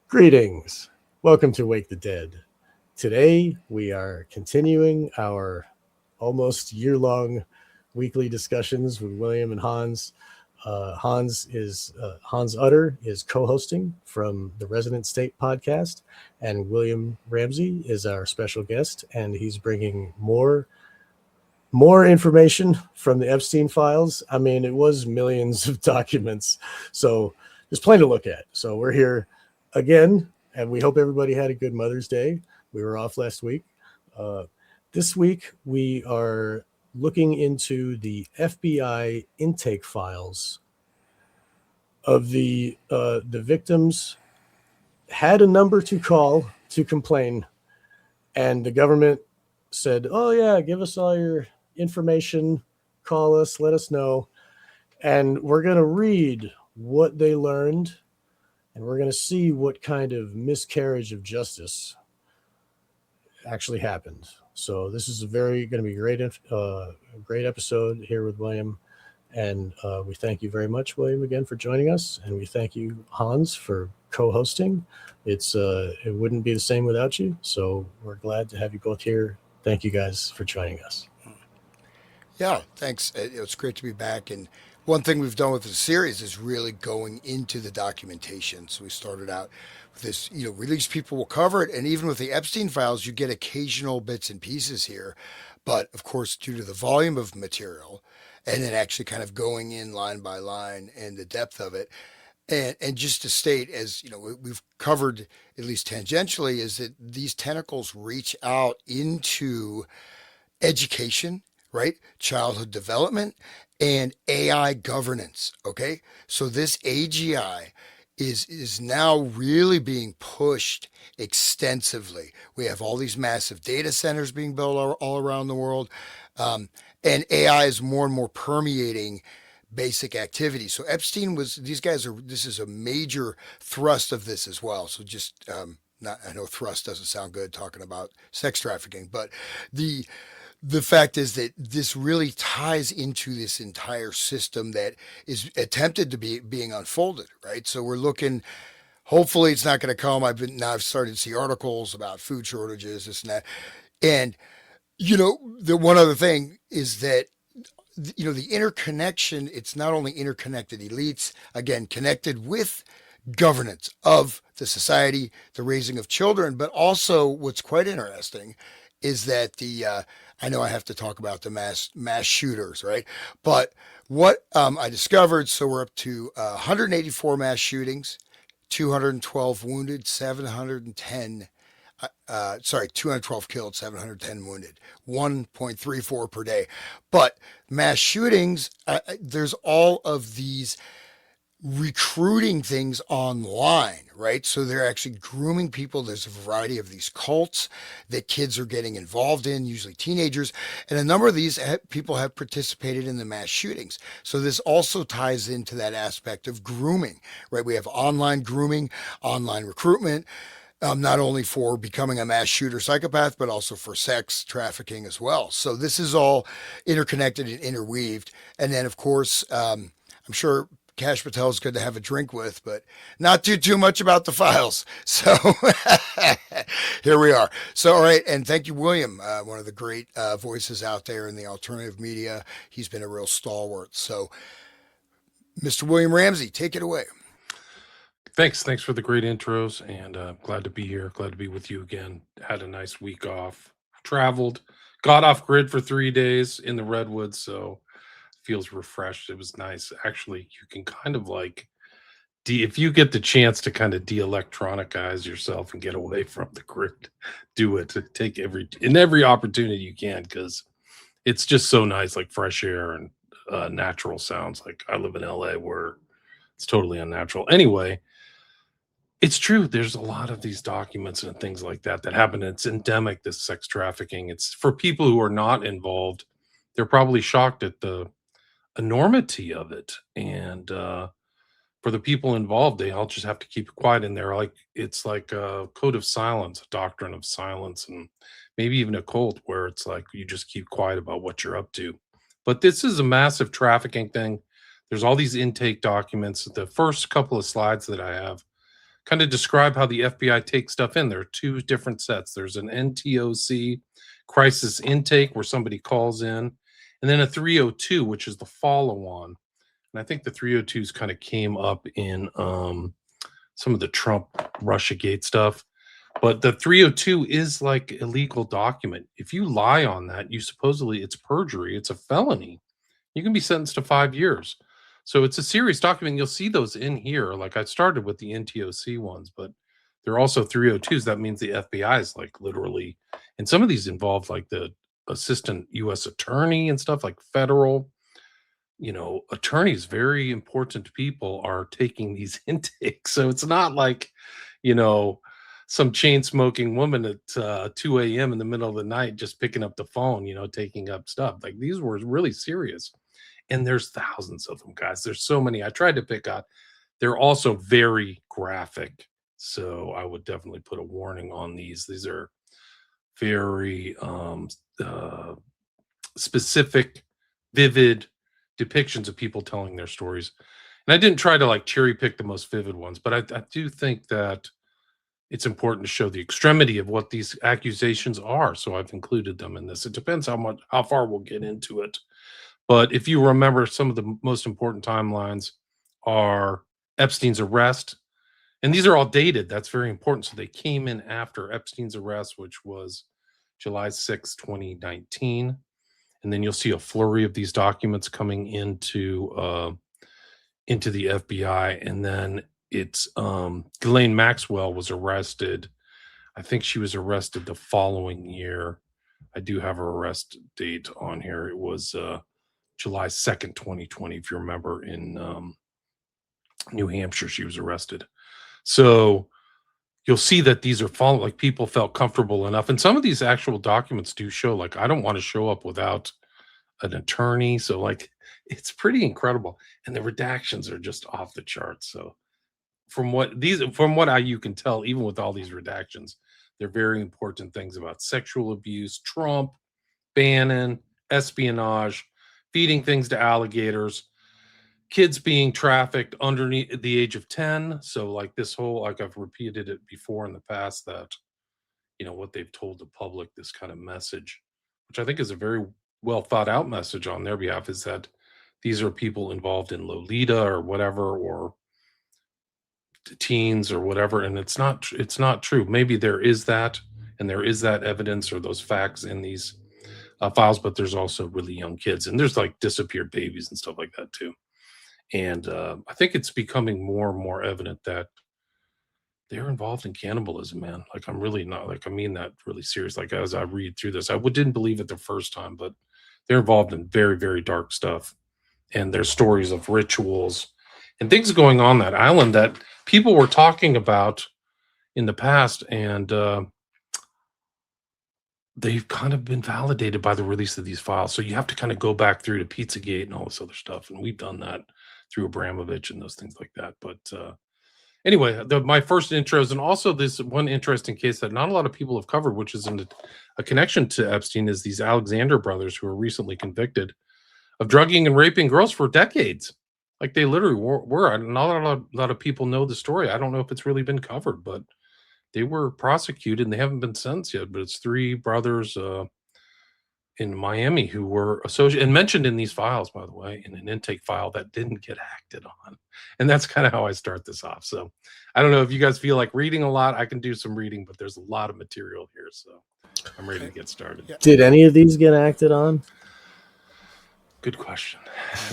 Greetings. Welcome to Wake the Dead. Today, we are continuing our almost year long weekly discussions with William and Hans. Hans Utter is co-hosting from the Resonant State podcast, and William Ramsey is our special guest, and he's bringing more information from the Epstein files. I mean, it was millions of documents, so there's plenty to look at. So we're here again, and we hope everybody had a good Mother's Day. We were off last week. Uh, this week, we are looking into the FBI intake files of the victims. Had a number to call to complain, and the government said, "Oh yeah, give us all your information, call us, let us know." And we're going to read what they learned, and we're going to see what kind of miscarriage of justice actually happened. So this is a very going to be great episode here with William, and we thank you very much, William, again for joining us, and we thank you, Hans, for co-hosting. It wouldn't be the same without you, so we're glad to have you both here. Thank you guys for joining us. Yeah, thanks. It's great to be back. And one thing we've done with the series is really going into the documentation. So we started out with this, release people will cover it. And even with the Epstein files, you get occasional bits and pieces here. But of course, due to the volume of material and then actually kind of going in line by line and the depth of it, and just to state, as we've covered at least tangentially, is that these tentacles reach out into education, right? Childhood development and AI governance. Okay. So this AGI is now really being pushed extensively. We have all these massive data centers being built all around the world. And AI is more and more permeating basic activity. So this is a major thrust of this as well. So just, not, I know thrust doesn't sound good talking about sex trafficking, but the the fact is that this really ties into this entire system that is attempted to be being unfolded, right? So we're looking. Hopefully, it's not going to come. I've started to see articles about food shortages, this and that, and the one other thing is that the interconnection. It's not only interconnected elites, again connected with governance of the society, the raising of children, but also what's quite interesting is that the I know I have to talk about the mass shooters, right? But what I discovered, so we're up to 184 mass shootings, 212 wounded, 710. 212 killed, 710 wounded, 1.34 per day. But mass shootings, there's all of these recruiting things online, right? So they're actually grooming people. There's a variety of these cults that kids are getting involved in, usually teenagers. And a number of these people have participated in the mass shootings. So this also ties into that aspect of grooming, right? We have online grooming, online recruitment. Not only for becoming a mass shooter psychopath, but also for sex trafficking as well. So this is all interconnected and interweaved. And then, of course, I'm sure Cash Patel is good to have a drink with, but not too much about the files. So here we are. So all right, and thank you, William, one of the great voices out there in the alternative media. He's been a real stalwart. So, Mr. William Ramsey, take it away. Thanks for the great intros, and glad to be here. Glad to be with you again. Had a nice week off. Traveled, got off grid for 3 days in the redwoods, so feels refreshed. It was nice. Actually, you can kind of like if you get the chance to kind of de-electronicize yourself and get away from the grid, do it. Take every opportunity you can, because it's just so nice, like fresh air and natural sounds. Like I live in LA where it's totally unnatural. Anyway, it's true. There's a lot of these documents and things like that happen. It's endemic, this sex trafficking. It's for people who are not involved. They're probably shocked at the enormity of it. And for the people involved, they all just have to keep it quiet in there. Like it's like a code of silence, a doctrine of silence, and maybe even a cult where it's like you just keep quiet about what you're up to. But this is a massive trafficking thing. There's all these intake documents. The first couple of slides that I have kind of describe how the FBI takes stuff in. There are two different sets. There's an NTOC, crisis intake, where somebody calls in, and then a 302, which is the follow-on. And I think the 302s kind of came up in some of the Trump Russiagate stuff. But the 302 is like a legal document. If you lie on that, you supposedly, it's perjury, it's a felony. You can be sentenced to 5 years. So it's a serious document. You'll see those in here. Like I started with the NTOC ones, but there are also 302s. That means the FBI is like literally, and some of these involve like the assistant U.S. attorney and stuff, like federal, attorneys, very important people, are taking these intakes. So it's not like, some chain smoking woman at 2 a.m. in the middle of the night just picking up the phone, taking up stuff. Like these were really serious. And there's thousands of them, guys. There's so many. I tried to pick out. They're also very graphic. So I would definitely put a warning on these. These are very specific, vivid depictions of people telling their stories. And I didn't try to like cherry pick the most vivid ones, but I do think that it's important to show the extremity of what these accusations are. So I've included them in this. It depends how far we'll get into it. But if you remember, some of the most important timelines are Epstein's arrest. And these are all dated. That's very important. So they came in after Epstein's arrest, which was July 6, 2019. And then you'll see a flurry of these documents coming into the FBI. And then it's Ghislaine Maxwell was arrested. I think she was arrested the following year. I do have her arrest date on here. It was July 2nd, 2020, if you remember, in New Hampshire, she was arrested. So you'll see that these are following, like people felt comfortable enough. And some of these actual documents do show, like, I don't want to show up without an attorney. So like, it's pretty incredible. And the redactions are just off the charts. So from what you can tell, even with all these redactions, they're very important things about sexual abuse, Trump, Bannon, espionage, feeding things to alligators, kids being trafficked underneath the age of 10. So like this whole, like I've repeated it before in the past, that, what they've told the public, this kind of message, which I think is a very well thought out message on their behalf, is that these are people involved in Lolita or whatever, or teens or whatever. And it's not true. Maybe there is that, and there is that evidence or those facts in these files, but there's also really young kids, and there's like disappeared babies and stuff like that too. And I think it's becoming more and more evident that they're involved in cannibalism, man. Like I'm really not, like I mean that really serious. Like as I read through this, I didn't believe it the first time, but they're involved in very, very dark stuff. And there's stories of rituals and things going on that island that people were talking about in the past, and they've kind of been validated by the release of these files. So you have to kind of go back through to Pizzagate and all this other stuff. And we've done that through Abramovich and those things like that. But anyway, my first intros, and also this one interesting case that not a lot of people have covered, which is in a connection to Epstein, is these Alexander brothers who were recently convicted of drugging and raping girls for decades. Like they literally were. Not a lot of people know the story. I don't know if it's really been covered, but they were prosecuted and they haven't been sentenced yet. But it's three brothers in Miami who were associated and mentioned in these files, by the way, in an intake file that didn't get acted on. And that's kind of how I start this off. So I don't know if you guys feel like reading a lot. I can do some reading, but there's a lot of material here. So I'm ready to get started. Yeah. Did any of these get acted on? Good question.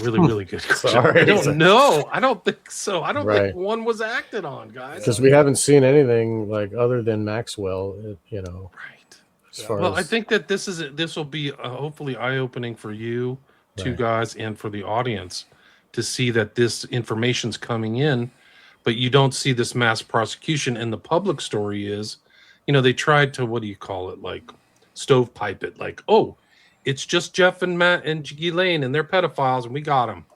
Really, really good question. Sorry. I don't know. I don't think so. I don't Right. think one was acted on, guys. Because we haven't seen anything like other than Maxwell, Right. as far Well, as I think that this will be hopefully eye-opening for you two Right. guys and for the audience to see that this information's coming in, but you don't see this mass prosecution. And the public story is, they tried to, what do you call it, like stovepipe it, like, oh, it's just Jeff and Matt and Ghislaine and they're pedophiles and we got them,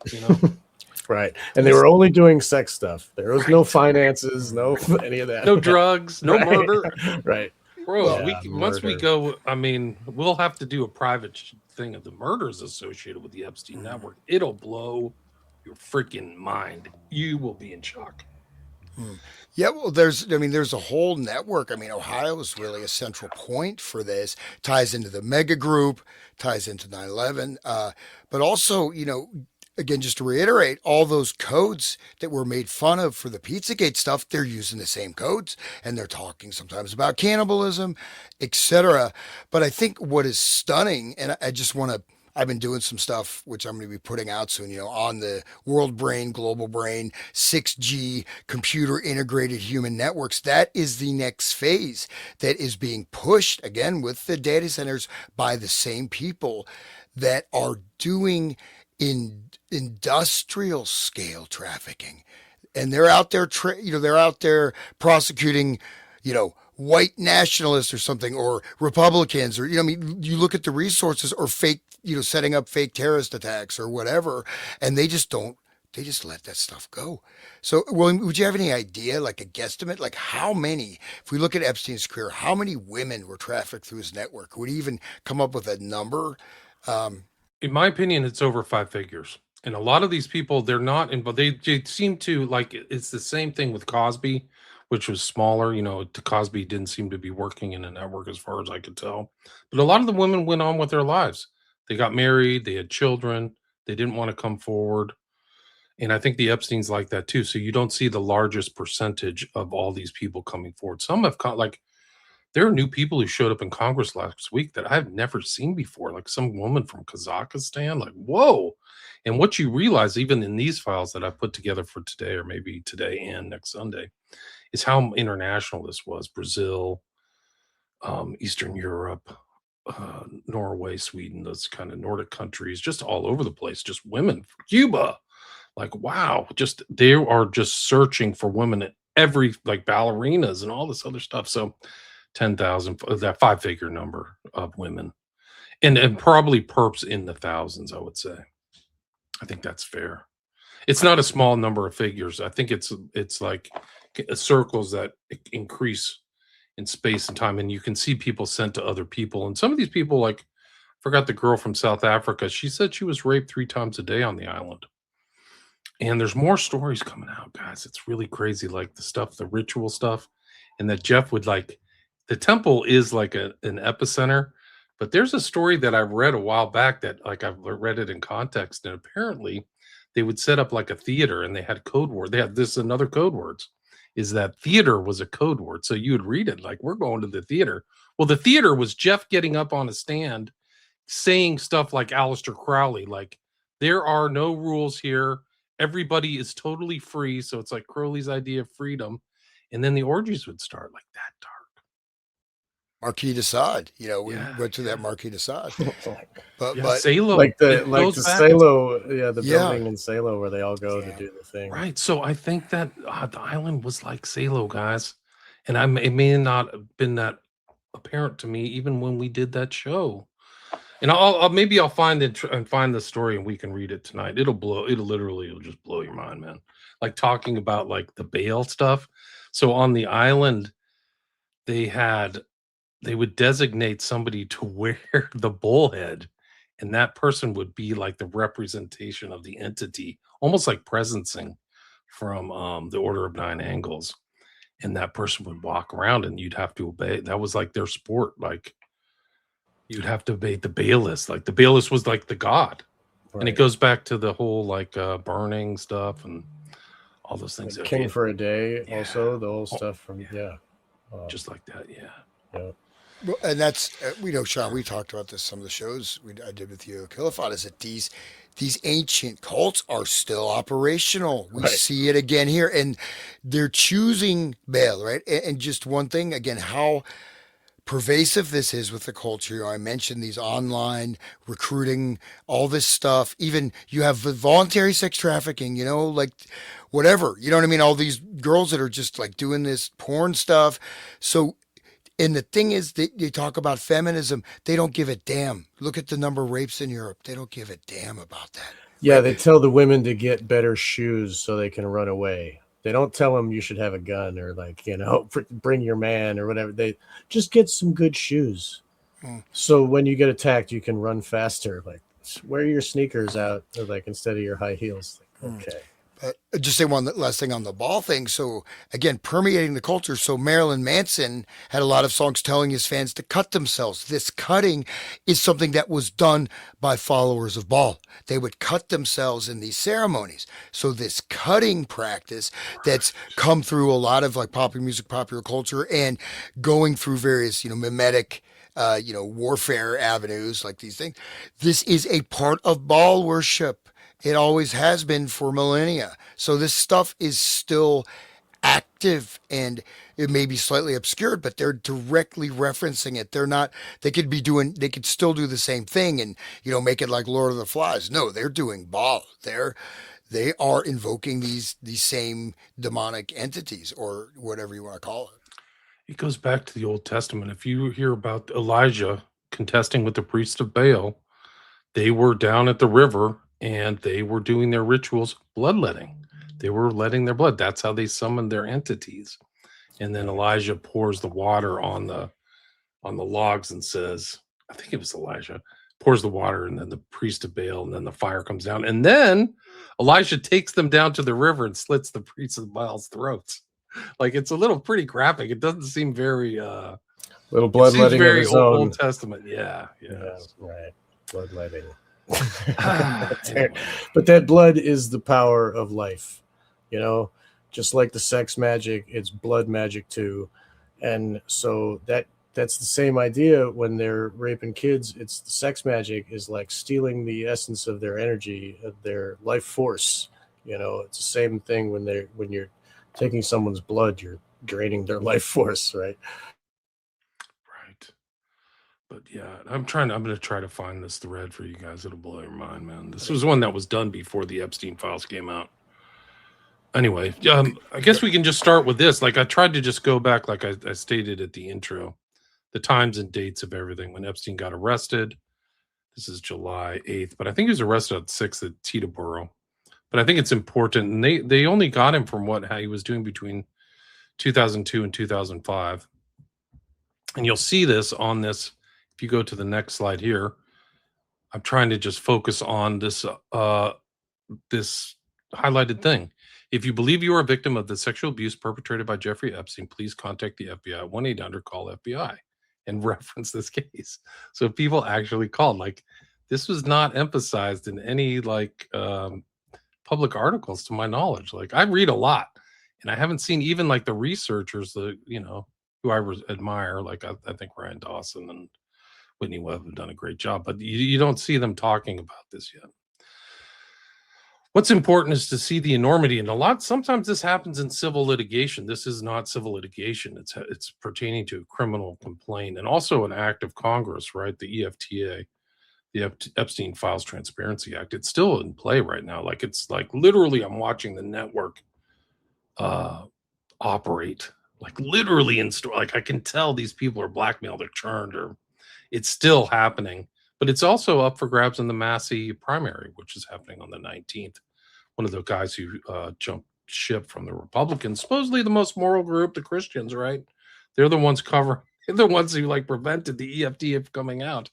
right. And they were only doing sex stuff. There was no Right. finances, no any of that. No drugs, no Right. murder. Right. Bro, Yeah, once we murder. go, I mean, we'll have to do a private thing of the murders associated with the Epstein network. It'll blow your freaking mind. You will be in shock. Yeah, well, there's a whole network. I mean, Ohio is really a central point for this. Ties into the mega group, ties into 9/11, but also, again, just to reiterate, all those codes that were made fun of for the Pizzagate stuff, they're using the same codes, and they're talking sometimes about cannibalism, etc. But I think what is stunning, and I just want to. I've been doing some stuff which I'm going to be putting out soon, on the world brain, global brain, 6G, computer integrated human networks. That is the next phase that is being pushed again with the data centers by the same people that are doing industrial scale trafficking, and they're out there, they're out there prosecuting, white nationalists or something, or Republicans, or I mean, you look at the resources, or fake, setting up fake terrorist attacks or whatever, and they just don't. They just let that stuff go. So, William, would you have any idea, like a guesstimate, like how many, if we look at Epstein's career, how many women were trafficked through his network? Would he even come up with a number? Um, In my opinion, it's over 5 figures. And a lot of these people, they're not in, but they seem to like it's the same thing with Cosby, which was smaller. Cosby didn't seem to be working in a network as far as I could tell. But a lot of the women went on with their lives. They got married, they had children, they didn't want to come forward. And I think the Epstein's like that too. So you don't see the largest percentage of all these people coming forward. Some have like there are new people who showed up in Congress last week that I've never seen before, like some woman from Kazakhstan. Like, whoa. And what you realize, even in these files that I've put together for today, or maybe today and next Sunday, is how international this was. Brazil, Eastern Europe, Norway, Sweden, those kind of Nordic countries, just all over the place, just women, Cuba. Like, wow, just they are just searching for women at every, like, ballerinas and all this other stuff. So 10,000, that 5 figure number of women, and probably perps in the thousands, I would say. I think that's fair. It's not a small number of figures. I think it's like circles that increase in space and time, and you can see people sent to other people. And some of these people, like, forgot the girl from South Africa. She said she was raped 3 times a day on the island. And there's more stories coming out, guys. It's really crazy, like the stuff, the ritual stuff, and that Jeff would like. The temple is like an epicenter, but there's a story that I read a while back that, like, I've read it in context, and apparently they would set up like a theater, and they had code word. They had this another code words. Is that theater was a code word, so you would read it like, we're going to the theater. Well, the theater was Jeff getting up on a stand saying stuff like Aleister Crowley, like, there are no rules here. Everybody is totally free. So it's like Crowley's idea of freedom. And then the orgies would start like that dark. Marquis de Sade, we Yeah, went to that yeah. Marquis de Sade, Yeah, but Salo. like the It goes back. Salo, yeah, the yeah, building in Salo where they all go to yeah. do the thing. Right. So I think that the island was like Salo, guys. And it may not have been that apparent to me even when we did that show. And I'll maybe I'll find it and find the story, and we can read it tonight. It'll just blow your mind, man. Like talking about like the Baal stuff. So on the island, they would designate somebody to wear the bullhead, and that person would be like the representation of the entity, almost like presencing from the Order of Nine Angles. And that person would walk around, and you'd have to obey. That was like their sport. Like, you'd have to obey the Baalists. Like the Baalists was like the god. And it Right. goes back to the whole like burning stuff and all those things. Like King for a Day, Yeah. also the whole Oh, stuff from yeah. just Just like that, yeah. yeah. Well, and that's we know, Sean. We talked about this some of the shows I did with you, Kilifat, is that these ancient cults are still operational. We Right. see it again here, and they're choosing Baal, right? And just one thing again, how pervasive this is with the culture. I mentioned these online recruiting, all this stuff. Even you have the voluntary sex trafficking, like whatever. You know what I mean? All these girls that are just like doing this porn stuff. So, and the thing is, they talk about feminism. They don't give a damn. Look at the number of rapes in Europe. They don't give a damn about that. Yeah, Right? they tell the women to get better shoes so they can run away. They don't tell them you should have a gun or like, bring your man or whatever. They just get some good shoes. Hmm. So when you get attacked, you can run faster. Like, wear your sneakers out, or like instead of your high heels. Like, okay. Just say one last thing on the ball thing. So again, permeating the culture. So Marilyn Manson had a lot of songs telling his fans to cut themselves. This cutting is something that was done by followers of ball. They would cut themselves in these ceremonies. So this cutting practice that's come through a lot of like popular music, popular culture, and going through various, mimetic warfare avenues like these things. This is a part of ball worship. It always has been for millennia. So this stuff is still active and it may be slightly obscured, but they're directly referencing it. They could still do the same thing and, make it like Lord of the Flies. No, they're doing ball. They are invoking these same demonic entities or whatever you want to call it. It goes back to the Old Testament. If you hear about Elijah contesting with the priest of Baal, they were down at the river and they were doing their rituals, bloodletting. They were letting their blood. That's how they summoned their entities. And then Elijah pours the water on the logs and says, I think it was Elijah, pours the water, and then the priest of Baal, and then the fire comes down. And then Elijah takes them down to the river and slits the priest of Baal's throats. Like, it's a little pretty graphic. It doesn't seem very little bloodletting of his own. Old Testament. Yeah, right. Bloodletting. But that blood is the power of life, just like the sex magic, it's blood magic too. And so that's the same idea when they're raping kids. It's the sex magic is like stealing the essence of their energy, of their life force. It's the same thing when you're taking someone's blood, you're draining their life force, right? Right. But yeah, I'm going to try to find this thread for you guys. It'll blow your mind, man. This was one that was done before the Epstein files came out. Anyway, I guess we can just start with this. Like, I tried to just go back, like I stated at the intro, the times and dates of everything. When Epstein got arrested, this is July 8th, but I think he was arrested on 6th at Teterboro. But I think it's important, and they only got him from how he was doing between 2002 and 2005. And you'll see this on this. If you go to the next slide here, I'm trying to just focus on this this highlighted thing. If you believe you are a victim of the sexual abuse perpetrated by Jeffrey Epstein, please contact the FBI at 1-800-CALL-FBI and reference this case. So people actually called. Like, this was not emphasized in any public articles, to my knowledge. Like, I read a lot, and I haven't seen even like the researchers that who I admire. Like, I think Ryan Dawson and Whitney Webb have done a great job, but you don't see them talking about this yet. What's important is to see the enormity, and sometimes this happens in civil litigation. This is not civil litigation. It's pertaining to a criminal complaint and also an act of Congress, right? The EFTA, the Epstein Files Transparency Act. It's still in play right now. Like, it's like literally I'm watching the network operate, like literally in store. Like, I can tell these people are blackmailed or churned, or it's still happening. But it's also up for grabs in the Massey primary, which is happening on the 19th. One of the guys who jumped ship from the Republicans, supposedly the most moral group, the Christians, right? They're the ones they're the ones who prevented the EFT from coming out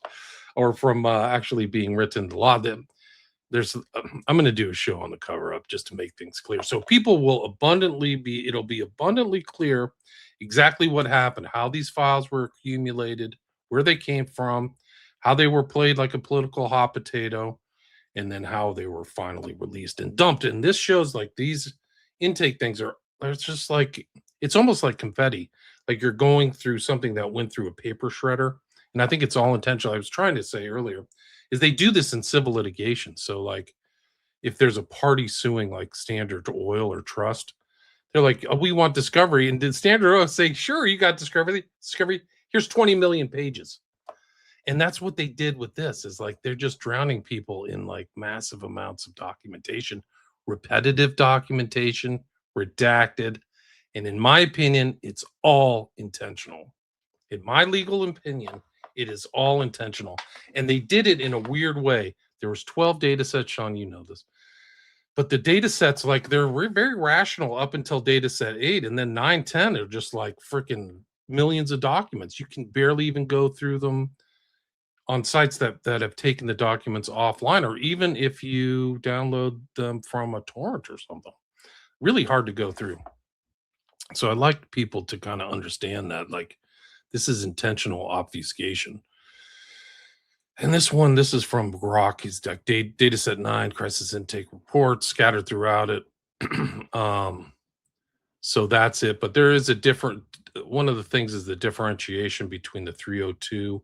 or from actually being written into law. I'm going to do a show on the cover up just to make things clear. So people will it'll be abundantly clear exactly what happened, how these files were accumulated, where they came from, how they were played like a political hot potato, and then how they were finally released and dumped. And this shows like these intake things it's just like, it's almost like confetti. Like, you're going through something that went through a paper shredder. And I think it's all intentional. I was trying to say earlier is they do this in civil litigation. So like, if there's a party suing like Standard Oil or Trust, they're like, oh, we want discovery. And did Standard Oil say, sure, you got discovery? Here's 20 million pages. And that's what they did with this, is like, they're just drowning people in like massive amounts of documentation, repetitive documentation, redacted. And in my opinion, it's all intentional. In my legal opinion, it is all intentional. And they did it in a weird way. There was 12 data sets, Sean, you know this. But the data sets, like, they're very rational up until data set 8. And then 9, 10 are just like freaking millions of documents. You can barely even go through them on sites that have taken the documents offline, or even if you download them from a torrent or something. Really hard to go through. So I'd like people to kind of understand that, like, this is intentional obfuscation. And this is from Grok. He's like dataset 9, crisis intake report scattered throughout it. So that's it. But there is a different, one of the things is the differentiation between the 302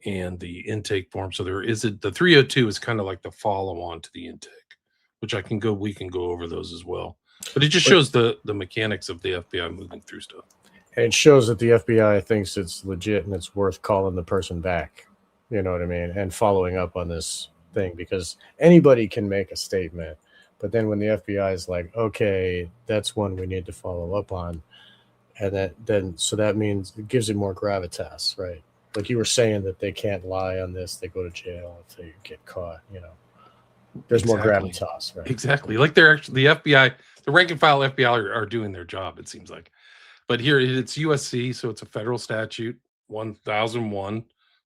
and the intake form. So the 302 is kind of like the follow on to the intake, which we can go over those as well. But it just shows the mechanics of the FBI moving through stuff. And it shows that the FBI thinks it's legit and it's worth calling the person back. You know what I mean? And following up on this thing, because anybody can make a statement. But then when the FBI is like, okay, that's one we need to follow up on. And so that means it gives it more gravitas, right? Like you were saying that they can't lie on this. They go to jail if they get caught, There's more gravitas, right? Exactly. Like they're actually, the FBI, the rank and file FBI are doing their job, it seems like. But here it's USC, so it's a federal statute, 1001.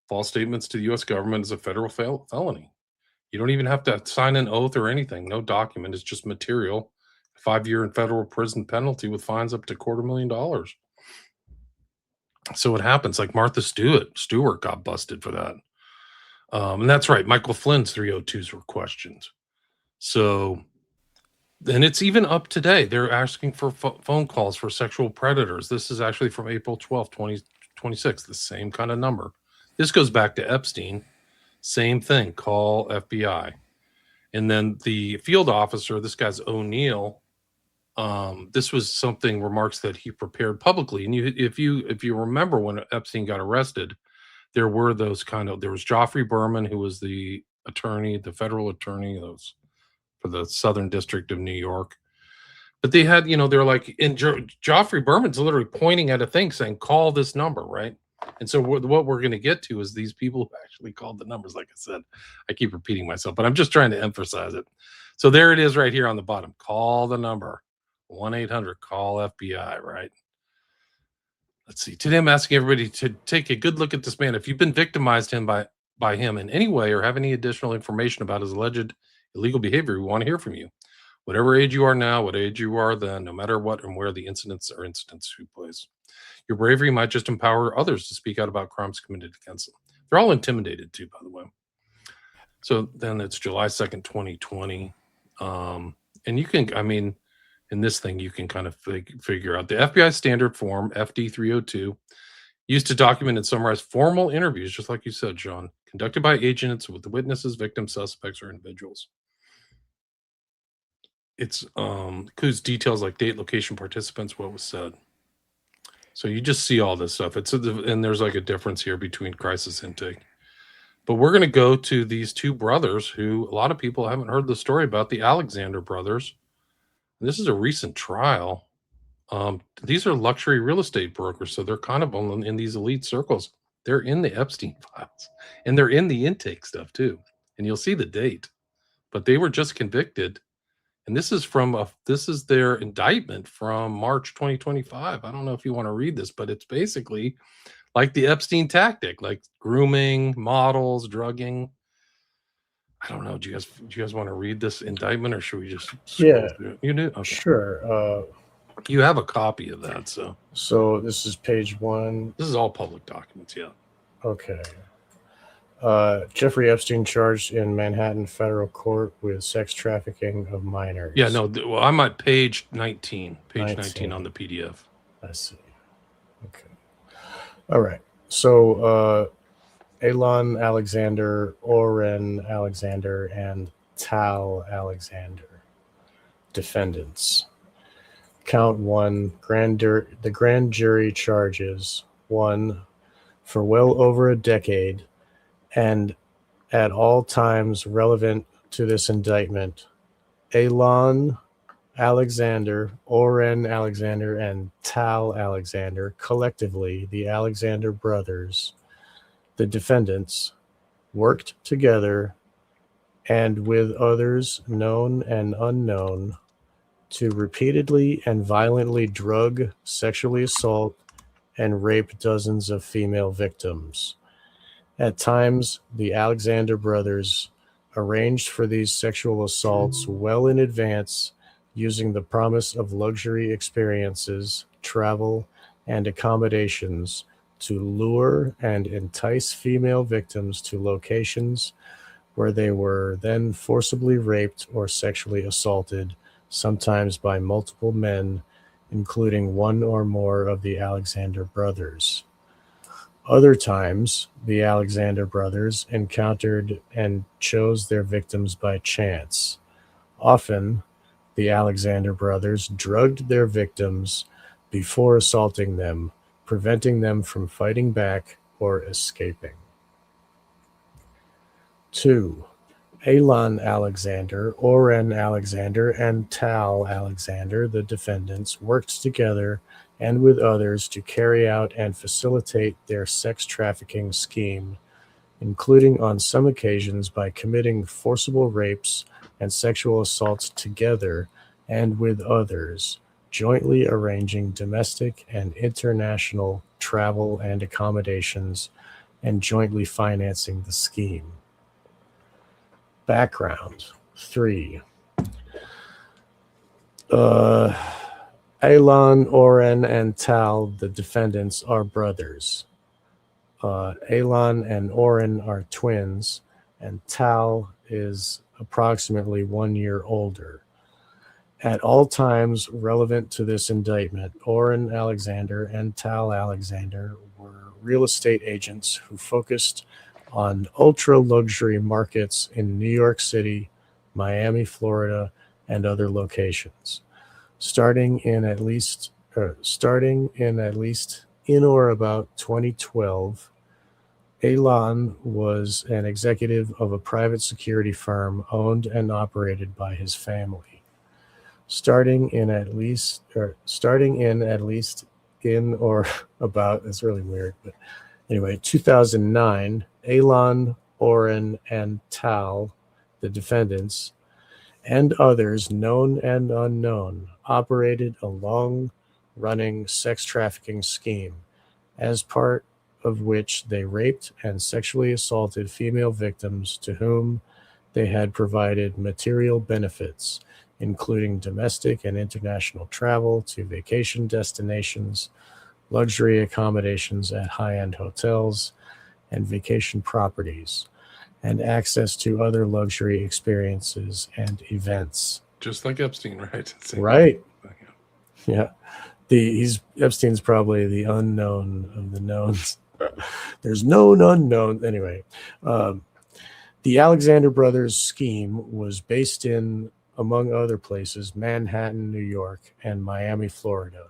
False statements to the U.S. government is a federal felony. You don't even have to sign an oath or anything. No document. It's just material. 5-year in federal prison penalty with fines up to $250,000. So it happens. Like Martha Stewart got busted for that. And that's right. Michael Flynn's 302s were questioned. So, and it's even up today. They're asking for phone calls for sexual predators. This is actually from April 12th, 2026, the same kind of number. This goes back to Epstein. Same thing. Call FBI. And then the field officer, this guy's O'Neill. This was something, remarks that he prepared publicly. And if you remember when Epstein got arrested, there was Joffrey Berman, who was the attorney, the federal attorney, for the Southern District of New York. But they had, they're like, and Joffrey Berman's literally pointing at a thing saying, call this number, right? And so what we're going to get to is these people who actually called the numbers. Like I said, I keep repeating myself, but I'm just trying to emphasize it. So there it is right here on the bottom. Call the number, 1-800-CALL-FBI, right? Let's see. Today I'm asking everybody to take a good look at this man. If you've been victimized by him in any way or have any additional information about his alleged illegal behavior, we want to hear from you. Whatever age you are now, what age you are then, no matter what and where the incidents took place. Your bravery might just empower others to speak out about crimes committed against them. They're all intimidated too, by the way. So then it's July 2nd, 2020. And you can, in this thing, you can kind of figure out the FBI standard form, FD 302, used to document and summarize formal interviews, just like you said, John, conducted by agents with the witnesses, victims, suspects, or individuals. It's includes details like date, location, participants, what was said. So you just see all this stuff. And there's like a difference here between crisis intake. But we're going to go to these two brothers who a lot of people haven't heard the story about, the Alexander brothers. This is a recent trial. These are luxury real estate brokers, so they're kind of in these elite circles. They're in the Epstein files, and they're in the intake stuff too. And you'll see the date. But they were just convicted. And this is their indictment from March 2025. I don't know if you want to read this, but it's basically like the Epstein tactic, like grooming, models, drugging. I don't know. Do you guys want to read this indictment, or should we just scroll through it? You do? Okay. Sure. You have a copy of that, so this is page 1. This is all public documents, yeah. Okay. Jeffrey Epstein charged in Manhattan federal court with sex trafficking of minors. Yeah, no. Well, I'm at page 19. Page 19 on the PDF. I see. Okay. All right. So Elon Alexander, Oren Alexander, and Tal Alexander, defendants. Count 1, the grand jury charges 1, for well over a decade, and at all times relevant to this indictment, Elon Alexander, Oren Alexander, and Tal Alexander, collectively the Alexander brothers, the defendants, worked together and with others known and unknown to repeatedly and violently drug, sexually assault, and rape dozens of female victims, At times, the Alexander brothers arranged for these sexual assaults well in advance, using the promise of luxury experiences, travel, and accommodations to lure and entice female victims to locations where they were then forcibly raped or sexually assaulted, sometimes by multiple men, including one or more of the Alexander brothers. Other times, the Alexander brothers encountered and chose their victims by chance. Often, the Alexander brothers drugged their victims before assaulting them, preventing them from fighting back or escaping. 2. Elon Alexander, Oren Alexander, and Tal Alexander, the defendants, worked together and with others to carry out and facilitate their sex trafficking scheme, including on some occasions by committing forcible rapes and sexual assaults together and with others, jointly arranging domestic and international travel and accommodations, and jointly financing the scheme. Background. 3. Elon, Oren, and Tal, the defendants, are brothers. Elon and Oren are twins, and Tal is approximately 1 year older. At all times relevant to this indictment, Oren Alexander and Tal Alexander were real estate agents who focused on ultra-luxury markets in New York City, Miami, Florida, and other locations. Starting in at least in or about 2012, Elon was an executive of a private security firm owned and operated by his family. Starting in or about, it's really weird, but anyway, 2009, Elon, Oren, and Tal, the defendants, and others, known and unknown, operated a long-running sex trafficking scheme, as part of which they raped and sexually assaulted female victims to whom they had provided material benefits, including domestic and international travel to vacation destinations, luxury accommodations at high-end hotels and vacation properties, and access to other luxury experiences and events. Just like Epstein, right? Right. Yeah. Epstein's probably the unknown of the knowns. There's known unknown. Anyway, the Alexander Brothers scheme was based in, among other places, Manhattan, New York, and Miami, Florida,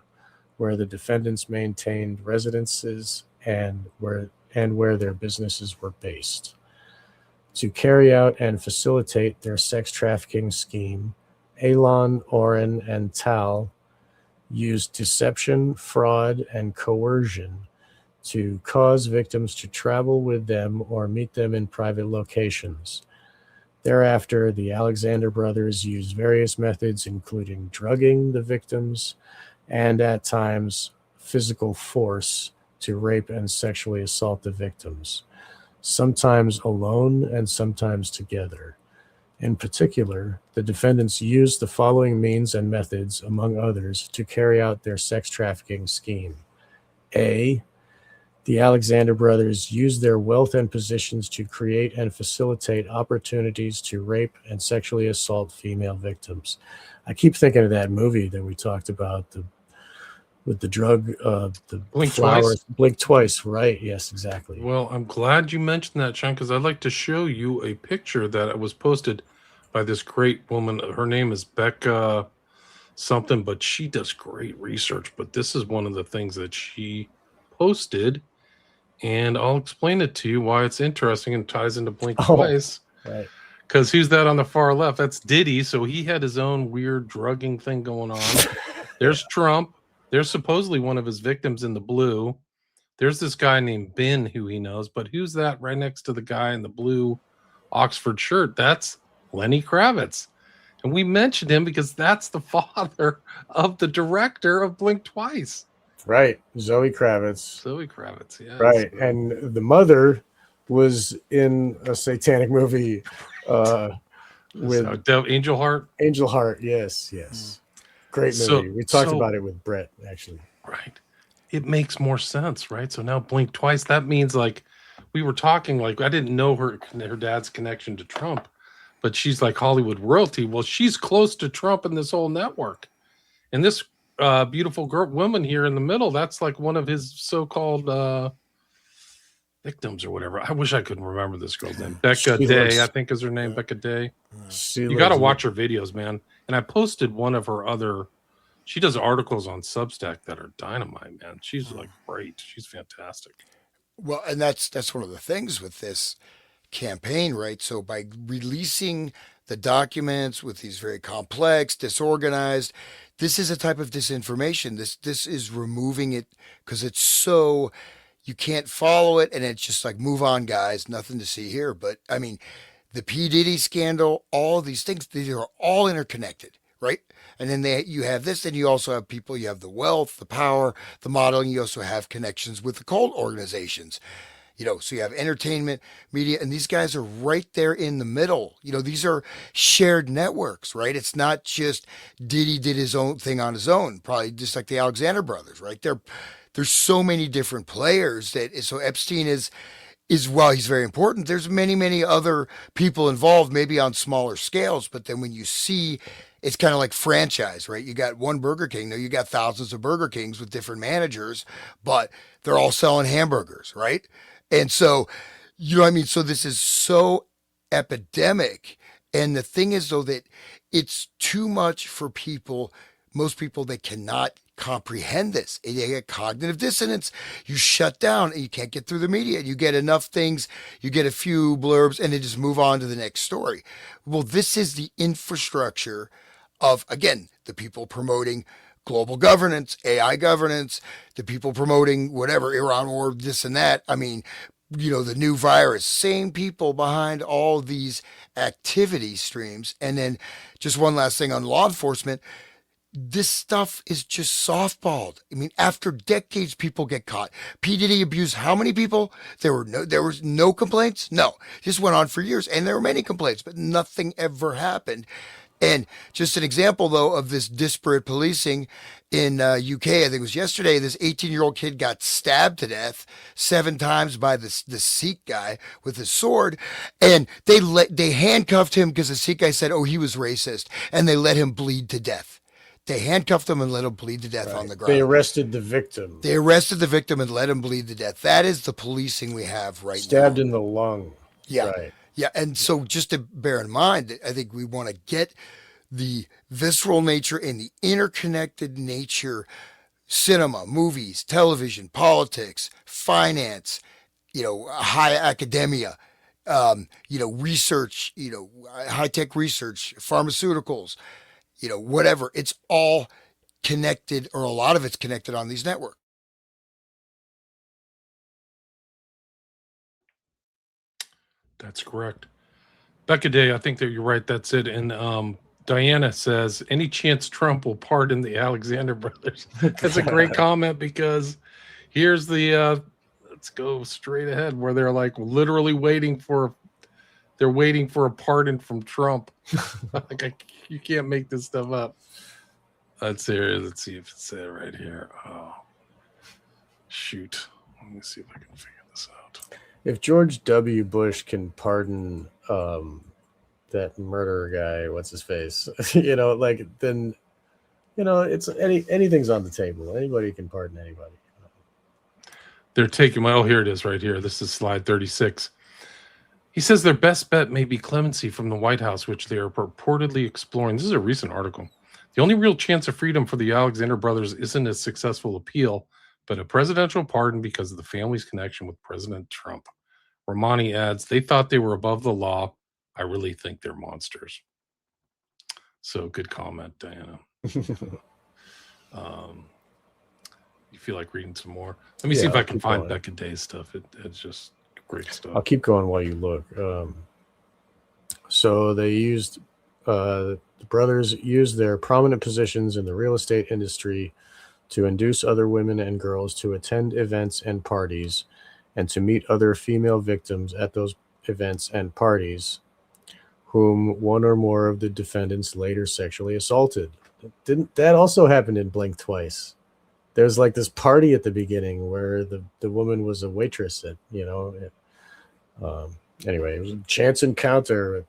where the defendants maintained residences and where their businesses were based. To carry out and facilitate their sex trafficking scheme, Elon, Oren, and Tal used deception, fraud, and coercion to cause victims to travel with them or meet them in private locations. Thereafter, the Alexander brothers used various methods, including drugging the victims and, at times, physical force to rape and sexually assault the victims, sometimes alone and sometimes together. In particular, the defendants used the following means and methods, among others, to carry out their sex trafficking scheme. A. The Alexander brothers used their wealth and positions to create and facilitate opportunities to rape and sexually assault female victims. I keep thinking of that movie that we talked about, with the drug, the Blink flowers. Twice. Blink Twice, right? Yes, exactly. Well, I'm glad you mentioned that, Sean, because I'd like to show you a picture that was posted by this great woman. Her name is Becca something, but she does great research. But this is one of the things that she posted, and I'll explain it to you why it's interesting and ties into Blink Twice. Right. Because who's that on the far left? That's Diddy. So he had his own weird drugging thing going on. There's Trump. There's supposedly one of his victims in the blue. There's this guy named Ben who he knows, but who's that right next to the guy in the blue Oxford shirt? That's Lenny Kravitz. And we mentioned him because that's the father of the director of Blink Twice. Right. Zoe Kravitz. Zoe Kravitz, yeah. Right. So. And the mother was in a satanic movie with Angel Heart. Angel Heart. Yes. Great movie. We talked about it with Brett, actually. Right. It makes more sense, right? So now blink twice. That means like we were talking, like I didn't know her dad's connection to Trump, but she's like Hollywood royalty. Well, she's close to Trump in this whole network. And this beautiful woman here in the middle, that's like one of his so-called victims or whatever. I wish I could remember this girl's name. Becca Day, I think is her name. Becca Day. You got to watch her videos, man. And I posted one of her other. She does articles on Substack that are dynamite, man. She's like great. She's fantastic. Well, and that's one of the things with this campaign, right? So by releasing the documents with these very complex, disorganized, this is a type of disinformation. This is removing it because it's so you can't follow it, and it's just like move on, guys. Nothing to see here. But I mean, the P Diddy scandal, all these things, these are all interconnected, right? And then you have this, and you also have people, you have the wealth, the power, the modeling. You also have connections with the cult organizations. So you have entertainment, media, and these guys are right there in the middle. These are shared networks, right? It's not just Diddy did his own thing on his own, probably just like the Alexander brothers, right? There's so many different players so Epstein is while he's very important, there's many other people involved, maybe on smaller scales. But then when you see, it's kind of like franchise, right? You got one Burger King. Now you got thousands of Burger Kings with different managers, but they're all selling hamburgers, right? And so, you know what I mean? So this is so epidemic. And the thing is, though, that it's too much for people, most people that cannot comprehend this. And you get cognitive dissonance. You shut down and you can't get through the media. You get enough things, you get a few blurbs, and then just move on to the next story. Well, this is the infrastructure of, again, the people promoting global governance, AI governance, the people promoting whatever, Iran war, this and that. I mean, the new virus, same people behind all these activity streams. And then just one last thing on law enforcement. This stuff is just softballed. I mean, after decades, people get caught. P. Diddy abused how many people? There was no complaints? No. This went on for years, and there were many complaints, but nothing ever happened. And just an example, though, of this disparate policing in UK, I think it was yesterday, this 18-year-old kid got stabbed to death 7 times by the Sikh guy with a sword. And they handcuffed him because the Sikh guy said, he was racist. And they let him bleed to death. They handcuffed him and let him bleed to death on the ground. They arrested the victim. They arrested the victim and let him bleed to death. That is the policing we have right now. Stabbed in the lung. Yeah. Right. Yeah. And so just to bear in mind, I think we want to get the visceral nature and the interconnected nature, cinema, movies, television, politics, finance, high academia, research, high-tech research, pharmaceuticals, whatever. It's all connected, or a lot of it's connected on these networks. That's correct. Becca Day, I think that you're right. That's it. And Diana says, any chance Trump will pardon the Alexander brothers? That's a great comment, because here's the, let's go straight ahead, where they're like literally waiting for a pardon from Trump. You can't make this stuff up. Let's see if it's it right here. Oh, shoot. Let me see if I can figure this out. If George W. Bush can pardon that murderer guy, what's his face? Then it's anything's on the table. Anybody can pardon anybody. They're taking here it is right here. This is slide 36. He says their best bet may be clemency from the White House, which they are purportedly exploring. This is a recent article. The only real chance of freedom for the Alexander brothers isn't a successful appeal, but a presidential pardon because of the family's connection with President Trump. Romani adds, they thought they were above the law. I really think they're monsters. So good comment, Diana. You feel like reading some more? Let me see if I can find Becca Day's stuff. It's just great stuff. I'll keep going while you look. So they used the brothers used their prominent positions in the real estate industry to induce other women and girls to attend events and parties and to meet other female victims at those events and parties, whom one or more of the defendants later sexually assaulted. Didn't that also happened in Blink Twice? There's like this party at the beginning where the woman was a waitress at, anyway, it was a chance encounter.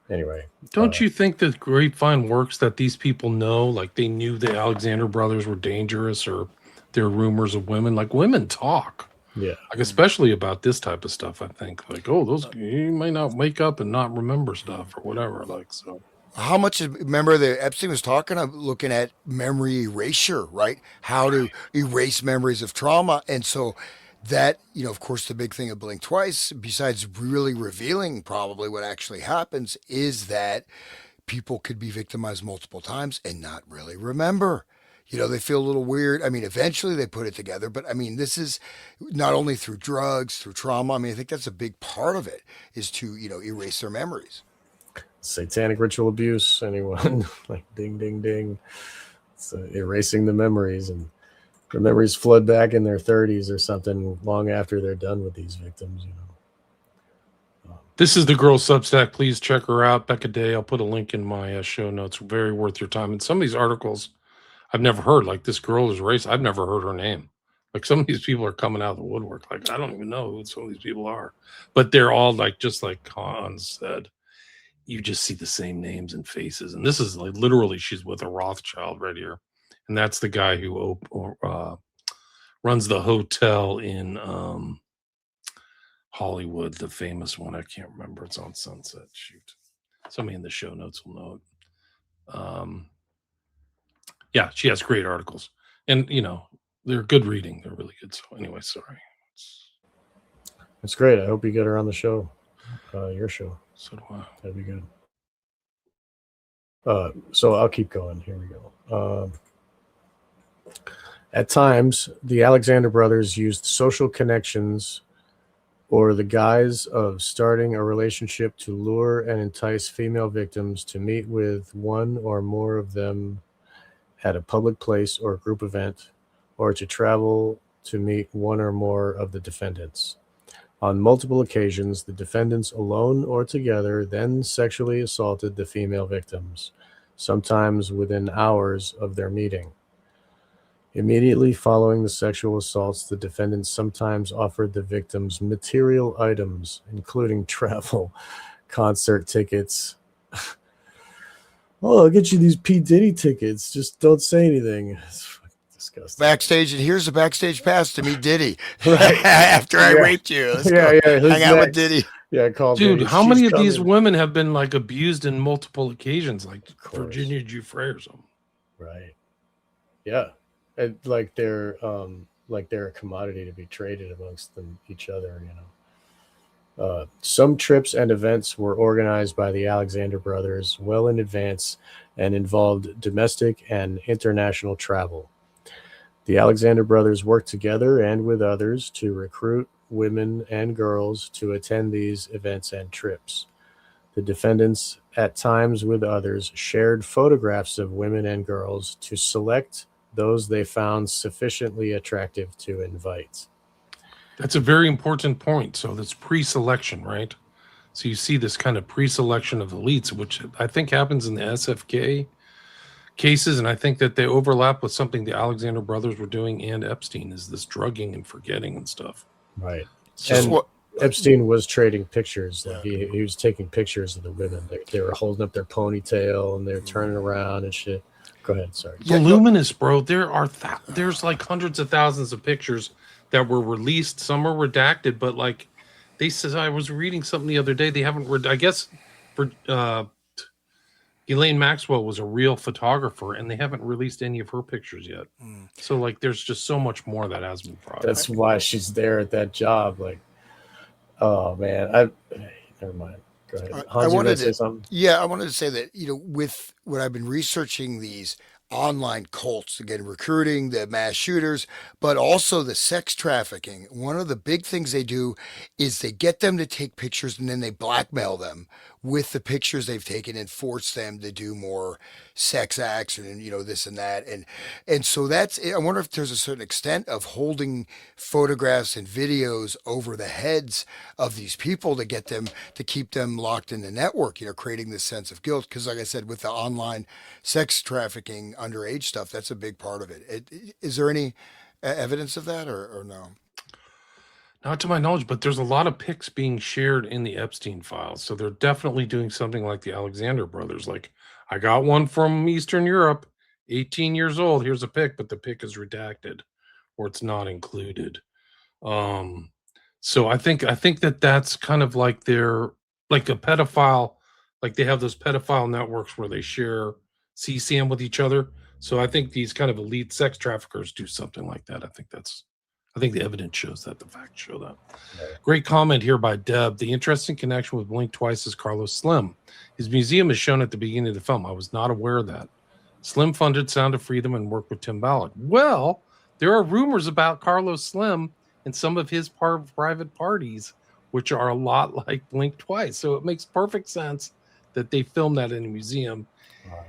Anyway, Don't you think the grapevine works that these people know, like they knew the Alexander brothers were dangerous, or there are rumors of women? Like women talk, yeah, like especially about this type of stuff. I think like, oh, those you might not wake up and not remember stuff or whatever. Like so. How much, remember that Epstein was talking, I'm looking at memory erasure, right? How to erase memories of trauma. And so that, of course, the big thing of Blink Twice, besides really revealing probably what actually happens, is that people could be victimized multiple times and not really remember. They feel a little weird. I mean, eventually they put it together, but I mean, this is not only through drugs, through trauma. I mean, I think that's a big part of it, is to, erase their memories. Satanic ritual abuse, anyone like ding, ding, ding. It's erasing the memories, and the memories flood back in their 30s or something long after they're done with these victims. This is the girl Substack. Please check her out, Becca Day. I'll put a link in my show notes. Very worth your time. And some of these articles I've never heard. Like this girl is race. I've never heard her name. Like some of these people are coming out of the woodwork. Like I don't even know who some of these people are, but they're all like, just like Hans said, you just see the same names and faces. And this is like literally, she's with a Rothschild right here, and that's the guy who runs the hotel in Hollywood, the famous one. I can't remember. It's on Sunset. Shoot, somebody in the show notes will know it. Yeah, she has great articles, and they're good reading. They're really good. So anyway, sorry. It's great. I hope you get her on the show, your show. So do I. That'd be good. So I'll keep going. Here we go. At times, the Alexander brothers used social connections or the guise of starting a relationship to lure and entice female victims to meet with one or more of them at a public place or group event, or to travel to meet one or more of the defendants. On multiple occasions, the defendants, alone or together, then sexually assaulted the female victims, sometimes within hours of their meeting. Immediately following the sexual assaults, the defendants sometimes offered the victims material items, including travel, concert tickets. Oh, I'll get you these P. Diddy tickets. Just don't say anything. It's disgusting. Backstage, and here's a backstage pass to meet Diddy. Right. After I raped you. Let's go hang out with Diddy. Yeah, call dude. Diddy. How many of these women have been like abused in multiple occasions, like Virginia Giuffre or something? Right. Yeah. And like they're a commodity to be traded amongst each other, Some trips and events were organized by the Alexander brothers well in advance and involved domestic and international travel. The Alexander brothers worked together and with others to recruit women and girls to attend these events and trips. The defendants, at times with others, shared photographs of women and girls to select those they found sufficiently attractive to invite. That's a very important point. So that's pre-selection, right? So you see this kind of pre-selection of elites, which I think happens in the SFK cases, and I think that they overlap with something the Alexander brothers were doing and Epstein, is this drugging and forgetting and stuff. Right. And Epstein was trading pictures. Like he was taking pictures of the women. They were holding up their ponytail and they're turning around and shit. Go ahead. Sorry. Voluminous, bro. There's like hundreds of thousands of pictures that were released. Some are redacted, but like they said, I was reading something the other day. They haven't. I guess for Ghislaine Maxwell was a real photographer, and they haven't released any of her pictures yet. So like, there's just so much more that has been brought. That's why she's there at that job. Like, oh man, never mind. Go ahead. I wanted to say that, with what I've been researching these, online cults, again, recruiting, the mass shooters, but also the sex trafficking. One of the big things they do is they get them to take pictures and then they blackmail them with the pictures they've taken and force them to do more sex acts and, this and that. And so that's, I wonder if there's a certain extent of holding photographs and videos over the heads of these people to get them, to keep them locked in the network, creating this sense of guilt. Because like I said, with the online sex trafficking, underage stuff, that's a big part of it. Is there any evidence of that or no? Not to my knowledge, but there's a lot of pics being shared in the Epstein files. So they're definitely doing something like the Alexander brothers. Like, I got one from Eastern Europe, 18 years old. Here's a pic, but the pic is redacted or it's not included. Um, so I think that that's kind of like they're like a pedophile, like they have those pedophile networks where they share CSAM with each other. So I think these kind of elite sex traffickers do something like that. I think the evidence shows that, the facts show that. Right. Great comment here by Deb. The interesting connection with Blink Twice is Carlos Slim. His museum is shown at the beginning of the film. I was not aware of that. Slim funded Sound of Freedom and worked with Tim Ballard. Well, there are rumors about Carlos Slim and some of his private parties, which are a lot like Blink Twice. So it makes perfect sense that they filmed that in a museum. Wow.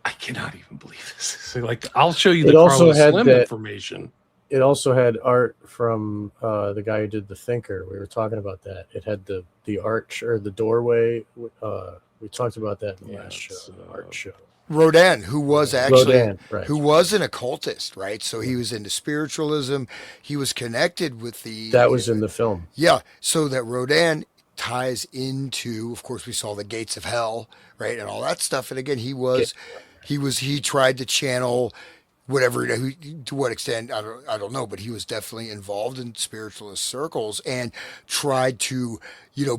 I cannot even believe this. So, like, I'll show you It the also Carlos had Slim that- information. It also had art from the guy who did The Thinker. We were talking about that. It had the arch or the doorway. We talked about that in the last show, the art show. Rodin, who was actually Rodin, right. who was an occultist, right? So he was into spiritualism. He was connected with the That was in the film. Yeah, so that Rodin ties into, of course, we saw the gates of hell, right, and all that stuff. And again, he tried to channel whatever, to what extent, I don't know, but he was definitely involved in spiritualist circles and tried to,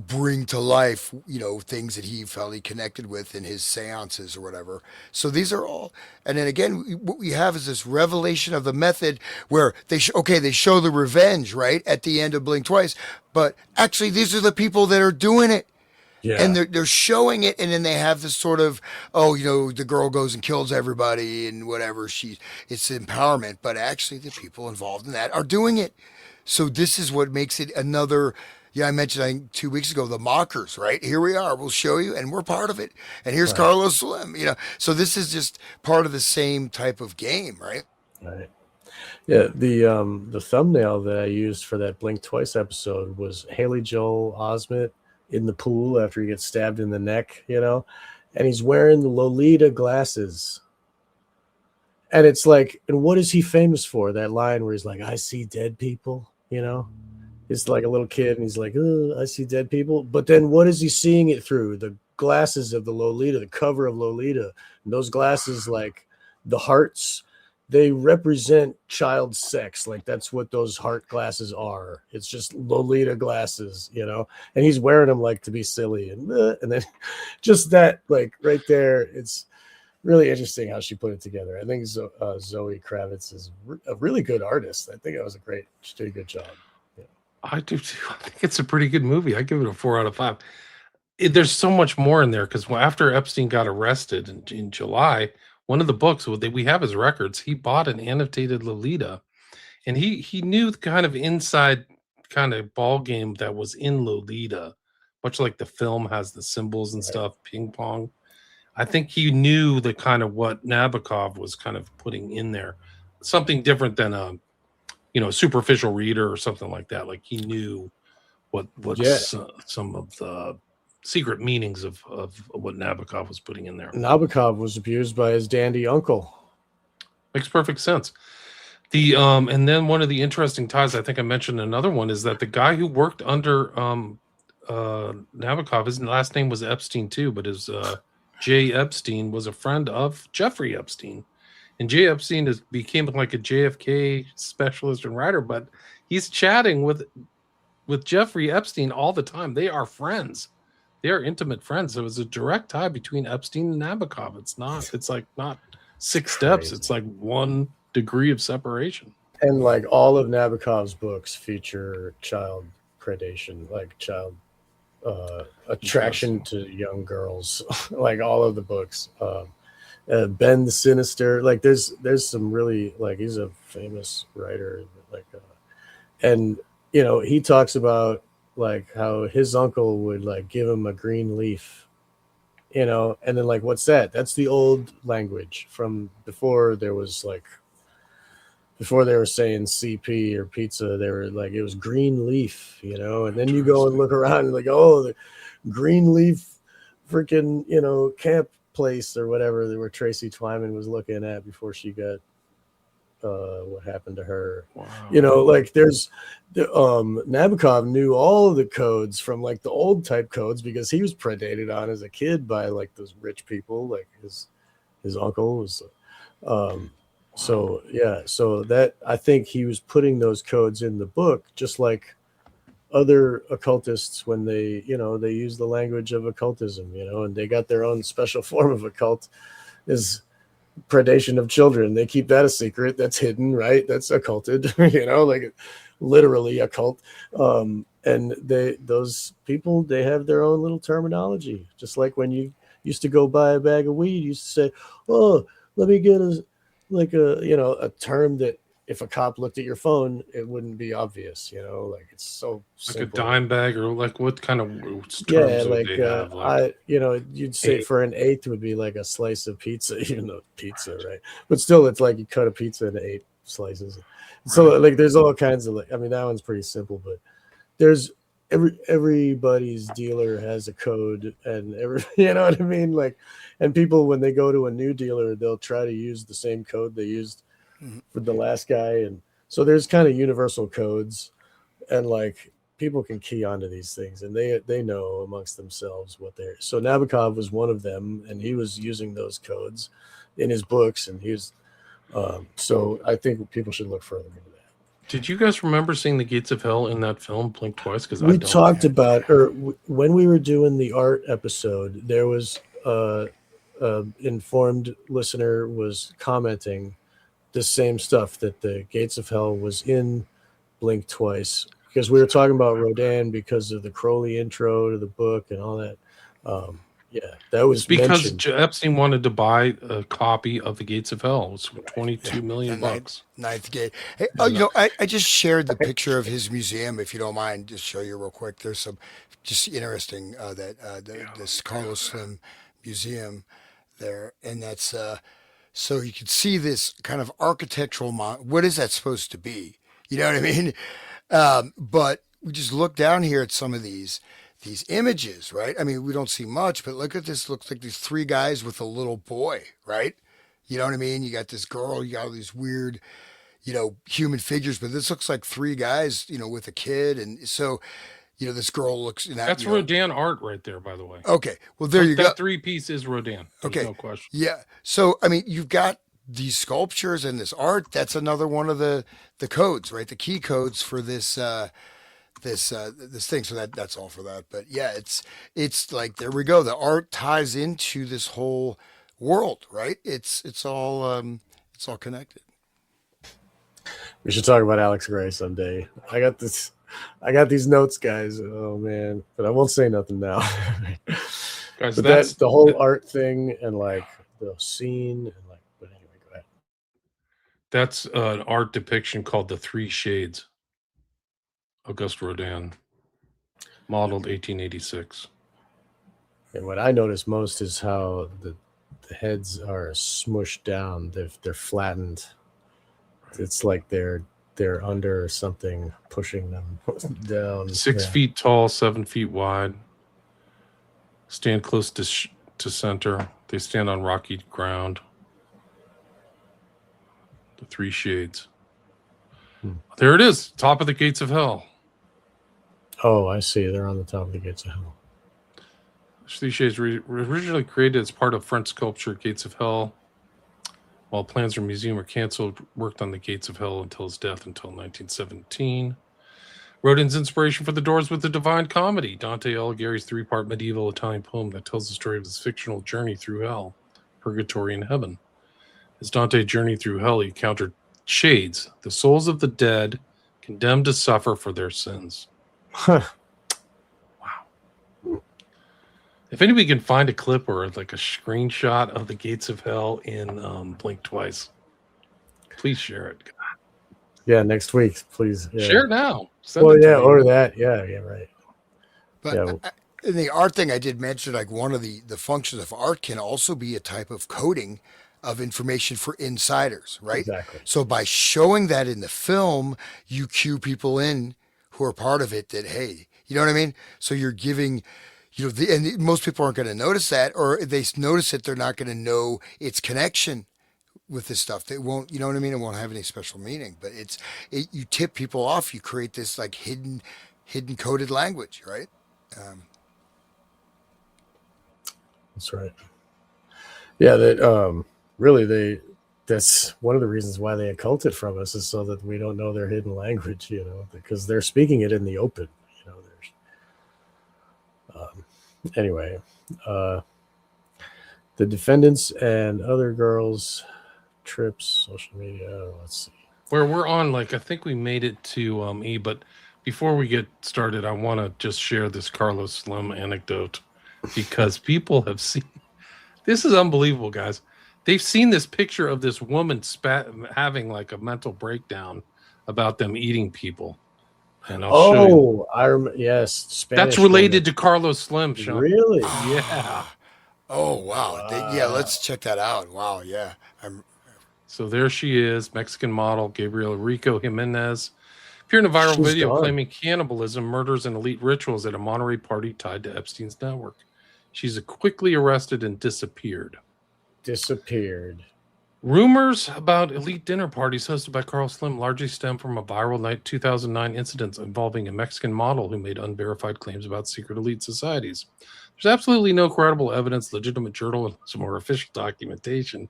bring to life, things that he felt he connected with in his seances or whatever. So these are all, and then again, what we have is this revelation of the method where they show the revenge, right, at the end of Blink Twice, but actually these are the people that are doing it. Yeah. And they're showing it, and then they have this sort of, the girl goes and kills everybody and whatever. It's empowerment, but actually the people involved in that are doing it. So this is what makes it another. Yeah, I mentioned, I think 2 weeks ago, the mockers, right? Here we are. We'll show you, and we're part of it. And here's Right. Carlos Slim. So this is just part of the same type of game, right? Right. Yeah, the thumbnail that I used for that Blink Twice episode was Haley Joel Osment in the pool after he gets stabbed in the neck, and he's wearing the Lolita glasses. And it's like, and what is he famous for? That line where he's like, I see dead people, It's like a little kid and he's like, oh, I see dead people. But then what is he seeing it through? The glasses of the Lolita, the cover of Lolita. And those glasses, like the hearts, they represent child sex. Like that's what those heart glasses are. It's just Lolita glasses, and he's wearing them like to be silly. And then just that, like right there, it's really interesting how she put it together. I think Zoe Kravitz is a really good artist. I think she did a good job. Yeah. I do too. I think it's a pretty good movie. I give it a 4 out of 5. There's so much more in there because after Epstein got arrested in July, one of the books we have his records. He bought an annotated Lolita, and he knew the kind of inside kind of ball game that was in Lolita, much like the film has the symbols and stuff, ping pong. I think he knew the kind of what Nabokov was kind of putting in there, something different than a superficial reader or something like that. Like he knew what some of the secret meanings of what Nabokov was putting in there. Nabokov was abused by his dandy uncle. Makes perfect sense. The and then one of the interesting ties, I think I mentioned another one, is that the guy who worked under Nabokov, his last name was Epstein too, but his Jay Epstein was a friend of Jeffrey Epstein. And Jay Epstein became like a JFK specialist and writer, but he's chatting with Jeffrey Epstein all the time. They are friends. They are intimate friends. So it's a direct tie between Epstein and Nabokov. It's not 6 steps. It's like 1 degree of separation. And like all of Nabokov's books feature child predation, like child attraction to young girls, like all of the books. Ben the Sinister. Like there's some really like he's a famous writer. Like and he talks about like how his uncle would like give him a green leaf, and then like what's that? That's the old language from before they were saying CP or pizza, they were like it was green leaf, and then you go and look around and like, oh, the green leaf freaking, camp place or whatever where Tracy Twyman was looking at before she got what happened to her. Wow. Like there's Nabokov knew all of the codes from like the old type codes because he was predated on as a kid by like those rich people, like his uncle was so that I think he was putting those codes in the book just like other occultists when they they use the language of occultism, and they got their own special form of occult is predation of children. They keep that a secret. That's hidden, right? That's occulted, like literally occult. And those people, they have their own little terminology. Just like when you used to go buy a bag of weed, you used to say, "Oh, let me get a term that if a cop looked at your phone, it wouldn't be obvious." Like it's so like simple. a dime bag, or like what kind of terms like would they have? Like you'd say for an eighth would be like a slice of pizza, even though pizza, right? But still, it's like you cut a pizza into 8 slices. So like there's all kinds of that one's pretty simple, but there's everybody's dealer has a code, and you know what I mean? Like, and people when they go to a new dealer, they'll try to use the same code they used for the last guy, and so there's kind of universal codes, and like people can key onto these things, and they know amongst themselves what they're. So Nabokov was one of them, and he was using those codes in his books, and he was. So I think people should look further into that. Did you guys remember seeing the Gates of Hell in that film, Blink Twice? Because we talked about, or when we were doing the art episode, there was informed listener was commenting the same stuff, that the Gates of Hell was in Blink Twice, because we were talking about Rodin because of the Crowley intro to the book and all that. That was because mentioned. Epstein wanted to buy a copy of the Gates of Hell. It was $22 million. Ninth Gate. Hey, I just shared the picture of his museum. If you don't mind, just show you real quick. There's some just interesting this Carlos Slim museum there, and that's so you can see this kind of architectural. What is that supposed to be? You know what I mean? But we just look down here at some of these images, right? I mean, we don't see much, but look at this. Looks like these 3 guys with a little boy, right? You know what I mean? You got this girl, you got all these weird, human figures, but this looks like 3 guys, with a kid. And so, this girl looks. That's Rodin art right there, by the way. Okay. Well, there you go. That 3-piece is Rodin. There's no question. Yeah. So, I mean, you've got these sculptures and this art. That's another one of the codes, right? The key codes for this, this thing. So that's all for that. But yeah, it's like, there we go. The art ties into this whole world, right? It's all connected. We should talk about Alex Gray someday. I got these notes, guys. Oh man, but I won't say nothing now. Guys, but that's the whole art thing, and like the scene, and like. But anyway, go ahead. That's an art depiction called the 3 Shades. Auguste Rodin, modeled 1886. And what I notice most is how the heads are smushed down. They're flattened. It's like they're under something pushing them down. 6 feet tall, 7 feet wide. Stand close to center. They stand on rocky ground. The 3 Shades. There it is, top of the Gates of Hell. Oh, I see. They're on the top of the Gates of Hell. 3 Shades originally created as part of French sculpture Gates of Hell. While plans for a museum were canceled, worked on the Gates of Hell until his death until 1917. Rodin's inspiration for The Doors was the Divine Comedy, Dante Alighieri's 3-part medieval Italian poem that tells the story of his fictional journey through hell, purgatory, and heaven. As Dante journeyed through hell, he encountered shades, the souls of the dead, condemned to suffer for their sins. Wow. If anybody can find a clip or like a screenshot of the gates of hell in Blink Twice, please share it. Yeah, next week, please. Yeah. Share it now. Send Well, it to yeah, me. or that. Yeah, right. But Yeah, in the art thing, I did mention like one of the functions of art can also be a type of coding of information for insiders, right? exactly. So by showing that in the film, you cue people in who are part of it that, hey, you know what I mean? So you're giving, and most people aren't going to notice that, or if they notice it, they're not going to know its connection with this stuff. They won't, you know what I mean? It won't have any special meaning, but you tip people off. You create this like hidden coded language, right? Um, That's right. Yeah, that really that's one of the reasons why they occult it from us is so that we don't know their hidden language, because they're speaking it in the open. Anyway, uh, the defendants and other girls trips social media. Let's see. Where we're on, like, I think we made it to E, but before we get started, I want to just share this Carlos Slim anecdote because people have seen this is unbelievable, guys. They've seen this picture of this woman having like a mental breakdown about them eating people. And I'll show you. Yes, Spanish. That's related woman. to Carlos Slim, Sean. Really? Yeah. Oh wow. Yeah, Wow. let's check that out. Wow, yeah. So there she is, Mexican model Gabriela Rico Jimenez. Appeared in a viral She's video gone. claiming cannibalism, murders, and elite rituals at a Monterey party tied to Epstein's network. She's quickly arrested and disappeared. Rumors about elite dinner parties hosted by Carl Slim largely stem from a viral 2009 incident involving a Mexican model who made unverified claims about secret elite societies. There's absolutely no credible evidence, legitimate journalism, or official documentation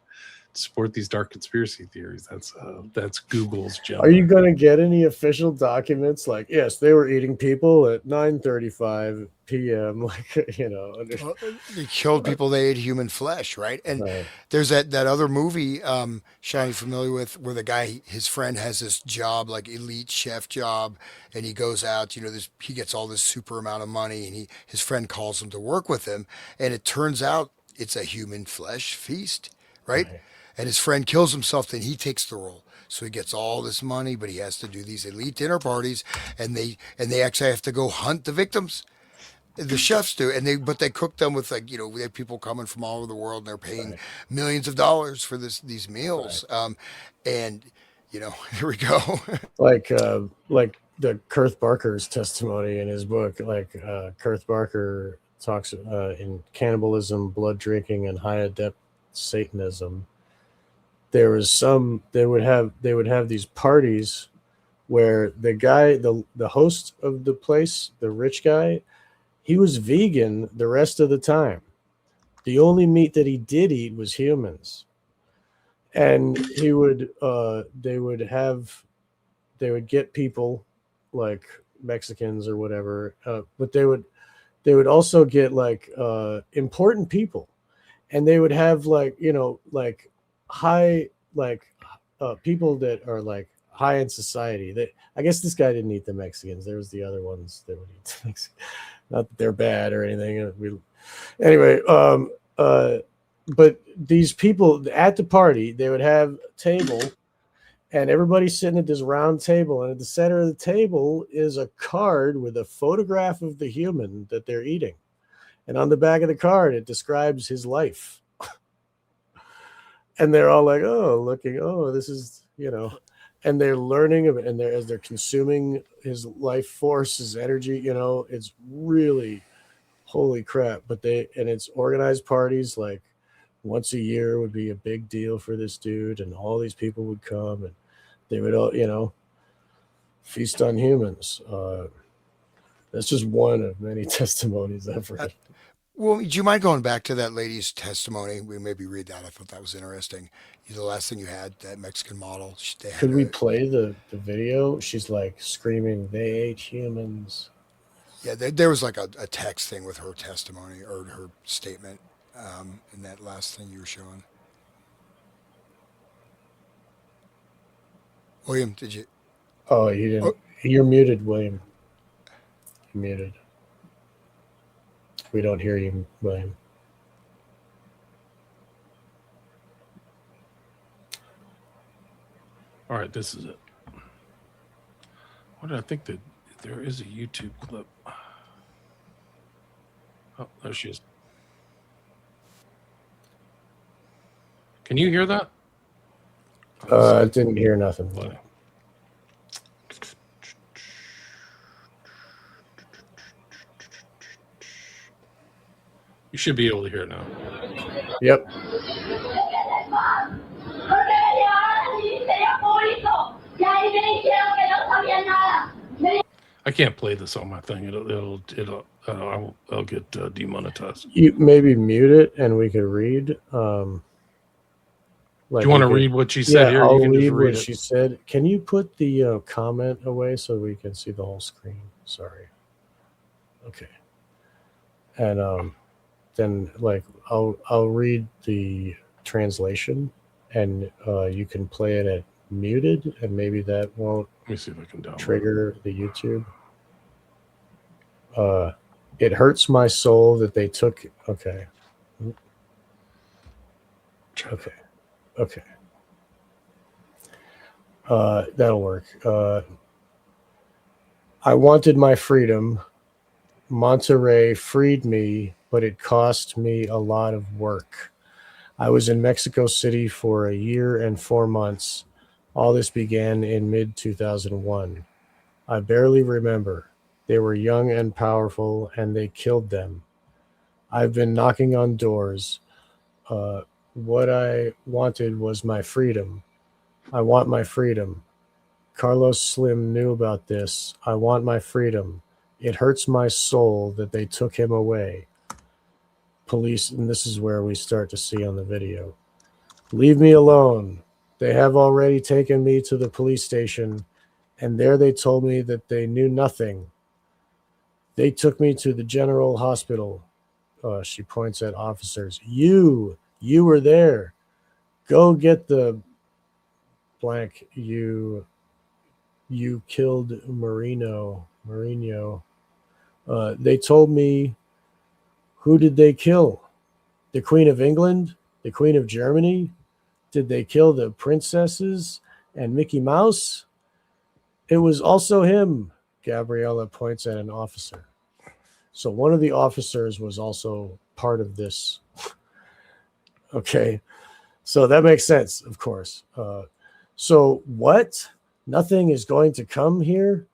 to support these dark conspiracy theories. That's Google's job. Are you going to get any official documents like, yes, they were eating people at 9:35 p.m. Like, They killed people. They ate human flesh, right? And Right. there's that other movie, Sean, you familiar with, where the guy, his friend has this job, like elite chef job, and he goes out, he gets all this super amount of money, and his friend calls him to work with him, and it turns out it's a human flesh feast, right? Right. And his friend kills himself, then he takes the role. So he gets all this money, but he has to do these elite dinner parties, and they actually have to go hunt the victims. The chefs do, but they cook them with we have people coming from all over the world, and they're paying Right. millions of dollars for these meals. And here we go. Like the Kurth Barker's testimony in his book. Like Kurth Barker talks in Cannibalism, Blood Drinking, and High Adept Satanism. There was they would have these parties where the guy, the host of the place, the rich guy, he was vegan the rest of the time. The only meat that he did eat was humans. And they would get people like Mexicans or whatever, but they would also get like important people, and they would have like high people that are like high in society. That, I guess this guy didn't eat the Mexicans. There was the other ones that would eat the Mexicans. Not that they're bad or anything. Anyway, but these people at the party, they would have a table, and everybody's sitting at this round table, and at the center of the table is a card with a photograph of the human that they're eating. And on the back of the card, it describes his life. And they're all like, this is, and they're learning of it. And as they're consuming his life force, his energy, it's really, holy crap. But it's organized parties, like once a year would be a big deal for this dude. And all these people would come, and they would all, feast on humans. That's just one of many testimonies I've read. Well, do you mind going back to that lady's testimony? We maybe read that. I thought that was interesting. The last thing you had, that Mexican model. Could we play the video? She's like screaming, "They ate humans." Yeah, there was like a text thing with her testimony or her statement in that last thing you were showing. William, did you? Oh, you didn't. You're muted, William. You're muted. We don't hear you, William. All right, this is it. What did I think that there is a YouTube clip? Oh, there she is. Can you hear that? I didn't hear nothing. What? You should be able to hear it now. Yep. I can't play this on my thing. I'll get demonetized. You maybe mute it and we could read. Do you want to read what she said here? I'll You can read just read what it. she said. Can you put the comment away so we can see the whole screen? Sorry. Okay. And then I'll read the translation, and you can play it at muted, and maybe that won't Let me see if I can download trigger the YouTube. It hurts my soul that they took. Okay. That'll work. I wanted my freedom. Monterey freed me, but it cost me a lot of work. I was in Mexico City for a year and 4 months. All this began in mid-2001. I barely remember. They were young and powerful, and they killed them. I've been knocking on doors. What I wanted was my freedom. I want my freedom. Carlos Slim knew about this. I want my freedom. It hurts my soul that they took him away. Police, and this is where we start to see on the video. Leave me alone. They have already taken me to the police station, and there they told me that they knew nothing. They took me to the general hospital. She points at officers. You were there. Go get the blank. You killed Mourinho. They told me, who did they kill? The Queen of England? The Queen of Germany? Did they kill the princesses and Mickey Mouse? It was also him. Gabriella points at an officer. So one of the officers was also part of this. Okay. So that makes sense, of course. So what? Nothing is going to come here?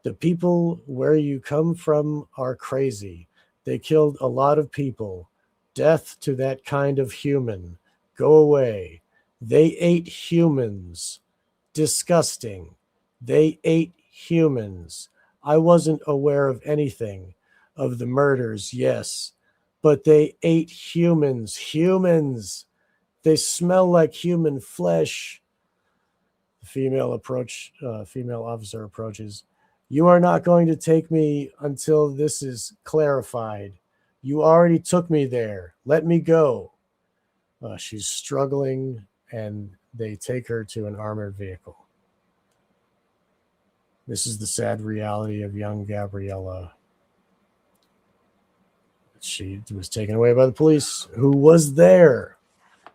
The people where you come from are crazy. They killed a lot of people. Death to that kind of human. Go away. They ate humans. Disgusting. They ate humans. I wasn't aware of anything. Of the murders, yes. But they ate humans. Humans. They smell like human flesh. The female officer approaches. You are not going to take me until this is clarified. You already took me there. Let me go. She's struggling, and they take her to an armored vehicle. This is the sad reality of young Gabriella. She was taken away by the police, who was there.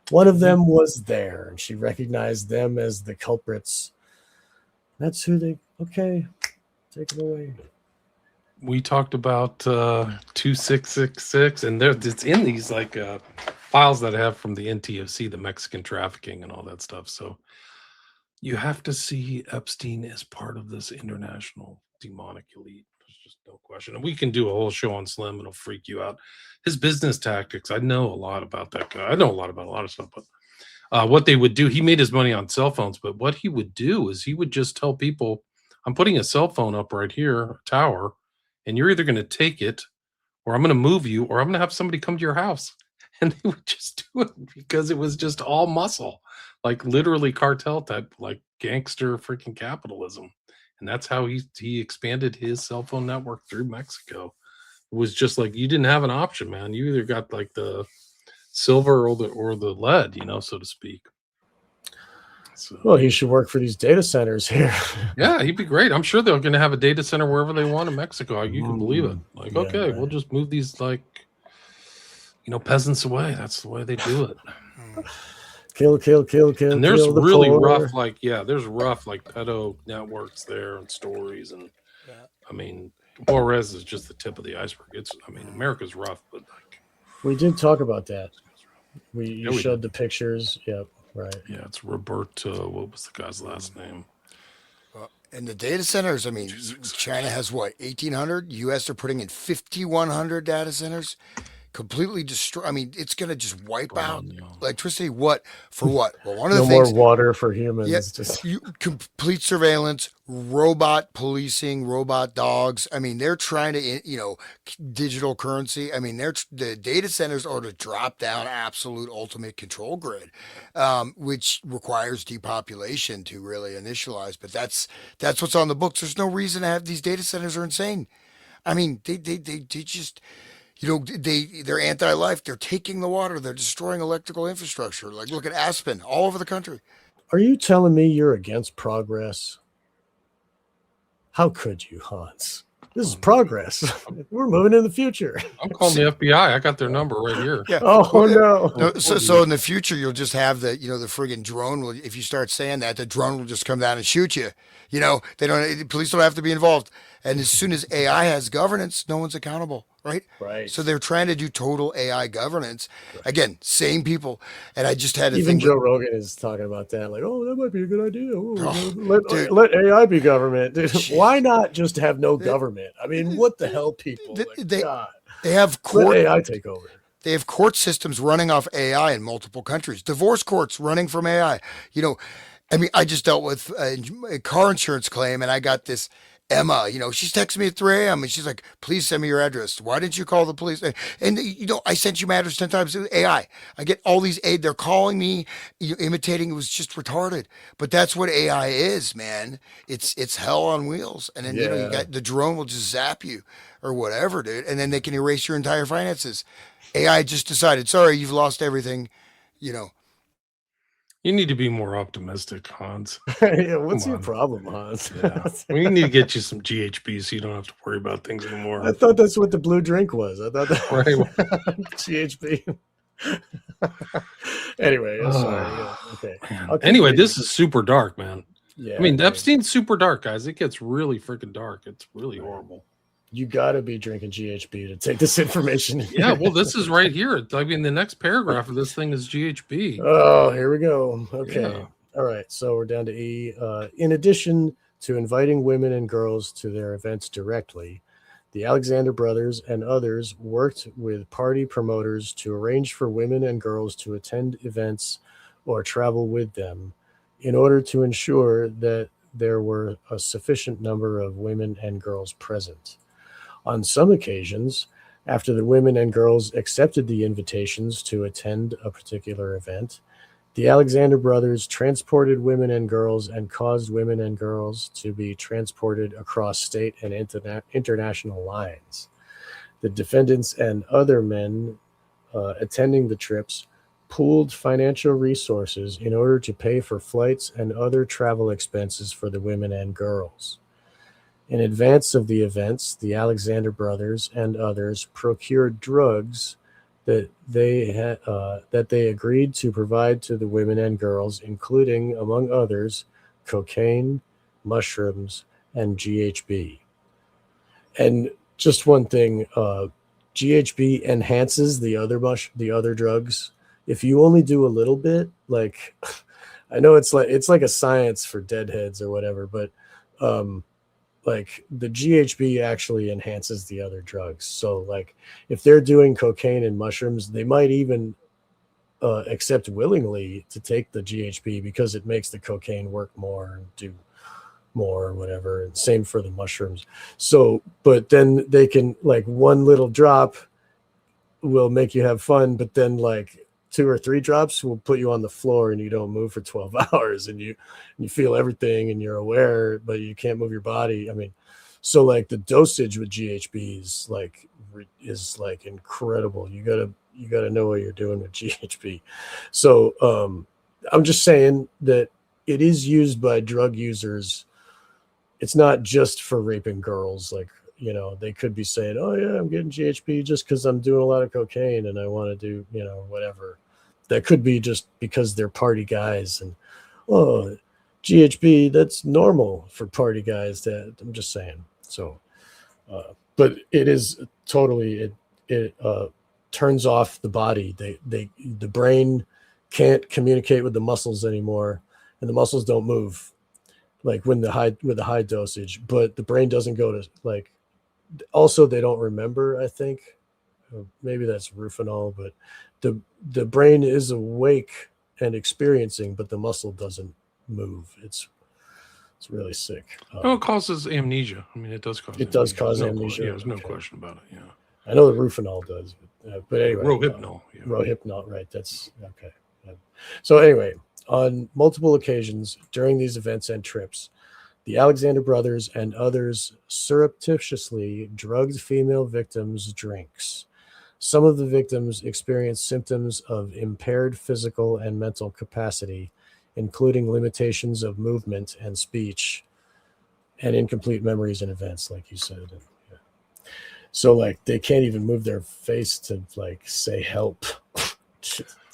One of them was there, and she recognized them as the culprits. That's who they... Okay, take it away. We talked about 2666, and it's in these files that I have from the NTOC, the Mexican trafficking and all that stuff. So you have to see Epstein as part of this international demonic elite. There's just no question. And we can do a whole show on Slim. It'll freak you out. His business tactics, I know a lot about that guy. I know a lot about a lot of stuff, but what they would do, he made his money on cell phones, but what he would do is he would just tell people, I'm putting a cell phone up right here, a tower, and you're either going to take it, or I'm going to move you, or I'm going to have somebody come to your house. And they would just do it because it was just all muscle, like literally cartel type, like gangster freaking capitalism. And that's how he expanded his cell phone network through Mexico. It was just like, you didn't have an option, man. You either got like the silver or the lead, so to speak. So, Well, he should work for these data centers here. yeah, he'd be great. I'm sure they're going to have a data center wherever they want in Mexico. You can believe it. Like, Yeah, okay, right. we'll just move these peasants away. That's the way they do it. Kill. And there's kill the really poor. rough, there's rough pedo networks there and stories. And I mean, Juarez is just the tip of the iceberg. America's rough, but we did talk about that. You we showed did. the pictures. Yep, right. Yeah, it's Roberto. What was the guy's last name? And the data centers, I mean, China has what, 1,800? US are putting in 5,100 data centers. Completely destroy. I mean, it's going to just wipe out electricity. What? For what? Well, one of the No things. more water for humans. Yeah, Just complete surveillance, robot policing, robot dogs. I mean, they're trying to, digital currency. I mean, the data centers are to drop down absolute ultimate control grid, which requires depopulation to really initialize. But that's what's on the books. There's no reason to have these data centers are insane. I mean, they just. They're anti-life. They're taking the water. They're destroying electrical infrastructure. Like, look at Aspen, all over the country. Are you telling me you're against progress? How could you, Hans? This is progress. We're moving in the future. I'm calling the FBI. I got their number right here. Yeah. Oh no. No, so in the future, you'll just have the friggin' drone. If you start saying that, the drone will just come down and shoot you. Police don't have to be involved. And as soon as AI has governance, no one's accountable, right? Right. So they're trying to do total AI governance. Again, same people. And I just had to Even think. Joe Rogan is talking about that. Like, that might be a good idea. Dude. Let AI be government. Dude, why not just have no government? I mean, what the hell, people? They have court. Let AI take over. They have court systems running off AI in multiple countries. Divorce courts running from AI. I just dealt with a car insurance claim, and I got this Emma. She's texting me at 3 a.m. and she's like, "Please send me your address. Why didn't you call the police?" And I sent you my address 10 times. AI. I get all these aid. They're calling me, imitating. It was just retarded. But that's what AI is, man. It's hell on wheels. And then you got the drone will just zap you or whatever, dude. And then they can erase your entire finances. AI just decided, sorry, you've lost everything. You need to be more optimistic, Hans. Yeah, what's your problem, Hans? Yeah. We need to get you some GHB so you don't have to worry about things anymore. I thought that's what the blue drink was. I thought that Right. GHB. Anyway, I'm sorry. Yeah, okay. Anyway, this is super dark, man. Yeah. I mean, Epstein's super dark, guys. It gets really freaking dark. It's really horrible. You got to be drinking GHB to take this information. Yeah, well, this is right here. I mean, the next paragraph of this thing is GHB. Oh, here we go. Okay. Yeah. All right. So we're down to E. In addition to inviting women and girls to their events directly, the Alexander brothers and others worked with party promoters to arrange for women and girls to attend events or travel with them in order to ensure that there were a sufficient number of women and girls present. On some occasions, after the women and girls accepted the invitations to attend a particular event, the Alexander brothers transported women and girls and caused women and girls to be transported across state and international lines. The defendants and other men attending the trips pooled financial resources in order to pay for flights and other travel expenses for the women and girls. In advance of the events, the Alexander brothers and others procured drugs that they agreed to provide to the women and girls, including, among others, cocaine, mushrooms, and GHB. And just one thing, GHB enhances the other drugs. If you only do a little bit, like I know it's like a science for deadheads or whatever, but like the GHB actually enhances the other drugs. So like if they're doing cocaine and mushrooms, they might even accept willingly to take the GHB because it makes the cocaine work more and do more or whatever. And same for the mushrooms. So, but then they can, like, one little drop will make you have fun, but then like 2 or 3 drops will put you on the floor and you don't move for 12 hours and you feel everything and you're aware, but you can't move your body. I mean, so like the dosage with GHB is like incredible. You gotta know what you're doing with GHB. So I'm just saying that it is used by drug users. It's not just for raping girls. Like, you know, they could be saying, oh yeah, I'm getting GHB just because I'm doing a lot of cocaine and I want to do, you know, whatever. That could be just because they're party guys and, oh, GHB, that's normal for party guys. That I'm just saying. So, but it is totally, it turns off the body. The brain can't communicate with the muscles anymore, and the muscles don't move like with the high dosage, but the brain doesn't go to like, also they don't remember, I think. Maybe that's Rufinol, but the brain is awake and experiencing, but the muscle doesn't move. It's really sick. Oh, it causes amnesia. I mean, it does cause. It does cause amnesia. Yeah, there's no Okay. question about it. Yeah, I know the Rufinol does, but anyway, Rohypnol. Yeah. Rohypnol, right? That's okay. So anyway, on multiple occasions during these events and trips, the Alexander brothers and others surreptitiously drugged female victims' drinks. Some of the victims experienced symptoms of impaired physical and mental capacity, including limitations of movement and speech, and incomplete memories and events, like you said. And, yeah. So, like, they can't even move their face to, like, say help.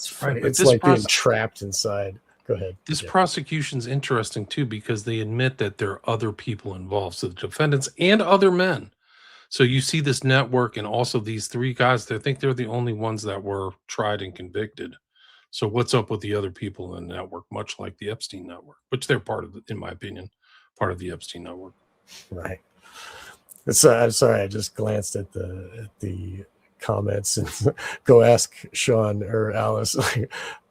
It's like being trapped inside. Go ahead. This prosecution's interesting too because they admit that there are other people involved, so the defendants and other men. So you see this network and also these three guys. They think they're the only ones that were tried and convicted. So what's up with the other people in the network? Much like the Epstein network, which they're part of, in my opinion, part of the Epstein network. Right. I'm sorry. I just glanced at the comments and go ask Sean or Alice.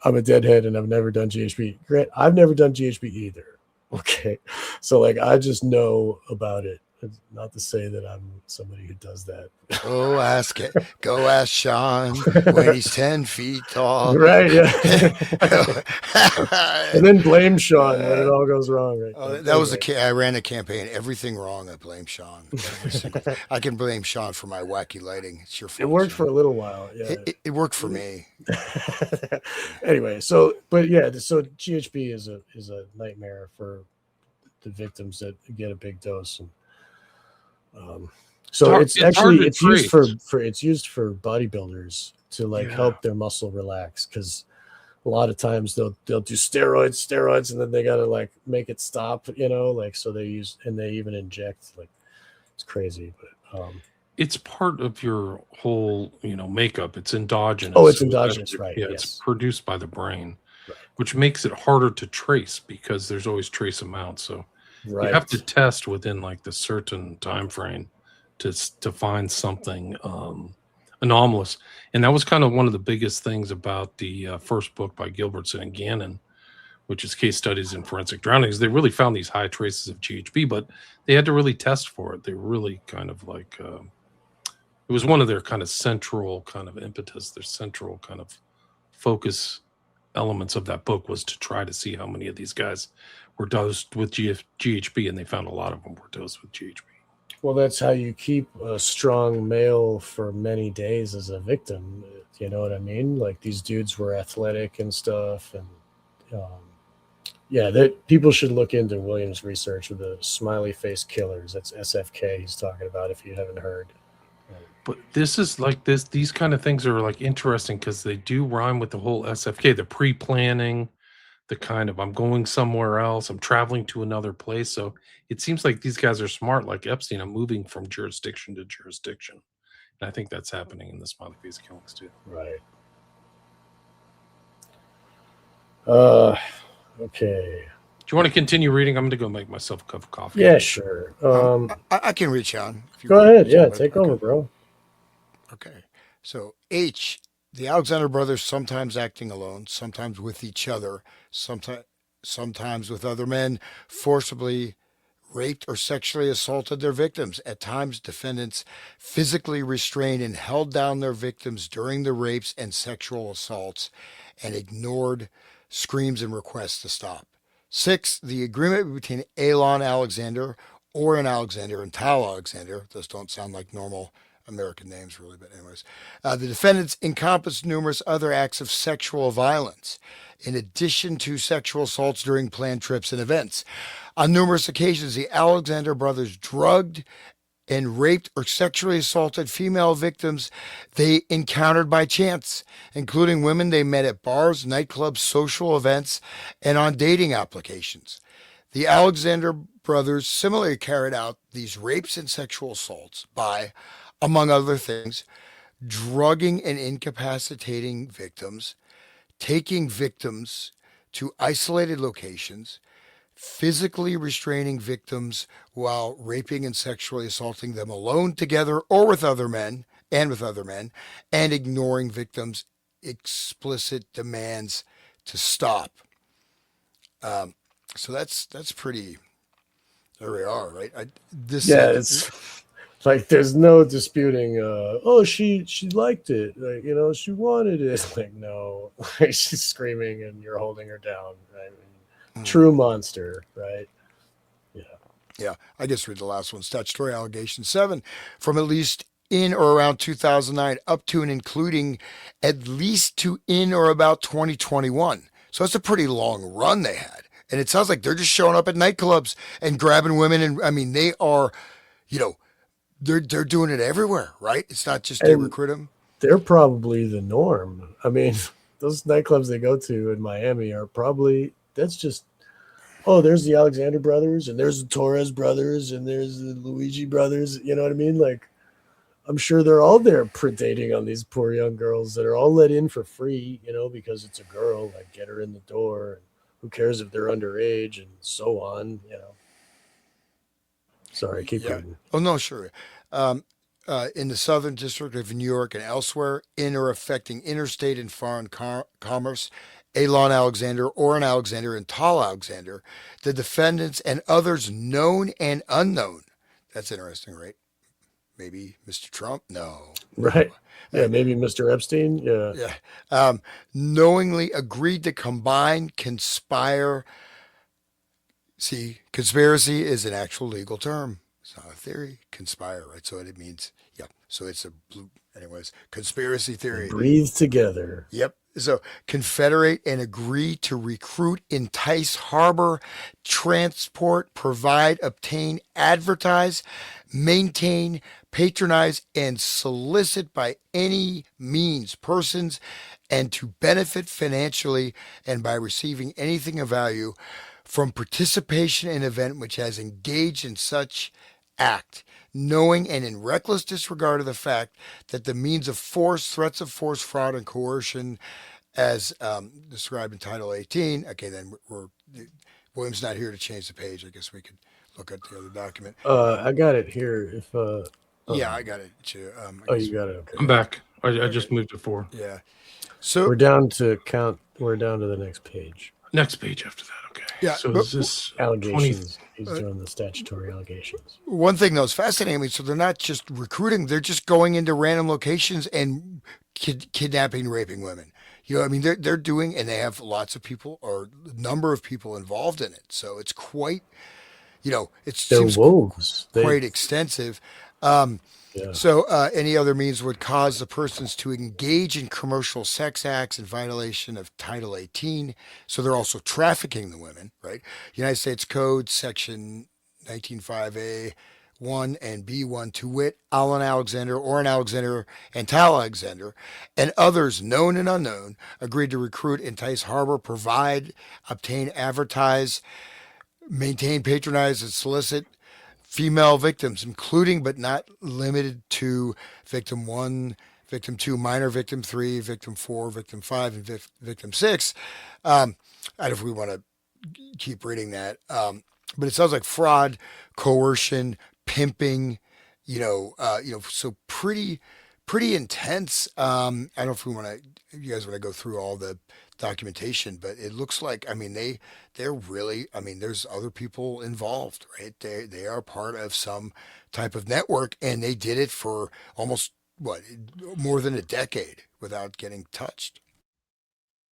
I'm a deadhead and I've never done GHB. Grant, I've never done GHB either. Okay. So like, I just know about it. It's not to say that I'm somebody who does that. Go ask it. Go ask Sean when he's 10 feet tall. Right. Yeah. And then blame Sean when it all goes wrong. Right. That was I ran a campaign. Everything wrong, I blame Sean. I can blame Sean for my wacky lighting. It's your fault. It worked for a little while. Yeah. It worked for me. Anyway, so GHB is a nightmare for the victims that get a big dose. And, so it's used for bodybuilders to like help their muscle relax, because a lot of times they'll do steroids and then they gotta like make it stop, you know, like, so they even inject, like, it's crazy. But it's part of your whole, makeup. It's endogenous. Oh, it's endogenous, right? Yeah, yes. It's produced by the brain, right, which makes it harder to trace because there's always trace amounts. So you have to test within like the certain time frame to find something anomalous. And that was kind of one of the biggest things about the first book by Gilbertson and Gannon, which is Case Studies in Forensic Drownings. They really found these high traces of GHB, but they had to really test for it. They really kind of like, it was one of their kind of central kind of impetus, their central kind of focus elements of that book was to try to see how many of these guys were dosed with GHB, and they found a lot of them were dosed with GHB. Well, that's how you keep a strong male for many days as a victim. You know what I mean? Like, these dudes were athletic and stuff, and that people should look into Williams' research with the smiley face killers. That's SFK he's talking about, if you haven't heard. But this is like these kind of things are like interesting because they do rhyme with the whole SFK, the pre-planning, the kind of, I'm going somewhere else, I'm traveling to another place. So it seems like these guys are smart, like Epstein. I'm moving from jurisdiction to jurisdiction. And I think that's happening in the smiley face killings too. Right. Okay. Do you want to continue reading? I'm going to go make myself a cup of coffee. Yeah, sure. I can reach on. Go ahead. Yeah, take over, bro. Okay. So H, the Alexander brothers, sometimes acting alone, sometimes with each other, sometimes with other men, forcibly raped or sexually assaulted their victims. At times, defendants physically restrained and held down their victims during the rapes and sexual assaults and ignored screams and requests to stop. 6, the agreement between Elon Alexander, Oren Alexander, and Tal Alexander, those don't sound like normal American names, really, but anyways. The defendants encompassed numerous other acts of sexual violence, in addition to sexual assaults during planned trips and events. On numerous occasions, the Alexander brothers drugged and raped or sexually assaulted female victims they encountered by chance, including women they met at bars, nightclubs, social events, and on dating applications. The Alexander brothers similarly carried out these rapes and sexual assaults by, among other things, drugging and incapacitating victims, taking victims to isolated locations, physically restraining victims while raping and sexually assaulting them alone, together, or with other men, and ignoring victims' explicit demands to stop. So that's pretty. There we are, right? Yeah, it's like there's no disputing. Oh, she liked it. Like, she wanted it. Like, no, she's screaming and you're holding her down. Right? True monster, right? Yeah, I guess read the last one. Statutory allegation 7, from at least in or around 2009 up to and including at least to in or about 2021. So it's a pretty long run they had. And it sounds like they're just showing up at nightclubs and grabbing women. And I mean, they are, they're doing it everywhere, right? It's not just they recruit them. They're probably the norm. I mean, those nightclubs they go to in Miami are probably, that's just, oh, there's the Alexander brothers and there's the Torres brothers and there's the Luigi brothers. You know what I mean? Like, I'm sure they're all there predating on these poor young girls that are all let in for free, because it's a girl, like get her in the door. And who cares if they're underage and so on, Sorry, keep going. Oh, no, sure. In the Southern District of New York and elsewhere, in or affecting interstate and foreign commerce, Elon Alexander, Oren Alexander, and Tal Alexander, the defendants and others known and unknown. That's interesting, right? Maybe Mr. Trump? No. Right. Yeah, maybe Mr. Epstein. Yeah. Yeah. Knowingly agreed to combine, conspire. See, conspiracy is an actual legal term. It's not a theory. Conspire, right? So it means, yeah. So it's anyways, conspiracy theory. Breathe together. Yep. So confederate and agree to recruit, entice, harbor, transport, provide, obtain, advertise, maintain, patronize, and solicit by any means persons, and to benefit financially and by receiving anything of value from participation in an event which has engaged in such act, knowing and in reckless disregard of the fact that the means of force, threats of force, fraud, and coercion, as described in Title 18. Okay, then William's not here to change the page. I guess we could look at the other document. I got it here. Yeah, I got it too. You got it. Okay. I'm back. I just moved it forward. Yeah. So we're down to the next page. Next page after that. Okay. Yeah. So is this allegations? He's doing the statutory allegations. One thing that was fascinating me. So they're not just recruiting; they're just going into random locations and kidnapping, raping women. I mean, they're doing, and they have lots of people or a number of people involved in it. So it's quite, it seems wolves. Quite extensive. Yeah. So any other means would cause the persons to engage in commercial sex acts in violation of Title 18. So they're also trafficking the women, right? United States Code, Section 19.5A. 1 and B1, to wit, Alan Alexander, Oren Alexander, and Tal Alexander, and others known and unknown, agreed to recruit, entice, harbor, provide, obtain, advertise, maintain, patronize, and solicit female victims, including but not limited to victim 1, victim 2, minor victim 3, victim 4, victim 5, and victim 6. I don't know if we want to keep reading that, but it sounds like fraud, coercion, pimping, so pretty intense. I don't know if you guys want to go through all the documentation, but it looks like, they're really, there's other people involved, right? They are part of some type of network, and they did it for almost more than a decade without getting touched.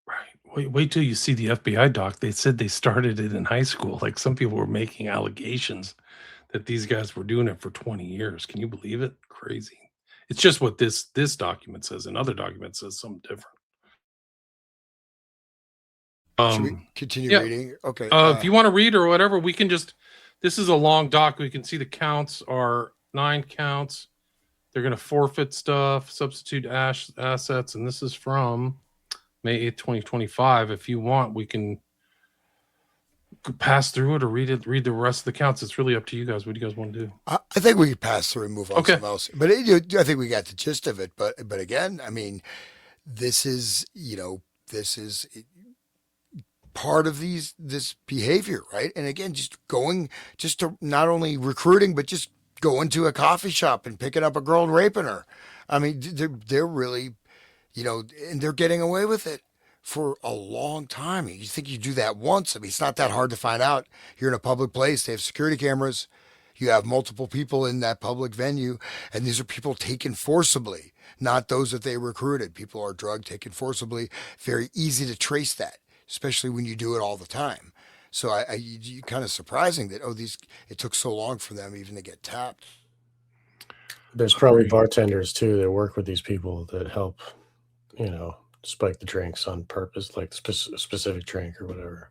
Right. Wait till you see the FBI doc. They said they started it in high school. Like, some people were making allegations that these guys were doing it for 20 years. Can you believe it? Crazy. It's just what this document says. Another document says something different. Should we continue Yeah. reading? Okay. If you want to read or whatever, we can just. This is a long doc. We can see the counts are 9 counts. They're going to forfeit stuff, substitute assets, and this is from May 8th, 2025. If you want, we can pass through it or read the rest of the counts. It's really up to you guys. What do you guys want to do? I think we could pass through and move on Okay. to something else. But I think we got the gist of it. But again, I mean, this is part of this behavior, right? And again, just to not only recruiting, but just going to a coffee shop and picking up a girl and raping her. I mean, they're really, and they're getting away with it for a long time. You think you do that once? I mean, it's not that hard to find out. You're in a public place. They have security cameras. You have multiple people in that public venue, and these are people taken forcibly, not those that they recruited. People are drugged, taken forcibly. Very easy to trace that, especially when you do it all the time. So you kind of surprising that it took so long for them even to get tapped. There's probably bartenders too that work with these people that help, spike the drinks on purpose, like specific drink or whatever.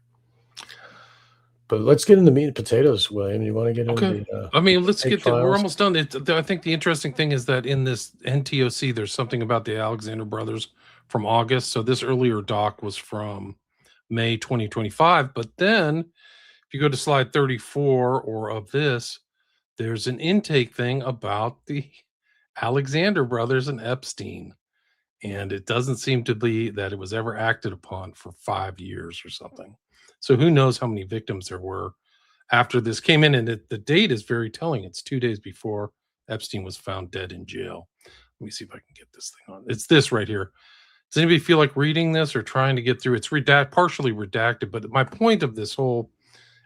But let's get into meat and potatoes, William. You want to get into let's get there. We're almost done. I think the interesting thing is that in this NTOC, there's something about the Alexander brothers from August. So this earlier doc was from May 2025. But then if you go to slide 34 or of this, there's an intake thing about the Alexander brothers and Epstein. And it doesn't seem to be that it was ever acted upon for 5 years or something. So who knows how many victims there were after this came in. And the date is very telling. It's 2 days before Epstein was found dead in jail. Let me see if I can get this thing on. It's this right here. Does anybody feel like reading this or trying to get through? It's partially redacted. But my point of this whole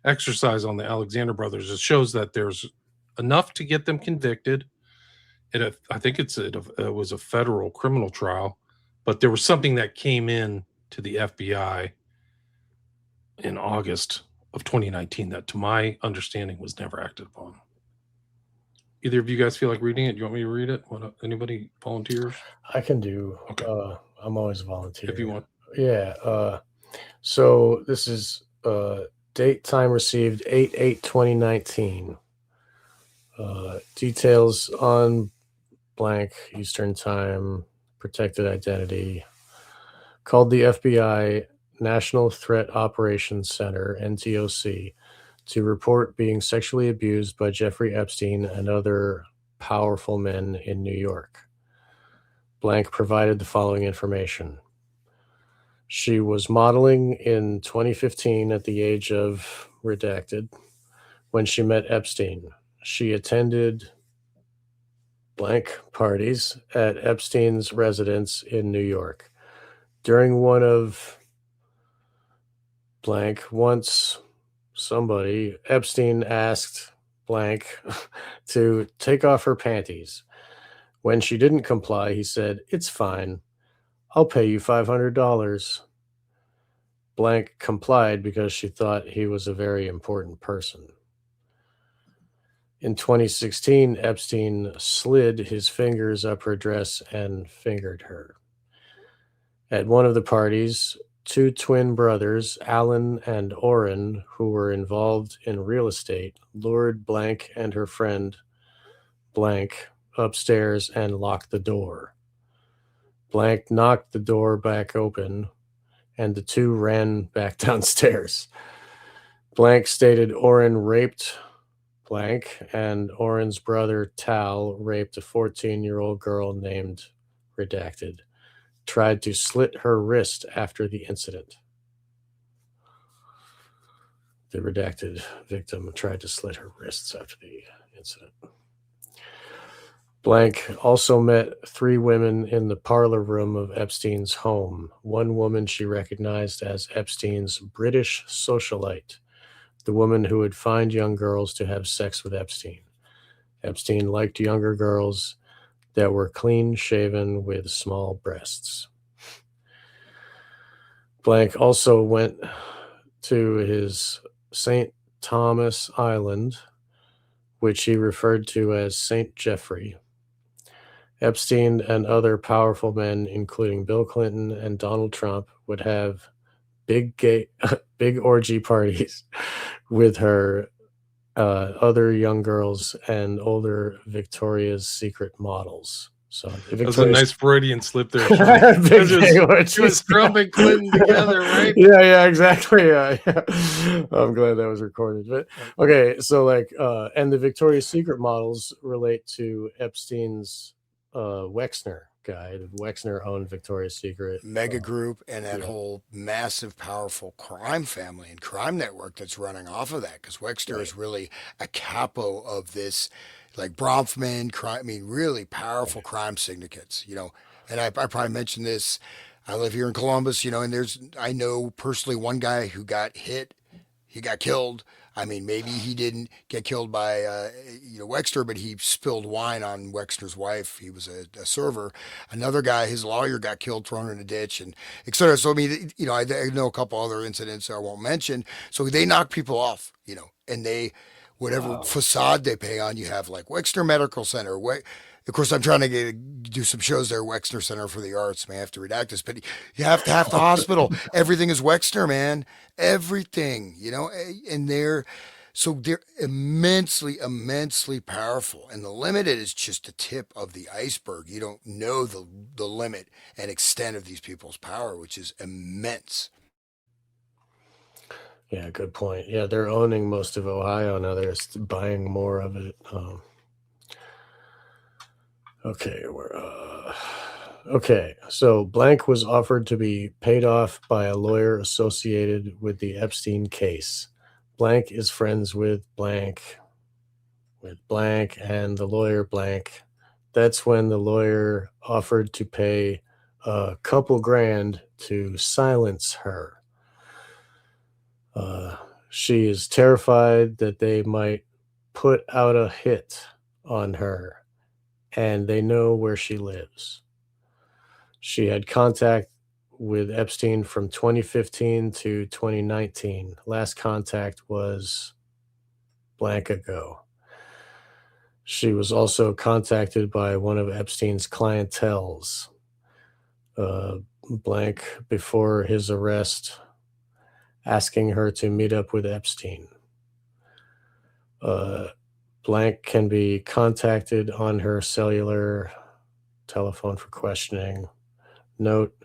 exercise on the Alexander brothers, it shows that there's enough to get them convicted. I think it was a federal criminal trial, but there was something that came in to the FBI in August of 2019 that, to my understanding, was never acted upon. Either of you guys feel like reading it? Do you want me to read it? Anybody volunteers? I can do. Okay. I'm always volunteering. If you want. Yeah. So this is date time received 8/8/2019. Details on blank Eastern time, protected identity. Called the FBI National Threat Operations Center, NTOC, to report being sexually abused by Jeffrey Epstein and other powerful men in New York. Blank provided the following information. She was modeling in 2015 at the age of redacted when she met Epstein. She attended blank parties at Epstein's residence in New York. During one of blank, once Epstein asked blank to take off her panties. When she didn't comply, he said, "It's fine. I'll pay you $500. Blank complied because she thought he was a very important person. In 2016, Epstein slid his fingers up her dress and fingered her. At one of the parties, 2 twin brothers, Alan and Orrin, who were involved in real estate, lured blank and her friend blank upstairs and locked the door. Blank knocked the door back open, and the 2 ran back downstairs. Blank stated Orrin raped blank, and Orrin's brother Tal raped a 14-year-old girl named redacted. Tried to slit her wrist after the incident. The redacted victim tried to slit her wrists after the incident. Blank also met 3 women in the parlor room of Epstein's home. One woman she recognized as Epstein's British socialite, the woman who would find young girls to have sex with Epstein. Epstein liked younger girls that were clean-shaven with small breasts. Blank also went to his St. Thomas Island, which he referred to as St. Jeffrey, Epstein and other powerful men, including Bill Clinton and Donald Trump, would have big orgy parties with her, other young girls, and older Victoria's Secret models. So That was a nice Freudian slip there, Sean. Big gay It orgies. was Trump and Clinton together, right? Yeah, exactly. Yeah. I'm glad that was recorded. But okay, so like, and the Victoria's Secret models relate to Epstein's Wexner guy. Wexner owned Victoria's Secret. Mega group and that yeah. whole massive, powerful crime family and crime network that's running off of that. Because Wexner is really a capo of this, like Bronfman crime. I mean, really powerful crime syndicates. And I probably mentioned this. I live here in Columbus, and I know personally one guy who got hit. He got killed. I mean, maybe he didn't get killed by Wexner, but he spilled wine on Wexner's wife. He was a server. Another guy, his lawyer, got killed, thrown in a ditch, and et cetera. So I mean, I know a couple other incidents I won't mention. So they knock people off, and they whatever facade they pay on. You have like Wexner Medical Center. Of course, I'm trying to do some shows there, Wexner Center for the Arts. May have to redact this, but you have to have the hospital. Everything is Wexner, man. Everything, and they're immensely, immensely powerful. And the limited is just the tip of the iceberg. You don't know the limit and extent of these people's power, which is immense. Yeah, good point. Yeah, they're owning most of Ohio now. They're buying more of it. Okay, so blank was offered to be paid off by a lawyer associated with the Epstein case. Blank is friends with blank, and the lawyer blank. That's when the lawyer offered to pay a couple grand to silence her. She is terrified that they might put out a hit on her, and they know where she lives. She had contact with Epstein from 2015 to 2019. Last contact was blank ago. She was also contacted by one of Epstein's clientels, blank before his arrest, asking her to meet up with Epstein. Blank can be contacted on her cellular telephone for questioning. Note,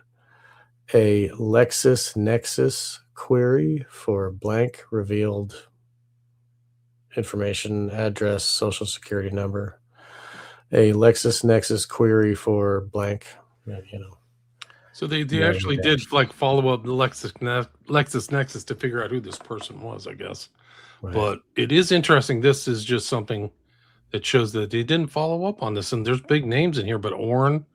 a LexisNexis query for blank revealed information, address, social security number. A LexisNexis query for blank, So they actually did like follow up LexisNexis to figure out who this person was, I guess. Right. But it is interesting. This is just something that shows that they didn't follow up on this. And there's big names in here, but Orrin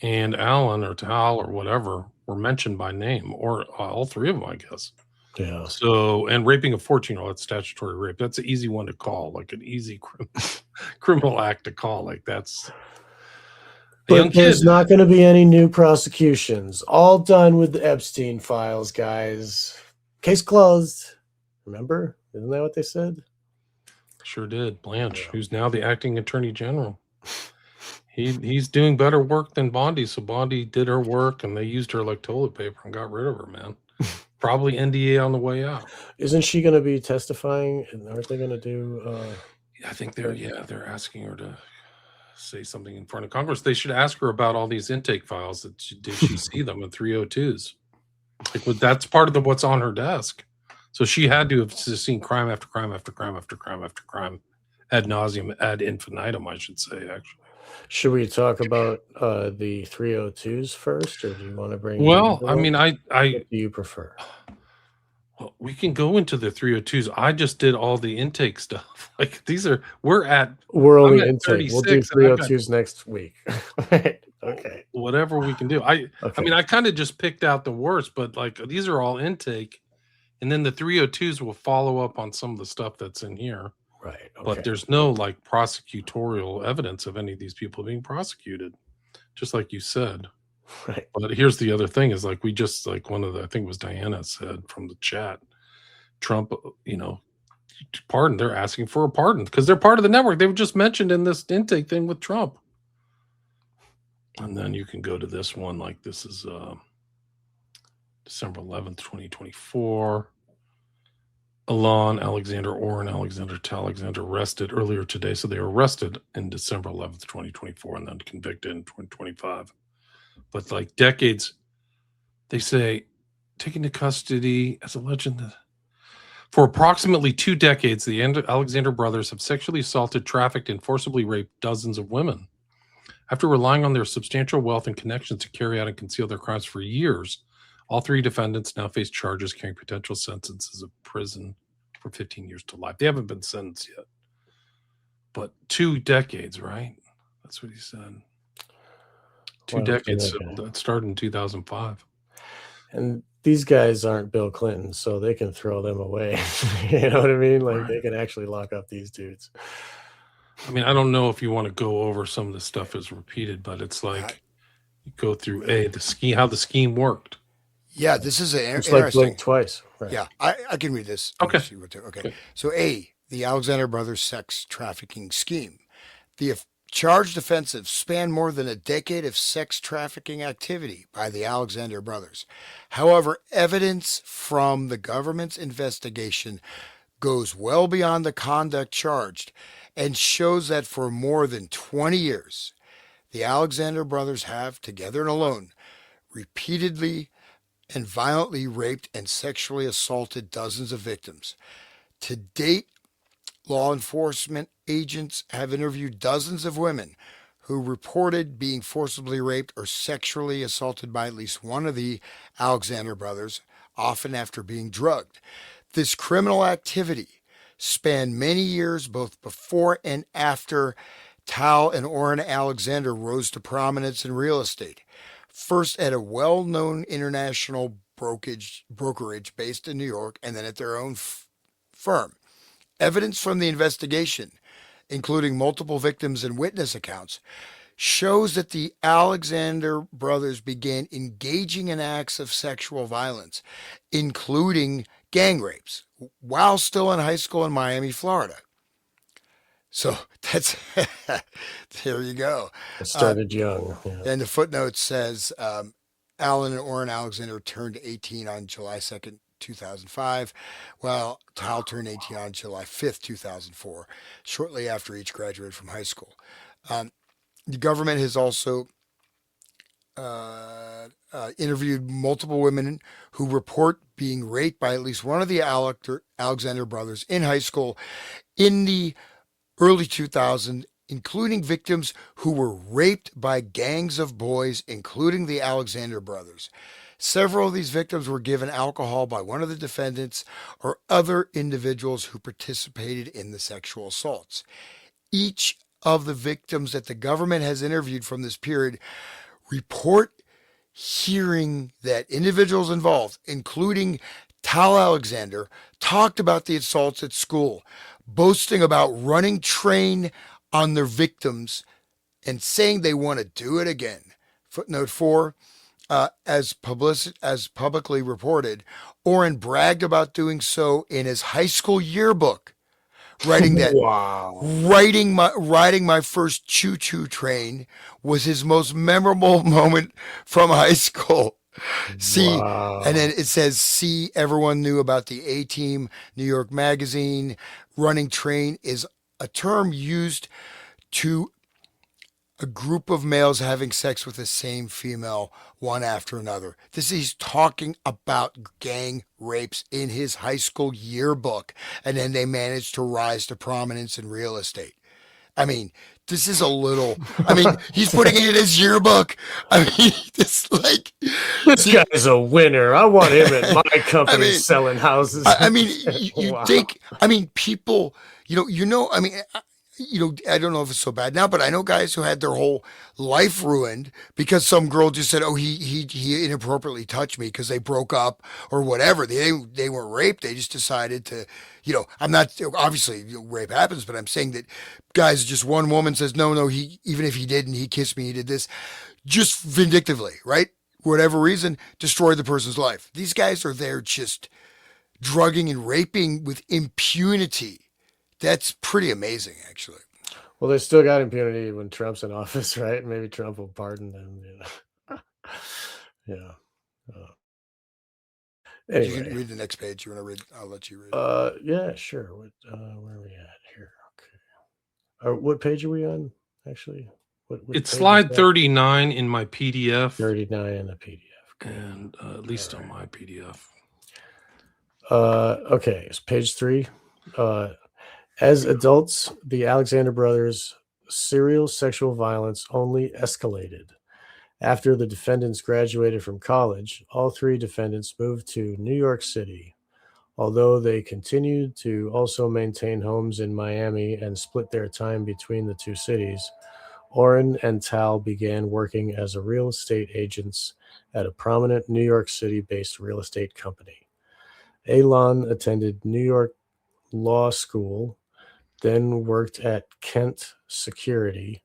and Alan or Tal or whatever were mentioned by name, or all three of them, I guess. Yeah. So, and raping a 14-year-old, that's statutory rape. That's an easy one to call, like an easy criminal act to call. Like that's. But there's not going to be any new prosecutions. All done with the Epstein files, guys. Case closed. Remember? Isn't that what they said? Sure did. Blanche, who's now the acting attorney general. He's doing better work than Bondi. So Bondi did her work, and they used her like toilet paper and got rid of her, man. Probably NDA on the way out. Isn't she going to be testifying? And aren't they going to do? I think they're asking her to say something in front of Congress. They should ask her about all these intake files. Did she see them in 302s? Like, that's part of what's on her desk. So she had to have seen crime after crime after crime after crime after crime, ad nauseum, ad infinitum, I should say, actually. Should we talk about the 302s first, or do you want to bring? Well, I mean, what do you prefer? Well, we can go into the 302s. I just did all the intake stuff. Like we're only intake. We'll do 302s next week. Okay. Whatever we can do. I mean, I kind of just picked out the worst, but like these are all intake, and then the 302s will follow up on some of the stuff that's in here. Right. Okay. But there's no like prosecutorial evidence of any of these people being prosecuted, just like you said. Right. But here's the other thing is like we just like one of the, I think it was Diana said from the chat, Trump, pardon, they're asking for a pardon because they're part of the network. They were just mentioned in this intake thing with Trump. And then you can go to this one, like this is December 11th, 2024. Alon, Alexander, Orrin, Alexander, Alexander arrested earlier today. So they were arrested in December 11th, 2024, and then convicted in 2025. But like decades, they say, taken to custody as a legend. For approximately 2 decades, the Alexander brothers have sexually assaulted, trafficked, and forcibly raped dozens of women. After relying on their substantial wealth and connections to carry out and conceal their crimes for years, all 3 defendants now face charges carrying potential sentences of prison for 15 years to life. They haven't been sentenced yet. But 2 decades, right? That's what he said. 2 decades. So that started in 2005. And these guys aren't Bill Clinton, so they can throw them away. You know what I mean? Like they can actually lock up these dudes. I mean, I don't know if you want to go over some of the stuff as repeated, but it's like you go through the scheme, how the scheme worked. Yeah, this is It's interesting. like Blink twice. Right. Yeah, I can read this. Okay. Okay. So the Alexander Brothers sex trafficking scheme. The charged offenses span more than a decade of sex trafficking activity by the Alexander brothers. However, evidence from the government's investigation goes well beyond the conduct charged and shows that for more than 20 years, the Alexander brothers have, together and alone, repeatedly and violently raped and sexually assaulted dozens of victims. To date, law enforcement agents have interviewed dozens of women who reported being forcibly raped or sexually assaulted by at least one of the Alexander brothers, often after being drugged. This criminal activity spanned many years, both before and after Tal and Orrin Alexander rose to prominence in real estate. First at a well-known international brokerage based in New York, and then at their own firm. Evidence from the investigation, including multiple victims and witness accounts, shows that the Alexander brothers began engaging in acts of sexual violence, including gang rapes, while still in high school in Miami, Florida. So that's there you go. It started young. Yeah. And the footnote says Alan and Orrin Alexander turned 18 on July 2nd, 2005, while Tal turned 18 on July 5th, 2004, shortly after each graduated from high school. The government has also interviewed multiple women who report being raped by at least one of the Alexander brothers in high school in the early 2000s, including victims who were raped by gangs of boys, including the Alexander brothers. Several of these victims were given alcohol by one of the defendants or other individuals who participated in the sexual assaults. Each of the victims that the government has interviewed from this period report hearing that individuals involved, including Tal Alexander, talked about the assaults at school, boasting about running train on their victims and saying they want to do it again. Footnote 4, as publicly reported, Orrin bragged about doing so in his high school yearbook, writing that Wow. riding my first choo-choo train was his most memorable moment from high school. See, Wow. and then it says, see, everyone knew about the A-Team, New York Magazine. Running train is a term used to a group of males having sex with the same female, one after another. He's talking about gang rapes in his high school yearbook, and then they managed to rise to prominence in real estate. I mean, this is a little, he's putting it in his yearbook. This guy's a winner. I want him at my company selling houses. You think, people, I don't know if it's so bad now, but I know guys who had their whole life ruined because some girl just said, "Oh, he inappropriately touched me," because they broke up or whatever. They weren't raped. They just decided to, I'm not, obviously rape happens, but I'm saying that guys, just one woman says, no, even if he didn't, he kissed me, he did this, just vindictively, right? Whatever reason, destroyed the person's life. These guys are there just drugging and raping with impunity. That's pretty amazing, actually. Well, they still got impunity when Trump's in office, right? Maybe Trump will pardon them. Yeah. You can Anyway, read the next page. You want to read? I'll let you read. yeah, sure. Where are we at here? Okay. What page are we on? Actually, which It's page is slide that? 39 in my PDF, 39 in the PDF. Okay. and at least on my PDF. Okay, it's page 3. As adults, the Alexander brothers' serial sexual violence only escalated. After the defendants graduated from college, all 3 defendants moved to New York City. Although they continued to also maintain homes in Miami and split their time between the 2 cities, Orrin and Tal began working as real estate agents at a prominent New York City-based real estate company. Alon attended New York Law School, then worked at Kent Security,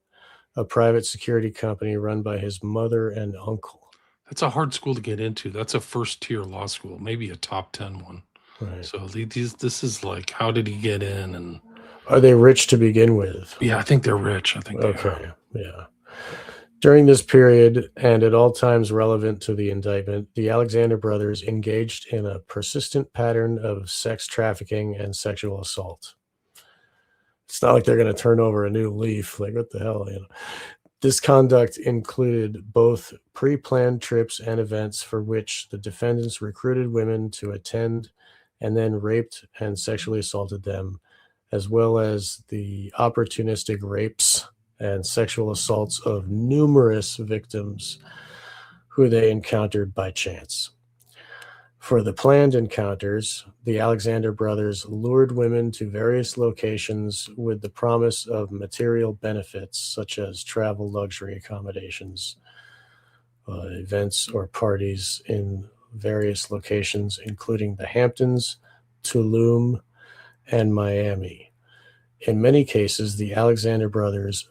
a private security company run by his mother and uncle. That's a hard school to get into. That's a first-tier law school, maybe a top 10 one. Right. So this is like, how did he get in? And Are they rich to begin with? yeah, I think they're rich. I think they are. Okay, yeah. During this period, and at all times relevant to the indictment, the Alexander brothers engaged in a persistent pattern of sex trafficking and sexual assault. It's not like they're going to turn over a new leaf. Like, what the hell? This conduct included both pre-planned trips and events for which the defendants recruited women to attend and then raped and sexually assaulted them, as well as the opportunistic rapes and sexual assaults of numerous victims who they encountered by chance. For the planned encounters, the Alexander brothers lured women to various locations with the promise of material benefits such as travel luxury accommodations, events or parties in various locations, including the Hamptons, Tulum, and Miami. In many cases, the Alexander brothers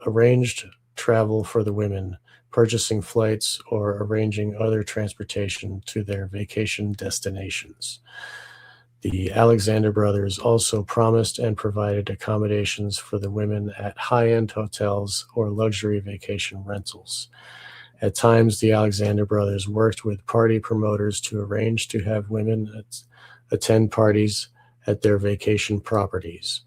arranged travel for the women, purchasing flights or arranging other transportation to their vacation destinations. The Alexander brothers also promised and provided accommodations for the women at high-end hotels or luxury vacation rentals. At times, the Alexander brothers worked with party promoters to arrange to have women attend parties at their vacation properties.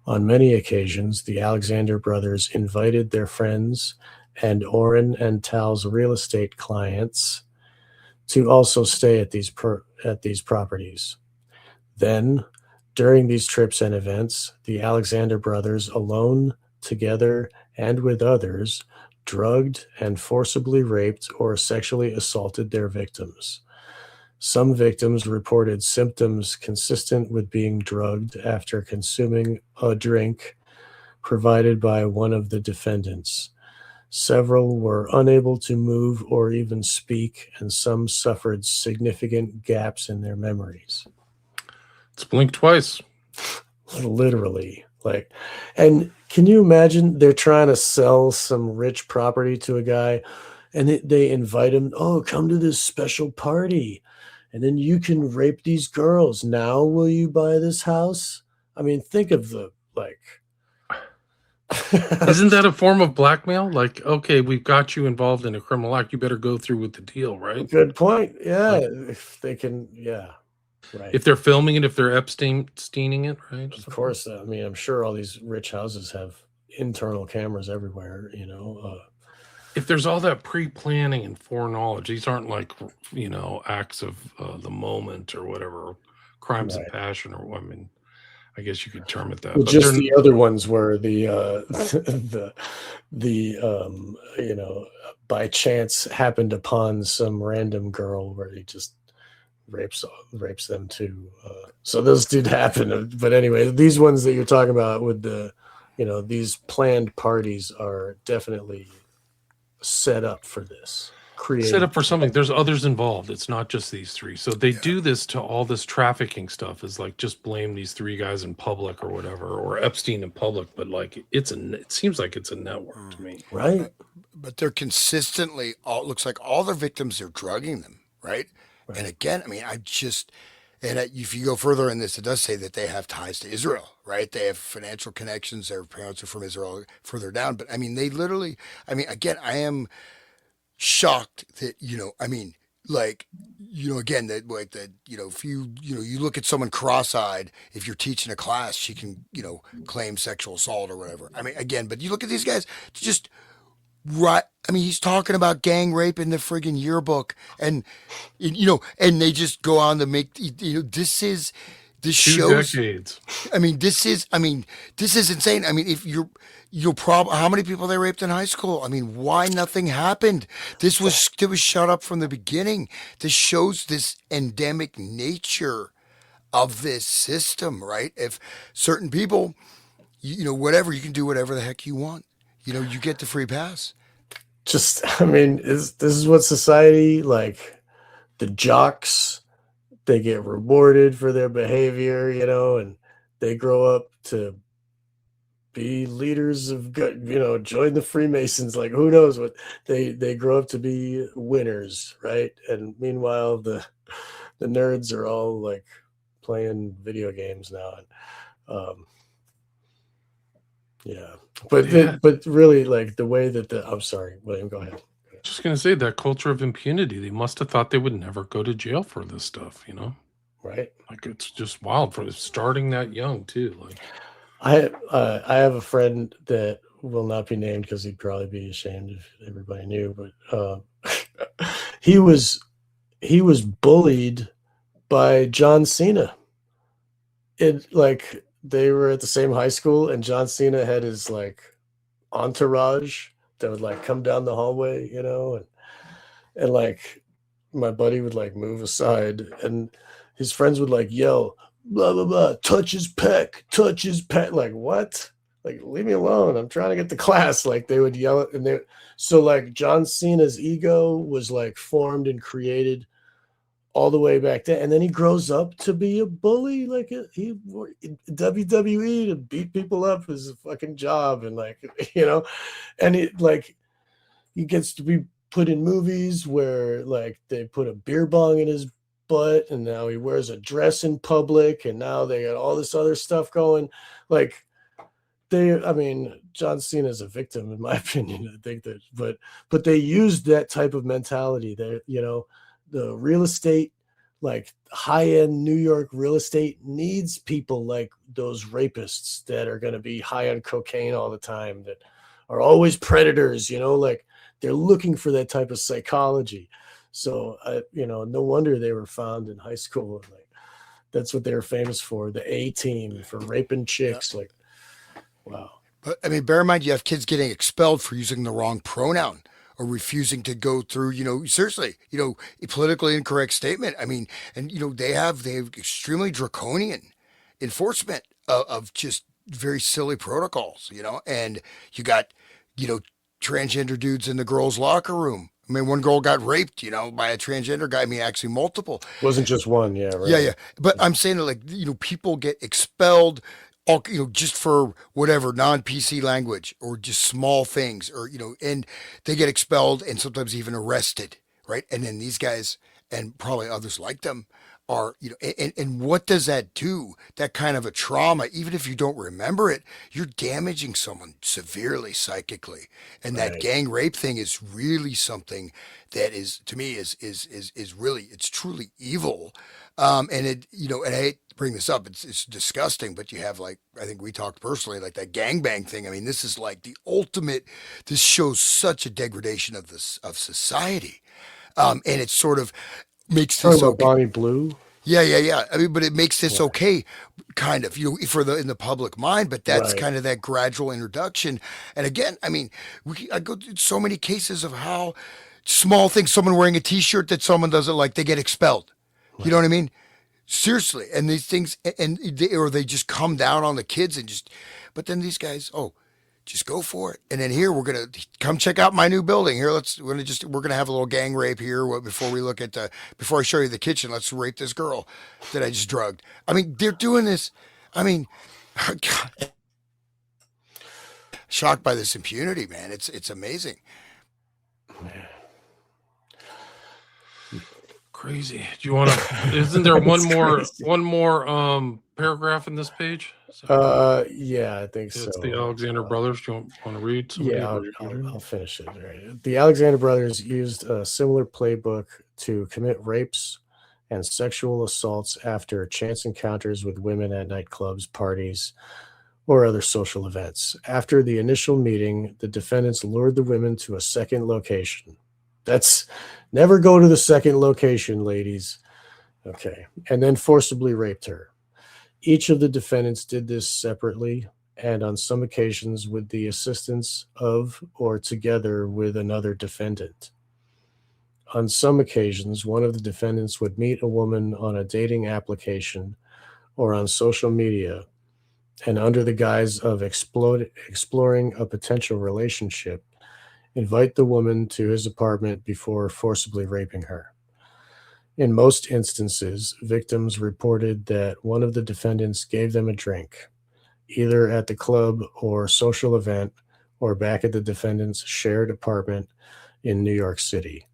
On many occasions, the Alexander brothers invited their friends and Orrin and Tal's real estate clients to also stay at these properties. Then, during these trips and events, the Alexander brothers, alone, together, and with others, drugged and forcibly raped or sexually assaulted their victims. Some victims reported symptoms consistent with being drugged after consuming a drink provided by one of the defendants. Several were unable to move or even speak, and some suffered significant gaps in their memories. It's blink twice. Literally. And can you imagine they're trying to sell some rich property to a guy, and they invite him, oh, come to this special party, and then you can rape these girls. Now will you buy this house? I mean, think of the Isn't that a form of blackmail? Like, okay, we've got you involved in a criminal act. You better go through with the deal, right? Good point. Yeah, if they can, yeah, right. If they're filming it, if they're Epsteining it, right? Of course. I mean, I'm sure all these rich houses have internal cameras everywhere. If there's all that pre-planning and foreknowledge, these aren't like, acts of the moment or whatever, crimes of passion, or I mean, I guess you could term it that. Well, But just the other ones were the by chance happened upon some random girl where he just rapes them too. So those did happen. But anyway, these ones that you're talking about with these planned parties are definitely set up for this. set up for something. There's others involved. It's not just these 3. So they do this to all this trafficking stuff, is like just blame these 3 guys in public or whatever, or Epstein in public. But like it seems like it's a network to me, right? But they're consistently looks like all their victims are drugging them, right? And again, I mean, if you go further in this, it does say that they have ties to Israel, right? They have financial connections. Their parents are from Israel, further down. But I mean, they literally. I mean, again, I am shocked that like again that like that if you look at someone cross-eyed, if you're teaching a class, she can claim sexual assault or whatever. I mean, again, but you look at these guys just right. I mean, he's talking about gang rape in the friggin' yearbook, and they just go on to make this Two shows. decades. This is insane. I mean, if you'll how many people they raped in high school? I mean, why nothing happened? It was shut up from the beginning. This shows this endemic nature of this system, right? If certain people, whatever, you can do whatever the heck you want. You get the free pass. Just, I mean, this is what society, like the jocks, they get rewarded for their behavior, and they grow up to be leaders of good, join the Freemasons. Like, who knows what they grow up to be winners, right? And meanwhile, the nerds are all like playing video games now. And yeah, but really, like the way that I'm sorry, William, go ahead. Just gonna say that culture of impunity. They must have thought they would never go to jail for this stuff, Right. Like it's just wild for starting that young too. Like I have a friend that will not be named because he'd probably be ashamed if everybody knew, but he was bullied by John Cena. They were at the same high school, and John Cena had his like entourage that would like come down the hallway, and like my buddy would like move aside, and his friends would like yell, blah blah blah, touch his pec. Like, what? Like, leave me alone. I'm trying to get to class. Like, they would yell it, and so like John Cena's ego was like formed and created all the way back then, and then he grows up to be a bully. Like he WWE to beat people up is a fucking job, and like and it like he gets to be put in movies where like they put a beer bong in his butt, and now he wears a dress in public, and now they got all this other stuff going. Like John Cena is a victim, in my opinion. I think that, but they used that type of mentality there, the real estate, like high-end New York real estate needs people like those rapists that are going to be high on cocaine all the time, that are always predators, like they're looking for that type of psychology. So, no wonder they were found in high school. Like, that's what they were famous for, the A team, for raping chicks. Yeah. Like, wow. But I mean, bear in mind, you have kids getting expelled for using the wrong pronoun or refusing to go through, seriously, a politically incorrect statement. I mean, and they have extremely draconian enforcement of just very silly protocols, and you got, transgender dudes in the girls' locker room. I mean, one girl got raped, by a transgender guy. I mean, actually multiple. Wasn't just one, yeah, right. Yeah. But I'm saying that, like, people get expelled, all, just for whatever non-PC language or just small things, or, and they get expelled and sometimes even arrested, right? And then these guys, and probably others like them, are, and what does that do? That kind of a trauma, even if you don't remember it, you're damaging someone severely psychically. And that gang rape thing is really something that is, to me, is really, it's truly evil. And it, and I hate to bring this up, it's disgusting, but you have, like, I think we talked personally, like that gangbang thing. I mean, this is like the ultimate, this shows such a degradation of society. And it sort of makes this about Bonnie Blue. Yeah. I mean, but it makes this okay, kind of, in the public mind. But that's kind of that gradual introduction. And again, I mean, I go through so many cases of how small things, someone wearing a T-shirt that someone doesn't like, they get expelled. Right. You know what I mean? Seriously. And these things, or they just come down on the kids and just, but then these guys, just go for it. And then here, we're going to come check out my new building. Here, we're going to have a little gang rape here before we look at before I show you the kitchen. Let's rape this girl that I just drugged. I mean, they're doing this. I mean, God, shocked by this impunity, man. It's amazing. Crazy. Do you want to, isn't there one more paragraph in this page? Is that- Yeah, I think so. It's the Alexander brothers. Do you want to read some of Yeah, it? I'll finish it. Right. The Alexander brothers used a similar playbook to commit rapes and sexual assaults after chance encounters with women at nightclubs, parties, or other social events. After the initial meeting, the defendants lured the women to a second location. That's never go to the second location, ladies. Okay. And then forcibly raped her. Each of the defendants did this separately and on some occasions with the assistance of or together with another defendant. On some occasions, one of the defendants would meet a woman on a dating application or on social media, and under the guise of exploring a potential relationship, invite the woman to his apartment before forcibly raping her. In most instances, victims reported that one of the defendants gave them a drink, either at the club or social event or back at the defendant's shared apartment in New York City.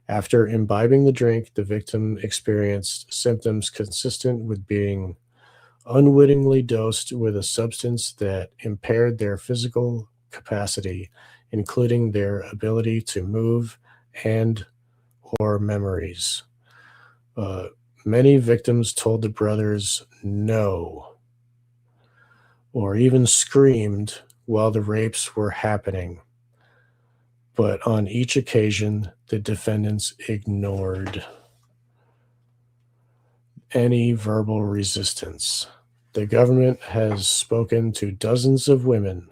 After imbibing the drink, the victim experienced symptoms consistent with being unwittingly dosed with a substance that impaired their physical capacity, including their ability to move and or memories. Many victims told the brothers no, or even screamed while the rapes were happening. But on each occasion, the defendants ignored any verbal resistance. The government has spoken to dozens of women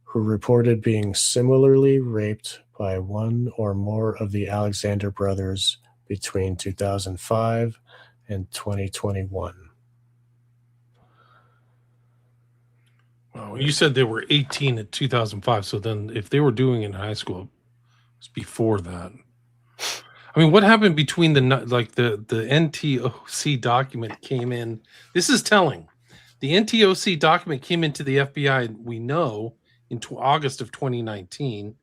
who reported being similarly raped by one or more of the Alexander brothers between 2005 and 2021. Well, you said they were 18 in 2005. So then if they were doing it in high school, it was before that. I mean, what happened between the NTOC document came in? This is telling. The NTOC document came into the FBI, we know, in August of 2019.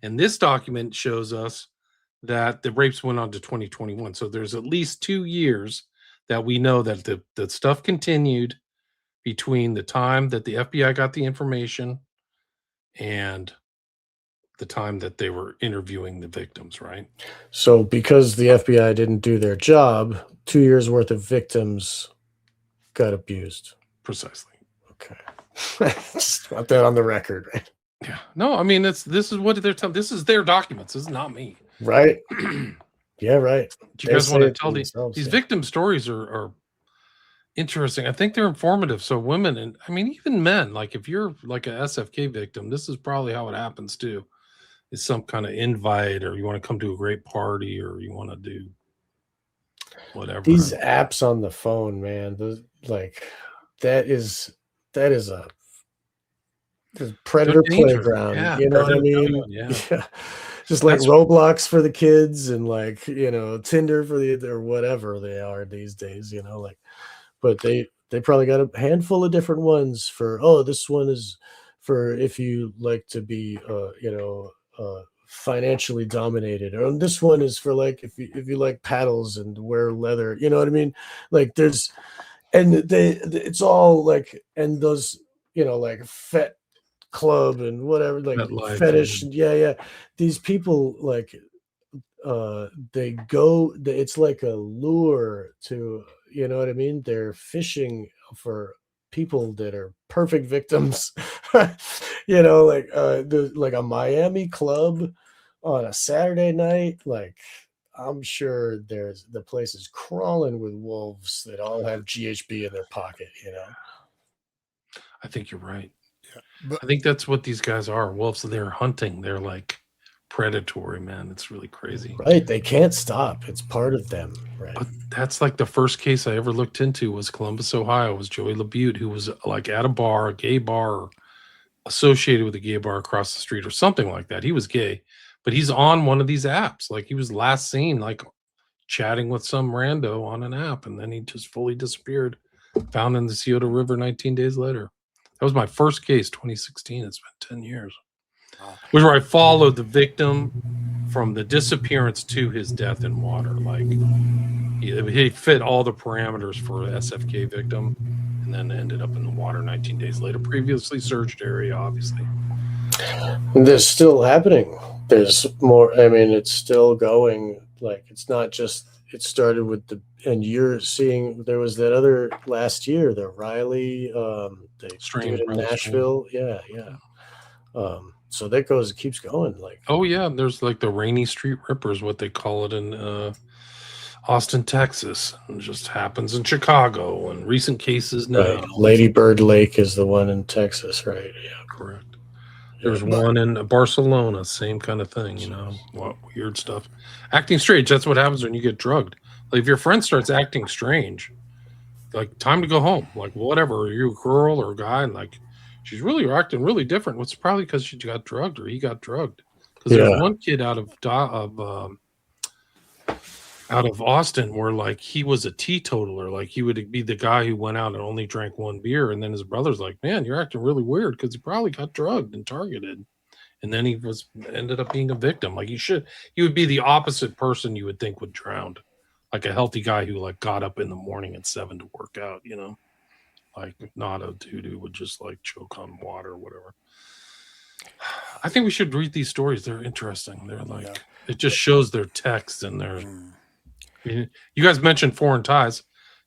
And this document shows us that the rapes went on to 2021. So there's at least 2 years that we know that the stuff continued between the time that the FBI got the information and the time that they were interviewing the victims, right? So because the FBI didn't do their job, 2 years worth of victims got abused. Precisely. Okay. Just want that on the record, right? Yeah. No, I mean, this is what they're telling. This is their documents. This is not me. Right. Yeah, right. Do you guys want to tell themselves, these yeah. victim stories are interesting. I think they're informative. So women, and I mean, even men, like if you're like a SFK victim, this is probably how it happens too. It's some kind of invite, or you want to come to a great party, or you want to do whatever. These apps on the phone, man, that is a predator playground. Yeah, you know what I mean? Yeah. Just like Roblox for the kids and like, Tinder for or whatever they are these days, but they probably got a handful of different ones for, this one is for if you like to be, financially dominated, or this one is for like if you like paddles and wear leather, you know what I mean? Like it's all like, and those, like fet club and whatever, like fetish. Yeah. These people like, it's like a lure to, you know what I mean? They're fishing for people that are perfect victims, like like a Miami club on a Saturday night. Like, I'm sure the place is crawling with wolves that all have GHB in their pocket, I think you're right. Yeah, but I think that's what these guys are. Wolves, they're hunting. They're like predatory, man. It's really crazy. Right. They can't stop. It's part of them. Right. But that's like the first case I ever looked into was Columbus, Ohio. It was Joey LaBute, who was like at a gay bar, or associated with a gay bar across the street or something like that. He was gay, but he's on one of these apps. Like he was last seen like chatting with some rando on an app, and then he just fully disappeared, found in the Scioto River 19 days later. That was my first case, 2016. It's been 10 years. Wow. Which where I followed the victim from the disappearance to his death in water. Like he fit all the parameters for an SFK victim, and then ended up in the water 19 days later. Previously searched area, obviously. There's still happening. There's more. I mean, it's still going. Like, it's not just. It started with and you're seeing there was that other last year, the Riley, the dude in Nashville. Yeah. So that keeps going. Like, oh yeah, there's like the Rainy Street Rippers, what they call it in Austin, Texas. It just happens in Chicago, and recent cases now. Right. Lady Bird Lake is the one in Texas, right? Yeah, correct. There's one in Barcelona, same kind of thing, what weird stuff. Acting strange, that's what happens when you get drugged. Like, if your friend starts acting strange, like, time to go home. Like, whatever, are you a girl or a guy? And like, she's really acting really different. It's probably because she got drugged or he got drugged. Because there's one kid out of Austin where, like, he was a teetotaler. Like, he would be the guy who went out and only drank one beer, and then his brother's like, man, you're acting really weird, because he probably got drugged and targeted, and then he ended up being a victim. Like, he would be the opposite person you would think would drown, like a healthy guy who, like, got up in the morning at 7 to work out, like, not a dude who would just, like, choke on water or whatever. I think we should read these stories. They're interesting. They're like, it just shows their text and their you guys mentioned foreign ties,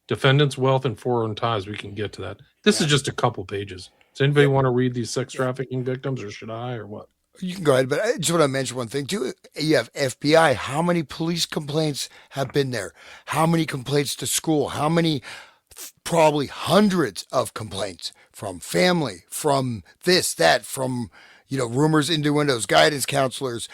defendants' wealth and foreign ties. We can get to that. This is just a couple pages. Does anybody want to read these sex trafficking victims, or should I, or what? You can go ahead, but I just want to mention one thing too. You have FBI. How many police complaints have been there? How many complaints to school? How many? Probably hundreds of complaints from family, from this, that, from, rumors into windows, guidance counselors,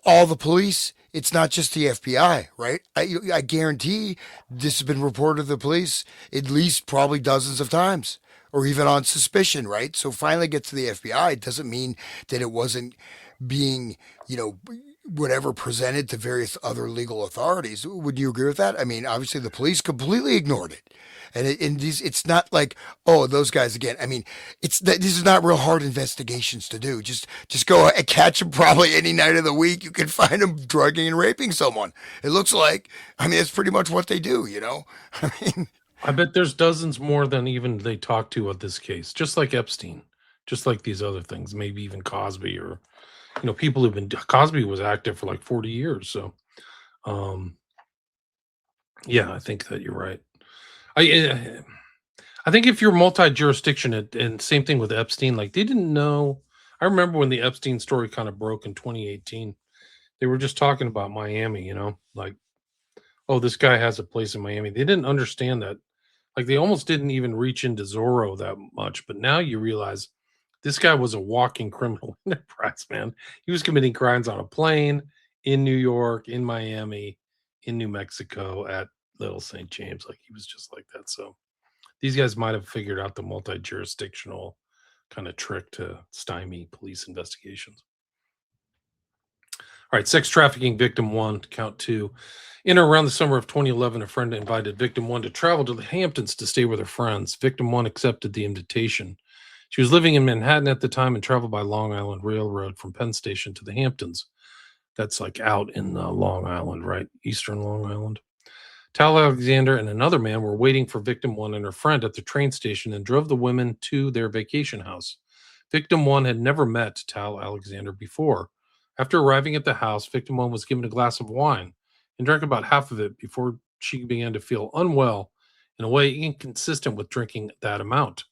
all the police. It's not just the FBI, right? I guarantee this has been reported to the police at least probably dozens of times, or even on suspicion, right? So finally get to the FBI doesn't mean that it wasn't being, whatever presented to various other legal authorities. Would you agree with that? I mean, obviously the police completely ignored it. And it's not like, oh, those guys again. I mean, these are not real hard investigations to do. Just go and catch them probably any night of the week. You can find them drugging and raping someone. It looks like, I mean, it's pretty much what they do, I mean, I bet there's dozens more than even they talk to of this case, just like Epstein, just like these other things, maybe even Cosby, or, people who've been, Cosby was active for like 40 years. So, yeah, I think that you're right. I think if you're multi-jurisdiction, and same thing with Epstein, like, they didn't know. I remember when the Epstein story kind of broke in 2018, they were just talking about Miami, like, oh, this guy has a place in Miami. They didn't understand that. Like, they almost didn't even reach into Zorro that much. But now you realize this guy was a walking criminal enterprise, man. He was committing crimes on a plane, in New York, in Miami, in New Mexico, at Little St. James. Like, he was just like that. So these guys might have figured out the multi-jurisdictional kind of trick to stymie police investigations. All right, sex trafficking victim 1, count 2. In or around the summer of 2011, a friend invited victim 1 to travel to the Hamptons to stay with her friends. Victim 1 accepted the invitation. She was living in Manhattan at the time and traveled by Long Island Railroad from Penn Station to the Hamptons. That's like out in Long Island, right? Eastern Long Island. Tal Alexander and another man were waiting for victim 1 and her friend at the train station and drove the women to their vacation house. Victim 1 had never met Tal Alexander before. After arriving at the house, victim 1 was given a glass of wine and drank about half of it before she began to feel unwell in a way inconsistent with drinking that amount.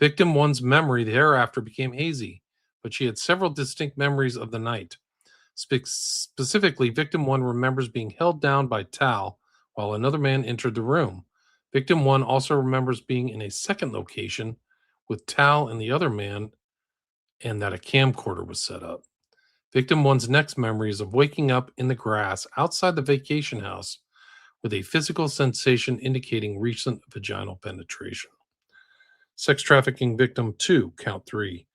Victim 1's memory thereafter became hazy, but she had several distinct memories of the night. Specifically, victim 1 remembers being held down by Tal while another man entered the room. Victim 1 also remembers being in a second location with Tal and the other man, and that a camcorder was set up. Victim 1's next memory is of waking up in the grass outside the vacation house with a physical sensation indicating recent vaginal penetration. Sex trafficking victim 2, count 3.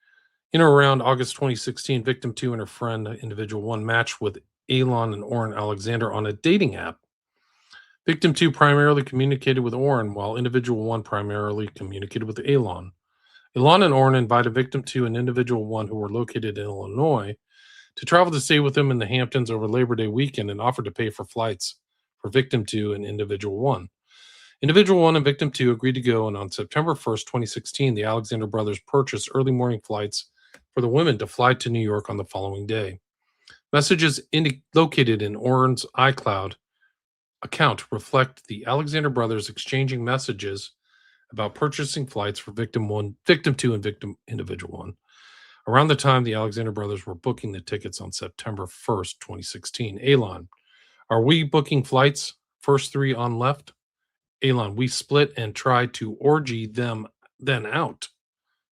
In or around August 2016, victim 2 and her friend, individual 1, matched with Elon and Oren Alexander on a dating app. Victim 2 primarily communicated with Oren, while individual 1 primarily communicated with Elon. Elon and Oren invited victim 2 and individual 1, who were located in Illinois, to travel to stay with him in the Hamptons over Labor Day weekend and offered to pay for flights for victim 2 and individual 1. Individual 1 and victim 2 agreed to go, and on September 1st, 2016, the Alexander brothers purchased early morning flights for the women to fly to New York on the following day. Messages located in Orrin's iCloud account reflect the Alexander brothers exchanging messages about purchasing flights for victim 1, victim 2, and victim individual 1. Around the time the Alexander brothers were booking the tickets on September 1st, 2016. Elon, are we booking flights? First 3 on left. Elon, we split and tried to orgy them then out.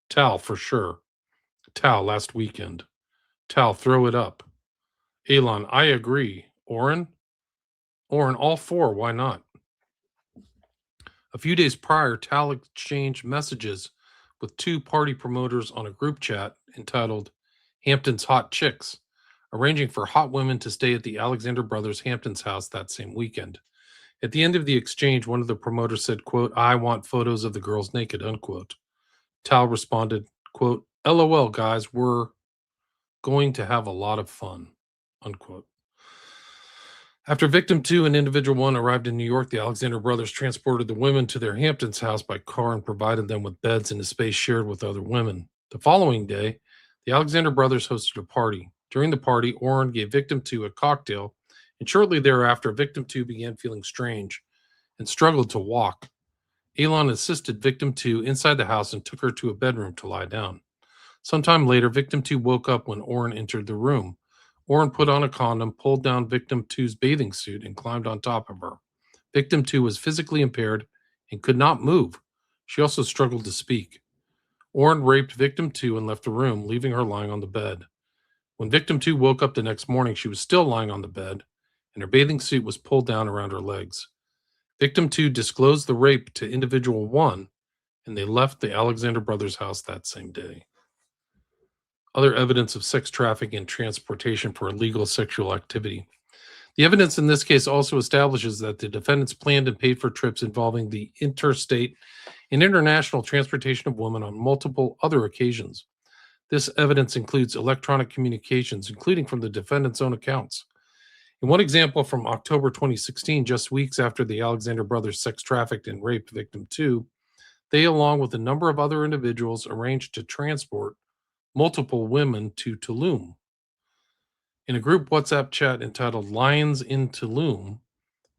Tal, for sure. Tal, last weekend. Tal, throw it up. Elon, I agree. Orrin, all 4, why not? A few days prior, Tal exchanged messages with 2 party promoters on a group chat entitled Hampton's Hot Chicks, arranging for hot women to stay at the Alexander brothers' Hamptons house that same weekend. At the end of the exchange, one of the promoters said, quote, I want photos of the girls naked, unquote. Tal responded, quote, LOL, guys, we're going to have a lot of fun, unquote. After victim 2 and individual 1 arrived in New York, the Alexander brothers transported the women to their Hamptons house by car and provided them with beds in a space shared with other women. The following day, the Alexander brothers hosted a party. During the party, Orrin gave victim 2 a cocktail, and shortly thereafter, victim 2 began feeling strange and struggled to walk. Elon assisted victim 2 inside the house and took her to a bedroom to lie down. Sometime later, victim 2 woke up when Orrin entered the room. Orrin put on a condom, pulled down victim 2's bathing suit, and climbed on top of her. Victim 2 was physically impaired and could not move. She also struggled to speak. Orrin raped victim 2 and left the room, leaving her lying on the bed. When victim 2 woke up the next morning, she was still lying on the bed, and her bathing suit was pulled down around her legs. Victim 2 disclosed the rape to individual 1, and they left the Alexander brothers' house that same day. Other evidence of sex trafficking and transportation for illegal sexual activity. The evidence in this case also establishes that the defendants planned and paid for trips involving the interstate and international transportation of women on multiple other occasions. This evidence includes electronic communications, including from the defendants' own accounts. In one example from October 2016, just weeks after the Alexander brothers sex trafficked and raped victim 2, they, along with a number of other individuals, arranged to transport multiple women to Tulum. In a group WhatsApp chat entitled Lions in Tulum,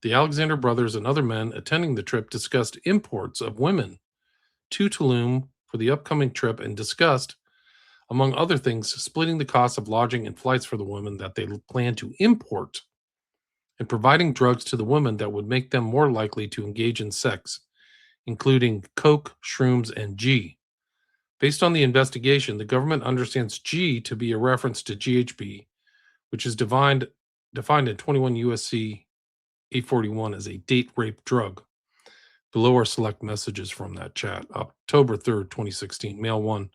the Alexander brothers and other men attending the trip discussed imports of women to Tulum for the upcoming trip and discussed, among other things, splitting the cost of lodging and flights for the women that they plan to import and providing drugs to the women that would make them more likely to engage in sex, including coke, shrooms, and G. Based on the investigation, the government understands G to be a reference to GHB, which is defined in 21 U.S.C. 841 as a date rape drug. Below are select messages from that chat. October 3rd, 2016. Mail 1.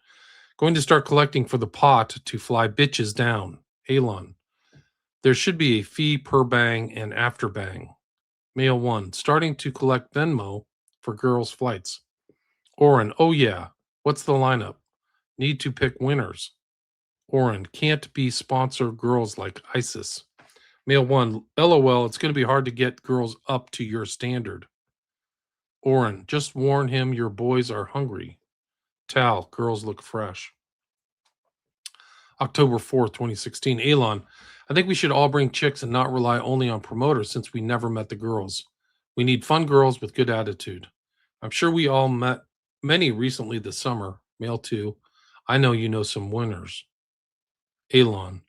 Going to start collecting for the pot to fly bitches down. Elon. There should be a fee per bang and after bang. Mail 1. Starting to collect Venmo for girls' flights. Orrin. Oh yeah. What's the lineup? Need to pick winners. Orrin. Can't be sponsor girls like ISIS. Mail 1. LOL. It's going to be hard to get girls up to your standard. Orrin. Just warn him your boys are hungry. Tal. Girls look fresh. October 4th, 2016. Elon. I think we should all bring chicks and not rely only on promoters since we never met the girls. We need fun girls with good attitude. I'm sure we all met many recently this summer. Mail 2. I know you know some winners. Elon.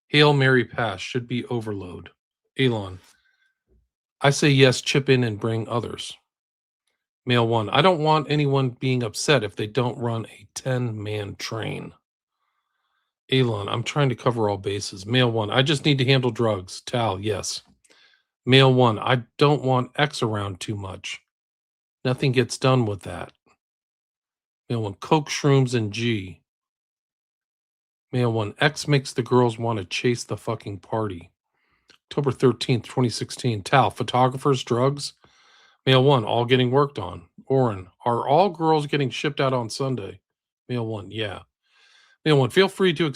Hail Mary Pass should be overload. Elon. I say yes, chip in and bring others. Mail 1. I don't want anyone being upset if they don't run a 10-man train. Elon. I'm trying to cover all bases. Mail 1. I just need to handle drugs. Tal. Yes. Mail 1. I don't want X around too much. Nothing gets done with that. Mail 1. Coke, shrooms, and G. Mail 1. X makes the girls want to chase the fucking party. October 13th, 2016. Tal. Photographers, drugs. Mail 1. All getting worked on. Orrin. Are all girls getting shipped out on Sunday? Mail 1. Yeah. Mail 1. Feel free to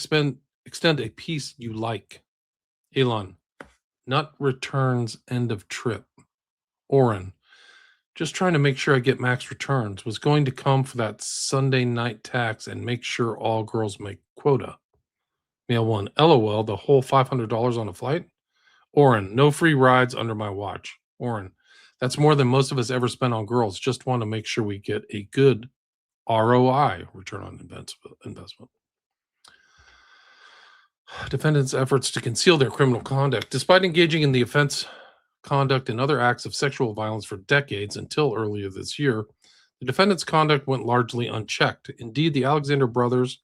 extend a piece you like. Elon, nut returns end of trip. Oren, just trying to make sure I get max returns. Was going to come for that Sunday night tax and make sure all girls make quota. Mail 1, LOL, the whole $500 on a flight? Oren, no free rides under my watch. Oren, that's more than most of us ever spend on girls. Just want to make sure we get a good ROI, return on investment. Defendants' efforts to conceal their criminal conduct. Despite engaging in the offense conduct and other acts of sexual violence for decades until earlier this year, the defendants' conduct went largely unchecked. Indeed, the Alexander brothers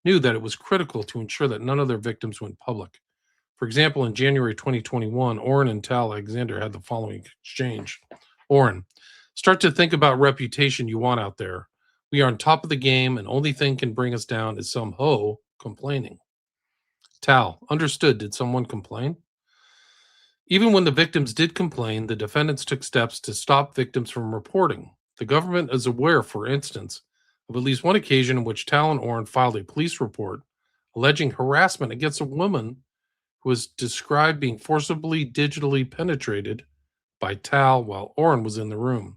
knew that it was critical to ensure that none of their victims went public. For example, in January 2021, Oren and Tal Alexander had the following exchange. Oren, start to think about reputation you want out there. We are on top of the game, and only thing can bring us down is some hoe complaining. Tal, understood. Did someone complain? Even when the victims did complain, the defendants took steps to stop victims from reporting. The government is aware, for instance, of at least one occasion in which Tal and Oren filed a police report alleging harassment against a woman who was described being forcibly digitally penetrated by Tal while Oren was in the room.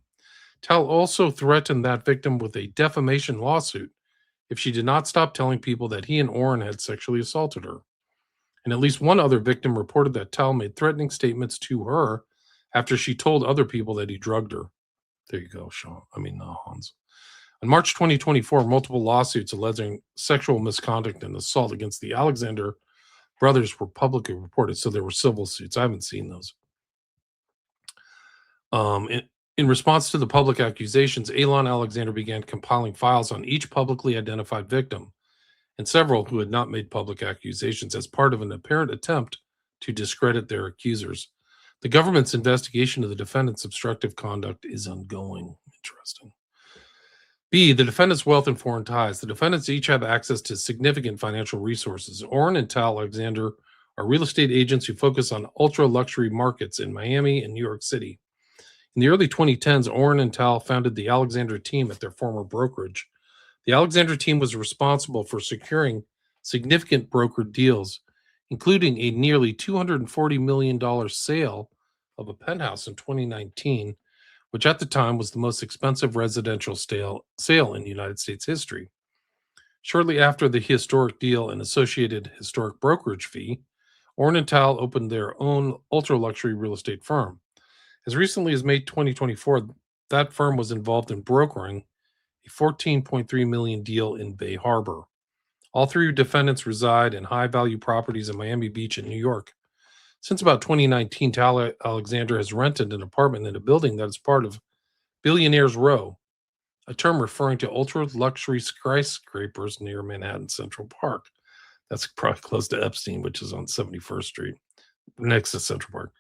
Tal also threatened that victim with a defamation lawsuit if she did not stop telling people that he and Oren had sexually assaulted her. And at least one other victim reported that Tal made threatening statements to her after she told other people that he drugged her. There you go, Hans. In March 2024, multiple lawsuits alleging sexual misconduct and assault against the Alexander brothers were publicly reported. So there were civil suits. I haven't seen those. In response to the public accusations, Elon Alexander began compiling files on each publicly identified victim and several who had not made public accusations as part of an apparent attempt to discredit their accusers. The government's investigation of the defendant's obstructive conduct is ongoing. Interesting. B, the defendant's wealth and foreign ties. The defendants each have access to significant financial resources. Oren and Tal Alexander are real estate agents who focus on ultra-luxury markets in Miami and New York City. In the early 2010s, Oren and Tal founded the Alexander team at their former brokerage. The Alexander team was responsible for securing significant brokered deals, including a nearly $240 million sale of a penthouse in 2019, which at the time was the most expensive residential sale in United States history. Shortly after the historic deal and associated historic brokerage fee, Oren and Tal opened their own ultra-luxury real estate firm. As recently as May 2024, that firm was involved in brokering a $14.3 million deal in Bay Harbor. All three defendants reside in high-value properties in Miami Beach and New York. Since about 2019, Tal Alexander has rented an apartment in a building that is part of Billionaires Row, a term referring to ultra-luxury skyscrapers near Manhattan Central Park. That's probably close to Epstein, which is on 71st Street, next to Central Park.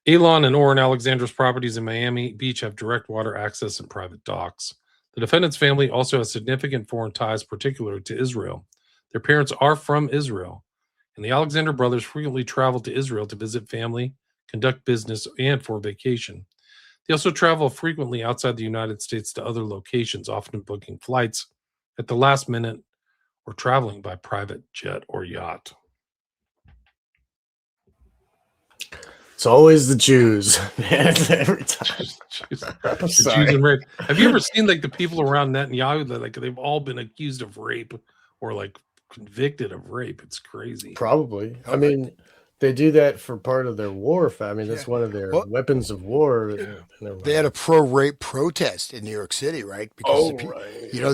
Elon and Oren Alexander's properties in Miami Beach have direct water access and private docks. The defendant's family also has significant foreign ties, particularly to Israel. Their parents are from Israel, and the Alexander brothers frequently travel to Israel to visit family, conduct business, and for vacation. They also travel frequently outside the United States to other locations, often booking flights at the last minute or traveling by private jet or yacht. It's always the Jews, man. Every time. Jews and rape. Have you ever seen like the people around Netanyahu that like they've all been accused of rape or like convicted of rape? It's crazy. Probably. I mean, they do that for part of their warfare. I mean, that's one of their weapons of war. They had a pro-rape protest in New York City, right? Because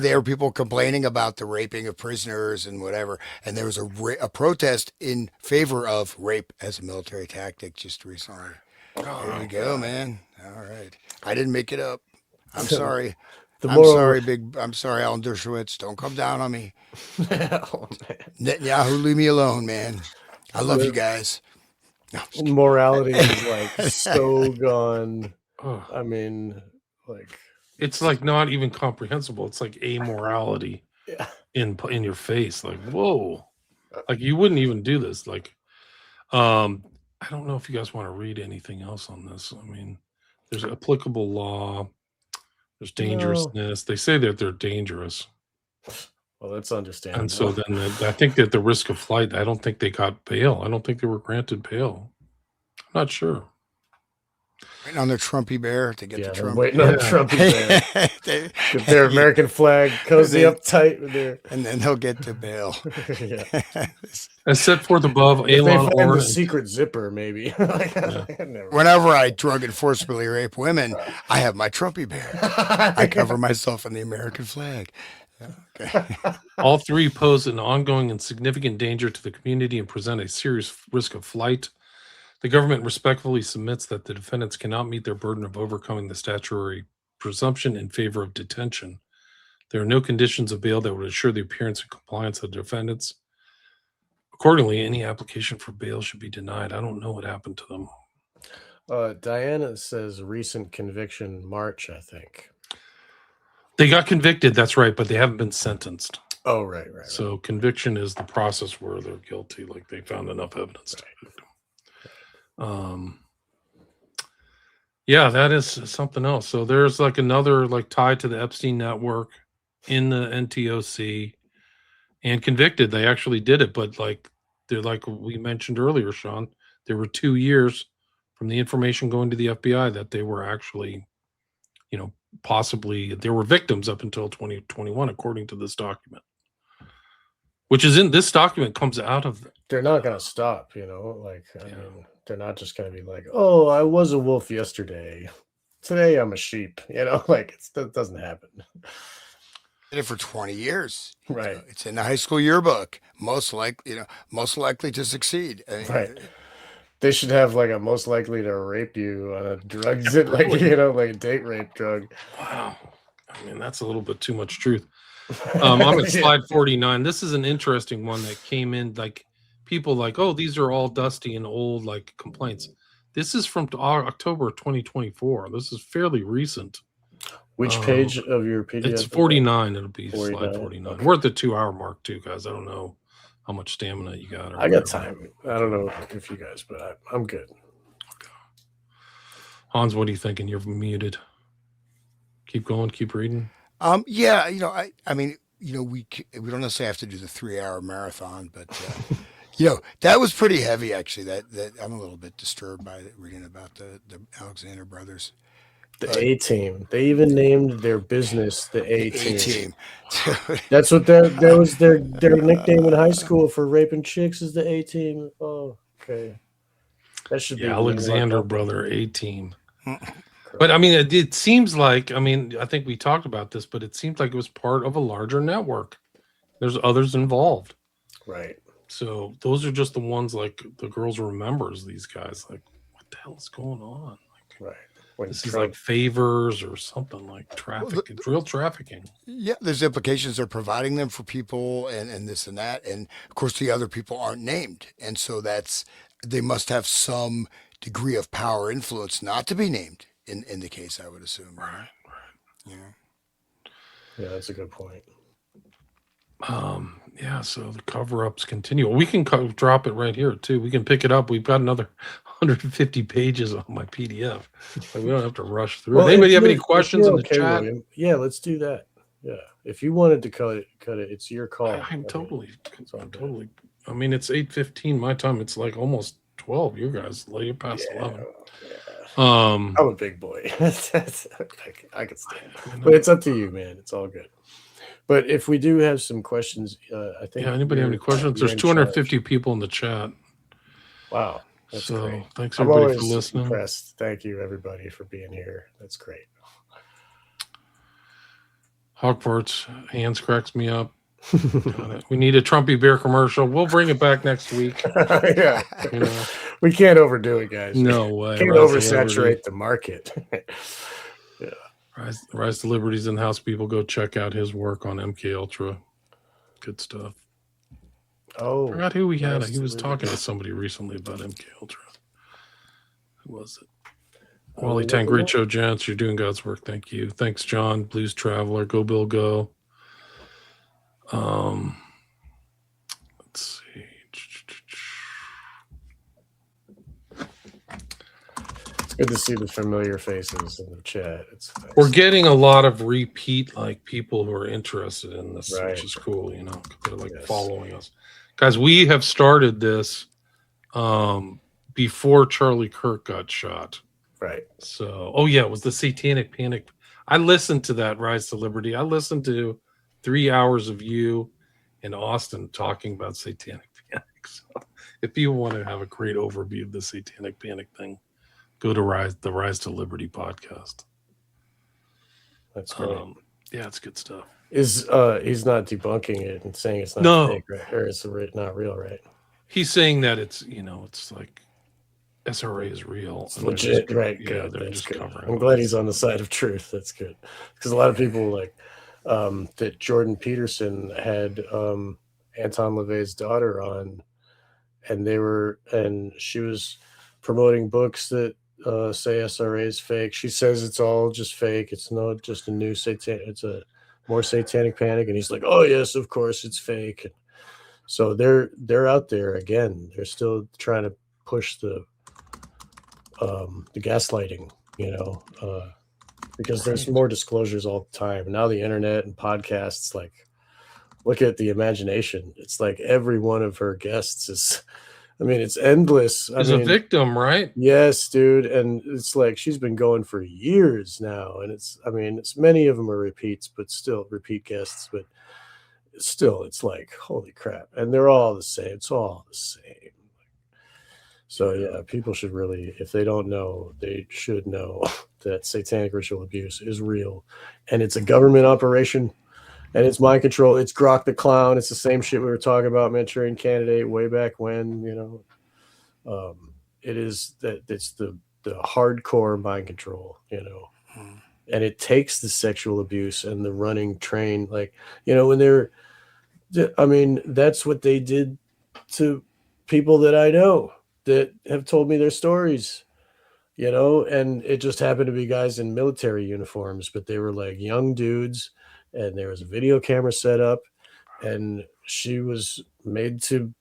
there were people complaining about the raping of prisoners and whatever, and there was a protest in favor of rape as a military tactic just recently. There you go, man. All right, I didn't make it up. I'm sorry. I'm sorry, Alan Dershowitz. Don't come down on me. Oh, man. Netanyahu, leave me alone, man. I love you guys. No, morality is like so gone. I mean, like it's like not even comprehensible. It's like amorality in your face. Like, whoa, like you wouldn't even do this. Like, I don't know if you guys want to read anything else on this. I mean, there's applicable law. There's dangerousness. They say that they're dangerous. Well, that's understandable. And so then I think that the risk of flight, I don't think they got bail. I don't think they were granted bail. I'm not sure. Waiting on their Trumpy bear to get yeah, the I'm Trump. waiting on Trumpy bear. Get their American flag, cozy up tight with their. And then they'll get to bail. Yeah. As set forth above, If they Elon find Orr the secret zipper, maybe. Never. Whenever I drug and forcibly rape women, I have my Trumpy bear. I cover myself in the American flag. Okay. All three pose an ongoing and significant danger to the community and present a serious risk of flight. The government respectfully submits that the defendants cannot meet their burden of overcoming the statutory presumption in favor of detention. There are no conditions of bail that would assure the appearance and compliance of the defendants. Accordingly, any application for bail should be denied. I don't know what happened to them. Diana says recent conviction March, I think. They got convicted, that's right, but they haven't been sentenced. Oh, right. So conviction is the process where they're guilty, like they found enough evidence to convict them. Yeah, that is something else. So there's like another like tie to the Epstein network in the NTOC and convicted. They actually did it, but like they're like we mentioned earlier, Sean, there were 2 years from the information going to the FBI that they were actually, possibly there were victims up until 2021, according to this document. Which is in this document comes out of they're not going to stop, I mean, they're not just going to be like, oh, I was a wolf yesterday. Today I'm a sheep, that doesn't happen. Did it for 20 years. Right. So it's in the high school yearbook. Most likely to succeed. Right. They should have like a most likely to rape you on a drug, like a date rape drug. Wow. I mean, that's a little bit too much truth. I'm at slide 49. This is an interesting one that came in. Like people like, oh, these are all dusty and old like complaints. This is from October 2024. This is fairly recent. Which page of your PDF? It's 49. It'll be 49. slide 49. Okay. We're at the 2 hour mark too, guys. I don't know how much stamina you got. I got time. I don't know if you guys, but I'm good. Okay. Hans, what are you thinking? You're muted. Keep going. Keep reading. Yeah, I mean, we don't necessarily have to do the 3 hour marathon, but that was pretty heavy actually. That I'm a little bit disturbed by reading about the Alexander brothers. The A-Team. They even named their business the A-Team. A-Team. That's what that was their nickname in high school for raping chicks is the A-Team. Oh, okay. That should be Alexander brother A-Team. But I mean, it seems like, I think we talked about this, but it seems like it was part of a larger network. There's others involved. Right. So those are just the ones like the girls remembers these guys. Like, what the hell is going on? Like, right. This is like favors or something like trafficking, real trafficking. Yeah, there's implications they're providing them for people and this and that. And of course, the other people aren't named. And so they must have some degree of power influence not to be named in the case, I would assume. Right. Yeah, that's a good point. Yeah, so the cover-ups continue. We can drop it right here, too. We can pick it up. We've got another 150 pages on my PDF. So we don't have to rush through. Well, anybody have any questions in the chat? William, yeah, let's do that. Yeah. If you wanted to cut it, it's your call. I'm totally. I mean, it's 8:15 my time. It's like almost 12. You guys lay it past 11. Yeah. I'm a big boy. I can stand it. But it's up to you, man. It's all good. But if we do have some questions, I think. Yeah, anybody have any questions? There's 250 people in the chat. Wow. That's great. Thanks everybody for listening. Impressed. Thank you everybody for being here. That's great. Hogwarts hands cracks me up. We need a Trumpy beer commercial. We'll bring it back next week. Yeah. We can't overdo it, guys. No way. Can't oversaturate the market. Yeah. Rise to Liberty's in the house. People go check out his work on MK Ultra. Good stuff. Oh, I forgot who we had. He was talking to somebody recently about MK Ultra. Who was it? Wally Tang, great show, gents. You're doing God's work. Thank you. Thanks, John. Blues Traveler. Go Bill Go. Let's see. Good to see the familiar faces in the chat. It's nice. We're getting a lot of repeat like people who are interested in this, Right. which is cool. You know, they're like Yes. following us, guys. We have started this before Charlie Kirk got shot. Right. So, oh yeah, it was the Satanic Panic. I listened to that Rise to Liberty. I listened to 3 hours of you and Austin talking about Satanic Panic. So, if you want to have a great overview of the Satanic Panic thing, go to the Rise to Liberty podcast. That's great. Yeah, it's good stuff. Is he's not debunking it and saying it's not No. fake, right? Or it's not real, right? He's saying that it's it's like SRA is real. It's legit, right? Yeah, Good. they're That's just good. covering. I'm glad he's on the side of truth. That's good, because a lot of people like that. Jordan Peterson had Anton LaVey's daughter on, and she was promoting books that say SRA is fake. She says it's all just fake. It's not just a new it's a more satanic panic. And he's like, oh yes, of course it's fake. And so they're out there again. They're still trying to push the gaslighting, because there's more disclosures all the time. Now the internet and podcasts, like, look at the imagination. It's like every one of her guests is, it's endless. Is a victim, right? Yes, dude. And it's like she's been going for years now. And it's many of them are repeats, but still repeat guests. But still, it's like, holy crap. And they're all the same. It's all the same. So, yeah, people should really, if they don't know, they should know that satanic ritual abuse is real. And it's a government operation. And it's mind control. It's Grok the Clown. It's the same shit we were talking about Manchurian Candidate way back when, it is that it's the hardcore mind control, and it takes the sexual abuse and the running train. Like, when that's what they did to people that I know that have told me their stories, and it just happened to be guys in military uniforms, but they were like young dudes. And there was a video camera set up, and she was made to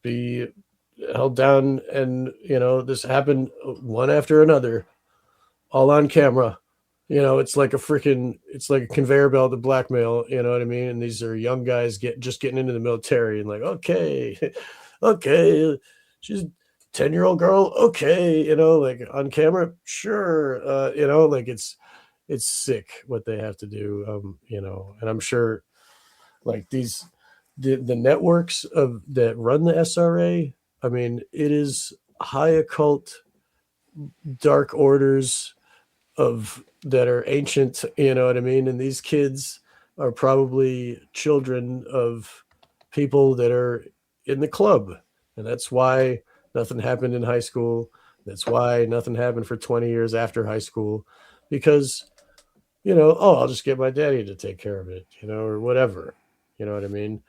be held down. And, this happened one after another, all on camera. It's like a conveyor belt of blackmail, you know what I mean? And these are young guys just getting into the military and like, okay, she's a 10-year-old girl. Okay. Like on camera. Sure. Like it's sick what they have to do, and I'm sure like the networks that run the SRA, it is high occult dark orders that are ancient, and these kids are probably children of people that are in the club, and that's why nothing happened in high school. That's why nothing happened for 20 years after high school, because I'll just get my daddy to take care of it, or whatever, you know what I mean?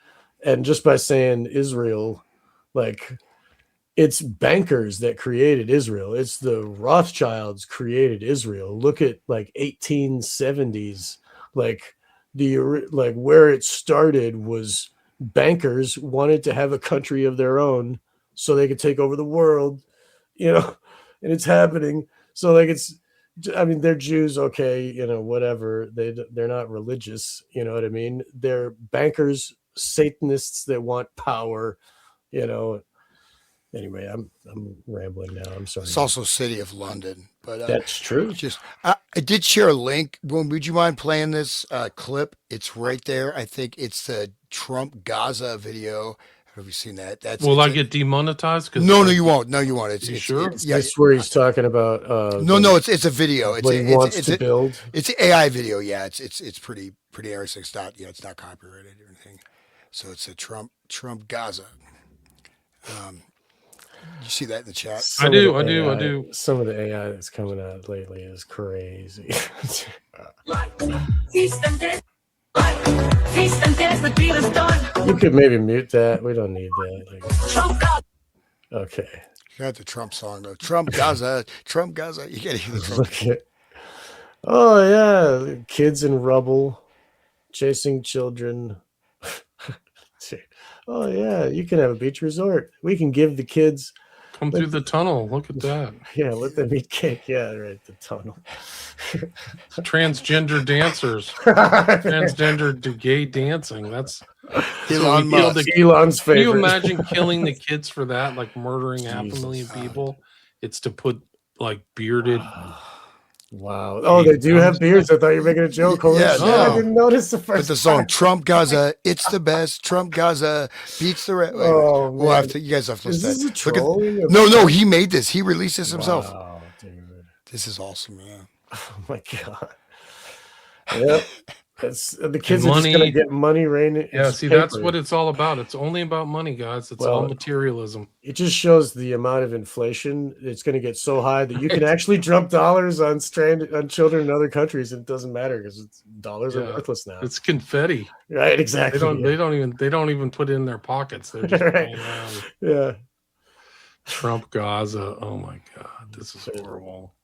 And just by saying Israel, like, it's bankers that created Israel. It's the Rothschilds created Israel. Look at like 1870s, like where it started was bankers wanted to have a country of their own so they could take over the world, and it's happening. So like they're Jews, okay, whatever. They're not religious, you know what I mean? They're bankers, Satanists that want power, Anyway, I'm rambling now. I'm sorry. It's also City of London, but that's true. I did share a link. Would you mind playing this clip? It's right there. I think it's the Trump Gaza video. Have you seen that? Will I get demonetized? No, you won't. No, you won't. It's sure? It's where he's talking about. No, it's a video. What he wants to build. It's an AI video. Yeah, it's pretty interesting. It's not it's not copyrighted or anything. So it's a Trump Gaza. You see that in the chat? I do. Some of the AI that's coming out lately is crazy. You could maybe mute that. We don't need that. Okay. You got the Trump song though. Trump Gaza. Trump Gaza. You gotta hear the Trump. Oh yeah, kids in rubble, chasing children. Oh yeah, you can have a beach resort. We can give the kids Come through the tunnel. Look at that. Yeah, let them eat cake. Yeah, right. The tunnel. Transgender dancers. Transgender gay dancing. That's Elon what we Musk. Elon's Can you favorite. imagine killing the kids for that? Like murdering Jesus. 500,000 people? It's to put like bearded. Wow. Oh, they do have beards. I thought you were making a joke. Holy Yeah, shit. no. I didn't notice the But first the song time. Trump Gaza, it's the best. Trump Gaza beats the rest. Oh, We'll man. have to, you guys have to Is listen this to a that. Look at- trolling? No, he made this. He released this himself. Wow, dude. This is awesome, man. Oh my god. Yep. The kids And are just money. gonna get money raining. Yeah, see, that's what it's all about. It's only about money, guys. It's all Well, materialism. it just shows the amount of inflation. It's going to get so high that you can actually dump dollars on children in other countries. And it doesn't matter because dollars are Yeah. worthless now. It's confetti. Right? Exactly. They don't even put it in their pockets. They're just Right. playing around. Yeah. Trump Gaza. Oh my god, this is horrible.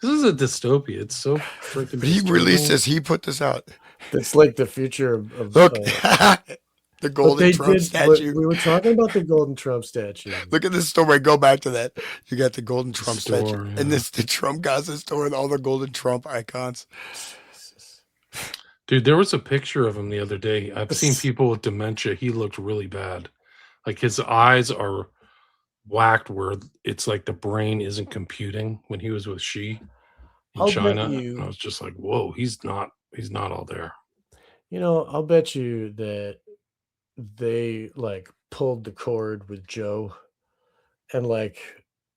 This is a dystopia. It's so freaking. But he disturbing. released this. He put this out. It's like the future of Look, the the golden Trump statue. We were talking about the golden Trump statue. Look at this story. Go back to that. You got the golden Trump Store, statue, yeah. and this the Trump Gaza store with all the golden Trump icons. Dude, there was a picture of him the other day. I've seen people with dementia. He looked really bad. Like his eyes are whacked where it's like the brain isn't computing when he was with Xi in I'll bet China. you- And I was just like, whoa, he's not all there. I'll bet you that they like pulled the cord with Joe and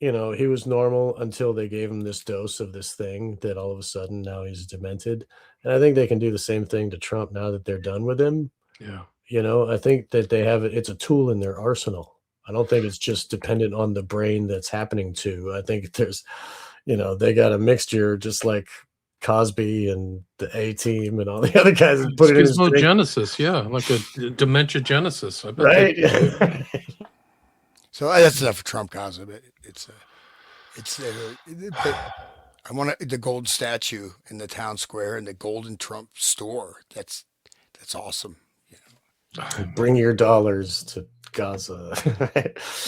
he was normal until they gave him this dose of this thing that all of a sudden now he's demented. And I think they can do the same thing to Trump now that they're done with him. Yeah. I think that they have it's a tool in their arsenal. I don't think it's just dependent on the brain that's happening to. I think there's, they got a mixture just like Cosby and the A-Team and all the other guys that put it in his drink. Genesis, yeah, like a dementia genesis. I bet Right? So that's enough for Trump Gaza. But but I want the gold statue in the town square and the golden Trump store. That's awesome. Bring your dollars to Gaza.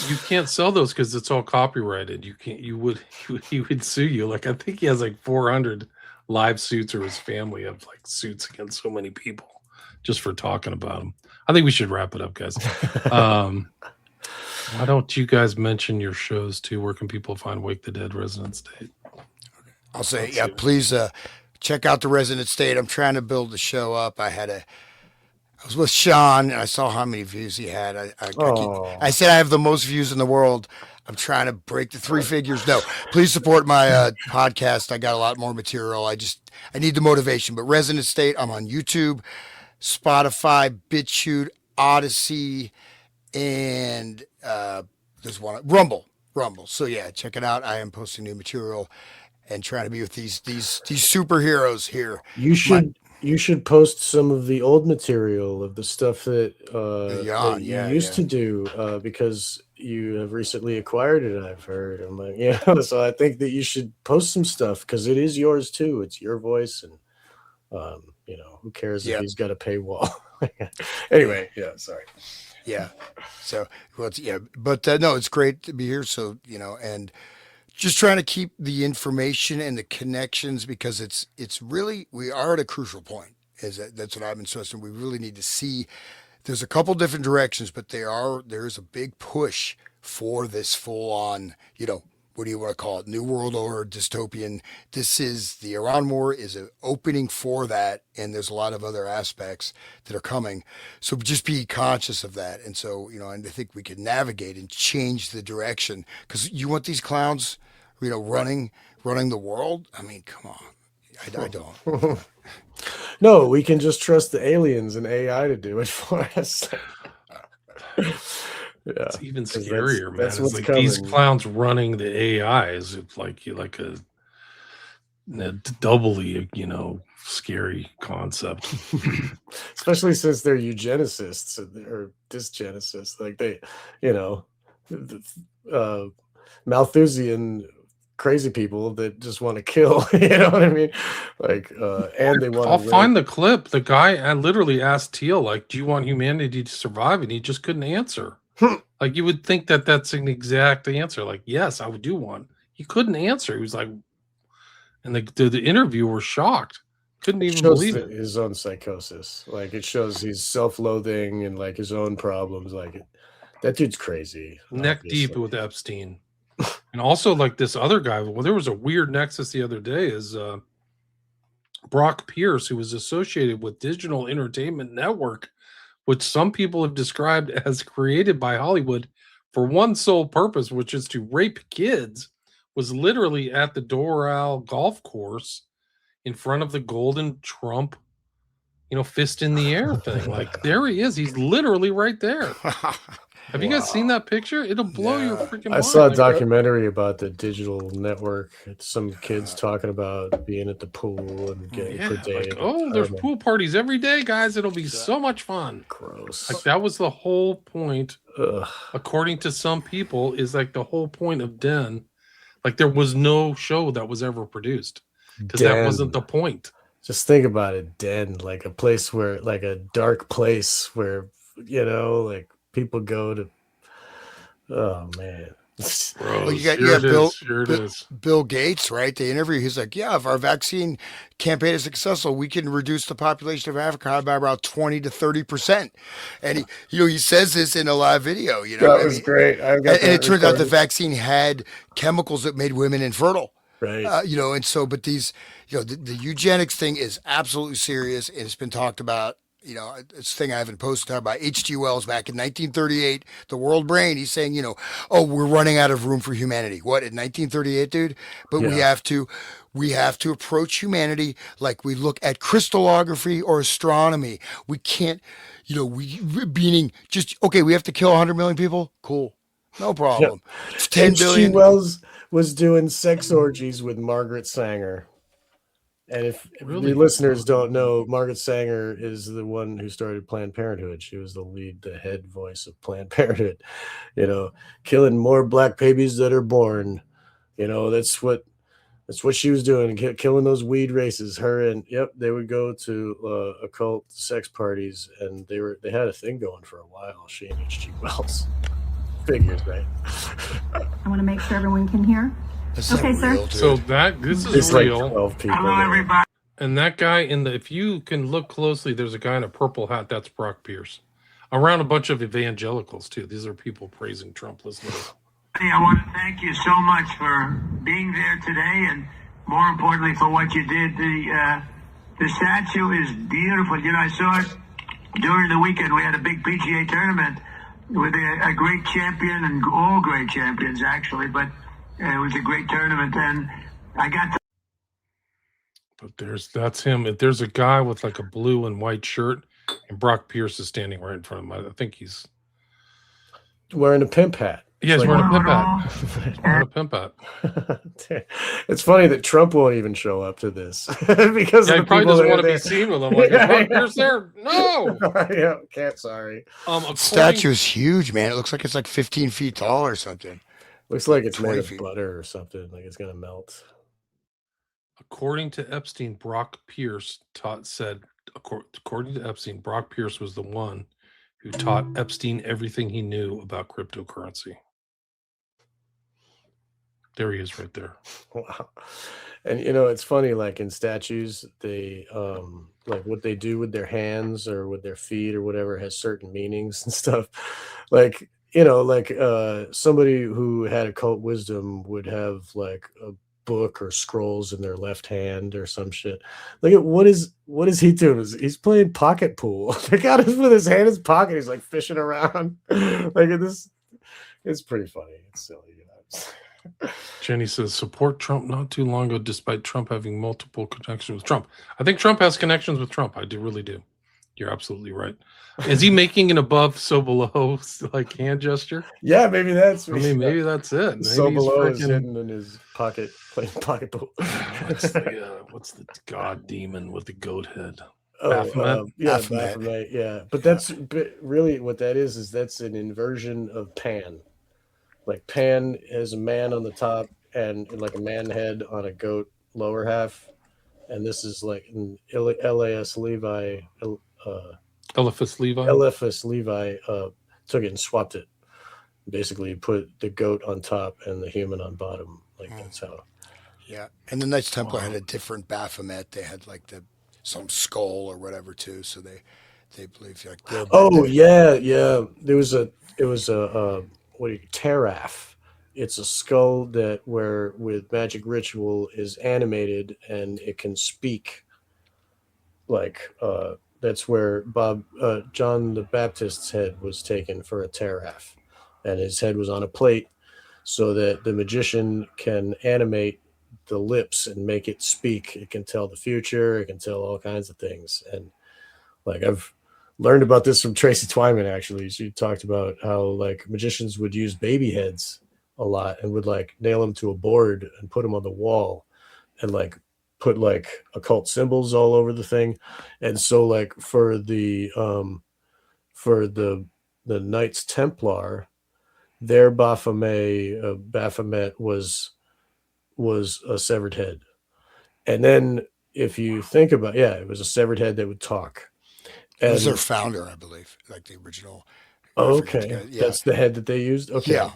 You can't sell those because it's all copyrighted. You can't. He would sue you. Like I think he has like 400 live suits, or his family have like suits against so many people just for talking about him. I think we should wrap it up, guys. Why don't you guys mention your shows too? Where can people find Wake the Dead, Resonant State? I'll say, please check out the Resonant State. I'm trying to build the show up. I was with Sean, and I saw how many views he had. I said I have the most views in the world. I'm trying to break the 3 figures. No, please support my podcast. I got a lot more material. I need the motivation. But Resonant State, I'm on YouTube, Spotify, BitChute, Odyssey, and there's one Rumble. So yeah, check it out. I am posting new material and trying to be with these superheroes here. You should post some of the old material of the stuff that you used to do because you have recently acquired it. I've heard. I'm like, so I think that you should post some stuff because it is yours too. It's your voice, and who cares if he's got a paywall? Anyway, sorry. Yeah. So but no, it's great to be here. So and just trying to keep the information and the connections because it's really we are at a crucial point. That's what I've been stressing. We really need to see. There's a couple different directions, but there's a big push for this full on. What do you want to call it? New World Order, dystopian. The Iran war is an opening for that, and there's a lot of other aspects that are coming. So just be conscious of that. And so, and I think we can navigate and change the direction because you want these clowns, running the world. I mean, come on. I don't. No, we can just trust the aliens and AI to do it for us. It's even scarier, man. That's what's like coming. These clowns running the AI is like a doubly, scary concept. Especially since they're eugenicists or dysgenicists. Like they, Malthusian crazy people that just want to kill. You know what I mean? Like, and they want. I'll find the clip. The guy, I literally asked Teal, like, "Do you want humanity to survive?" And he just couldn't answer. Like, you would think that that's an exact answer. Like, yes, I would do one. He couldn't answer. He was like, and the interviewer shocked. Couldn't even shows believe it. his own psychosis. Like it shows he's self-loathing and like his own problems. Like that dude's crazy. Neck deep with Epstein. And also like this other guy. Well, there was a weird nexus the other day is Brock Pierce, who was associated with Digital Entertainment Network, which some people have described as created by Hollywood for one sole purpose, which is to rape kids, was literally at the Doral golf course in front of the golden Trump, fist in the air thing. Like, there he is. He's literally right there. Have you guys seen that picture? It'll blow your freaking mind. I saw a documentary about the digital network. It's some kids talking about being at the pool and getting predated. Like, there's pool parties every day, guys. It'll be so much fun. Gross. Like, that was the whole point, according to some people, is like the whole point of Den. Like, there was no show that was ever produced because that wasn't the point. Just think about it, Den, like a place where, like a dark place where, like people go to. Oh man. Well, you got Bill Gates, right? They interview. He's like, "Yeah, if our vaccine campaign is successful, we can reduce the population of Africa by about 20 to 30%." And he says this in a live video. That was great. And it turned out the vaccine had chemicals that made women infertile. Right. And so, but these, the eugenics thing is absolutely serious, and it's been talked about. It's a thing I haven't posted about H.G. Wells back in 1938, the world brain. He's saying, we're running out of room for humanity. What, in 1938, dude? But we have to approach humanity like we look at crystallography or astronomy. We can't, meaning just, okay, we have to kill 100 million people. Cool. No problem. Yeah. 10 billion. H.G. Wells was doing sex orgies with Margaret Sanger. And if the listeners don't know, Margaret Sanger is the one who started Planned Parenthood. She was the head voice of Planned Parenthood. Killing more black babies that are born. That's what she was doing. Killing those weed races. Her and they would go to occult sex parties, and they had a thing going for a while. She and H.G. Wells. Figures, right? I want to make sure everyone can hear. Okay, sir. So this is it's real. Like 12 people. Hello, everybody. And that guy if you can look closely, there's a guy in a purple hat. That's Brock Pierce. Around a bunch of evangelicals too. These are people praising Trump listeners. I want to thank you so much for being there today, and more importantly for what you did. The statue is beautiful. I saw it during the weekend. We had a big PGA tournament with a great champion and all great champions actually, but. It was a great tournament, and I got. But that's him. If there's a guy with like a blue and white shirt, and Brock Pierce is standing right in front of him. I think he's wearing a pimp hat. Yeah, he's wearing a pimp hat. Wearing a pimp hat. It's funny that Trump won't even show up to this because he probably doesn't want to be seen with him. Like, is Brock Pierce there? No. Can't. Sorry. Statue is huge, man. It looks like it's like 15 feet tall or something. Looks like it's made of butter or something. Like it's gonna melt. According to Epstein, Brock Pierce said. According to Epstein, Brock Pierce was the one who taught Epstein everything he knew about cryptocurrency. There he is, right there. Wow. And it's funny. Like in statues, they like what they do with their hands or with their feet or whatever has certain meanings and stuff. Like. Somebody who had occult wisdom would have like a book or scrolls in their left hand or some shit. Like, what is he doing? He's playing pocket pool. They got him with his hand in his pocket. He's like fishing around. Like this, it's pretty funny. It's silly. Jenny says, support Trump not too long ago, despite Trump having multiple connections with Trump. I think Trump has connections with Trump. I really do. You're absolutely right. Is he making an above, so below, like hand gesture? Yeah, maybe that's. Maybe that's it. Maybe so below is hidden in his pocket, playing pocket pool. What's the god demon with the goat head? Baphomet? Baphomet. Yeah, but really what that is that's an inversion of Pan. Like Pan has a man on the top and like a man head on a goat lower half, and this is like an Eliphas Levi. Eliphas Levi. Eliphas Levi took it and swapped it. basically put the goat on top and the human on bottom. Like that's how. Yeah, and the Knights Templar had a different Baphomet. They had like some skull or whatever too. So they believe like Oh yeah, yeah. It was a what do you Teraf. It's a skull that where with magic ritual is animated and it can speak. Like that's where Bob John the Baptist's head was taken for a Teraf, and his head was on a plate so that the magician can animate the lips and make it speak. It can tell the future. It can tell all kinds of things. And like I've learned about this from Tracy Twyman. Actually, she talked about how like magicians would use baby heads a lot and would like nail them to a board and put them on the wall and like put like occult symbols all over the thing. And so like for the Knights Templar, their Baphomet was a severed head. And then if you think about it was a severed head that would talk. it was their founder, I believe, like the original. Okay, Yeah, that's the head that they used. Okay, yeah.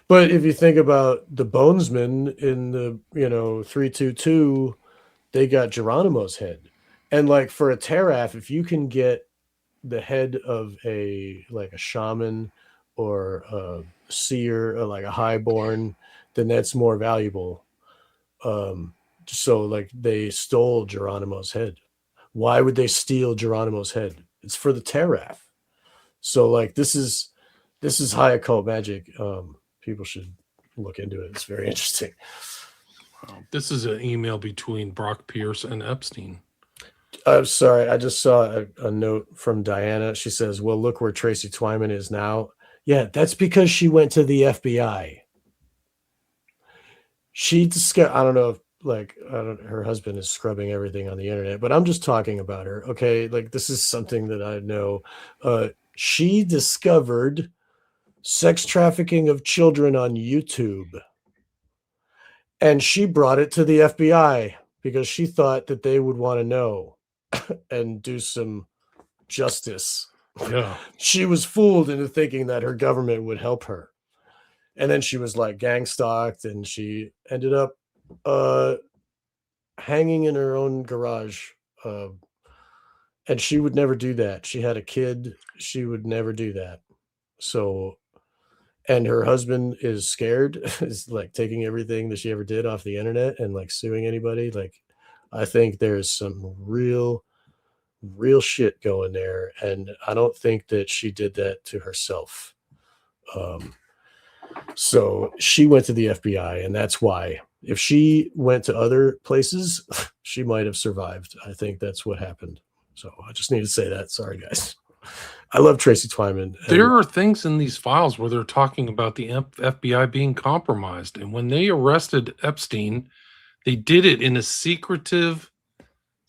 but if you think about the Bonesmen in the 322, they got Geronimo's head, and like for a Teraf, if you can get the head of a shaman or a seer or like a highborn, then that's more valuable. So like they stole Geronimo's head. Why would they steal Geronimo's head? It's for the Teraf. So like this is high occult magic. People should look into it. It's very interesting. This is an email between Brock Pierce and Epstein. I'm sorry, I just saw a note from Diana. She says, "Well, look where Tracy Twyman is now." Yeah, that's because she went to the FBI. She discovered. I don't know if her husband is scrubbing everything on the internet, but I'm just talking about her. Okay, like this is something that I know. She discovered sex trafficking of children on YouTube, and she brought it to the FBI because she thought that they would want to know and do some justice. Yeah. She was fooled into thinking that her government would help her. And then she was like gang stalked and she ended up hanging in her own garage. And she would never do that. She had a kid. She would never do that. So, and her husband is scared, is like taking everything that she ever did off the internet and like suing anybody. Like, I think there's some real shit going there. And I don't think that she did that to herself. So she went to the FBI, and that's why. If she went to other places, she might have survived. I think that's what happened. So I just need to say that. Sorry, guys. I love Tracy Twyman. There are things in these files where they're talking about the FBI being compromised. And when they arrested Epstein, they did it in a secretive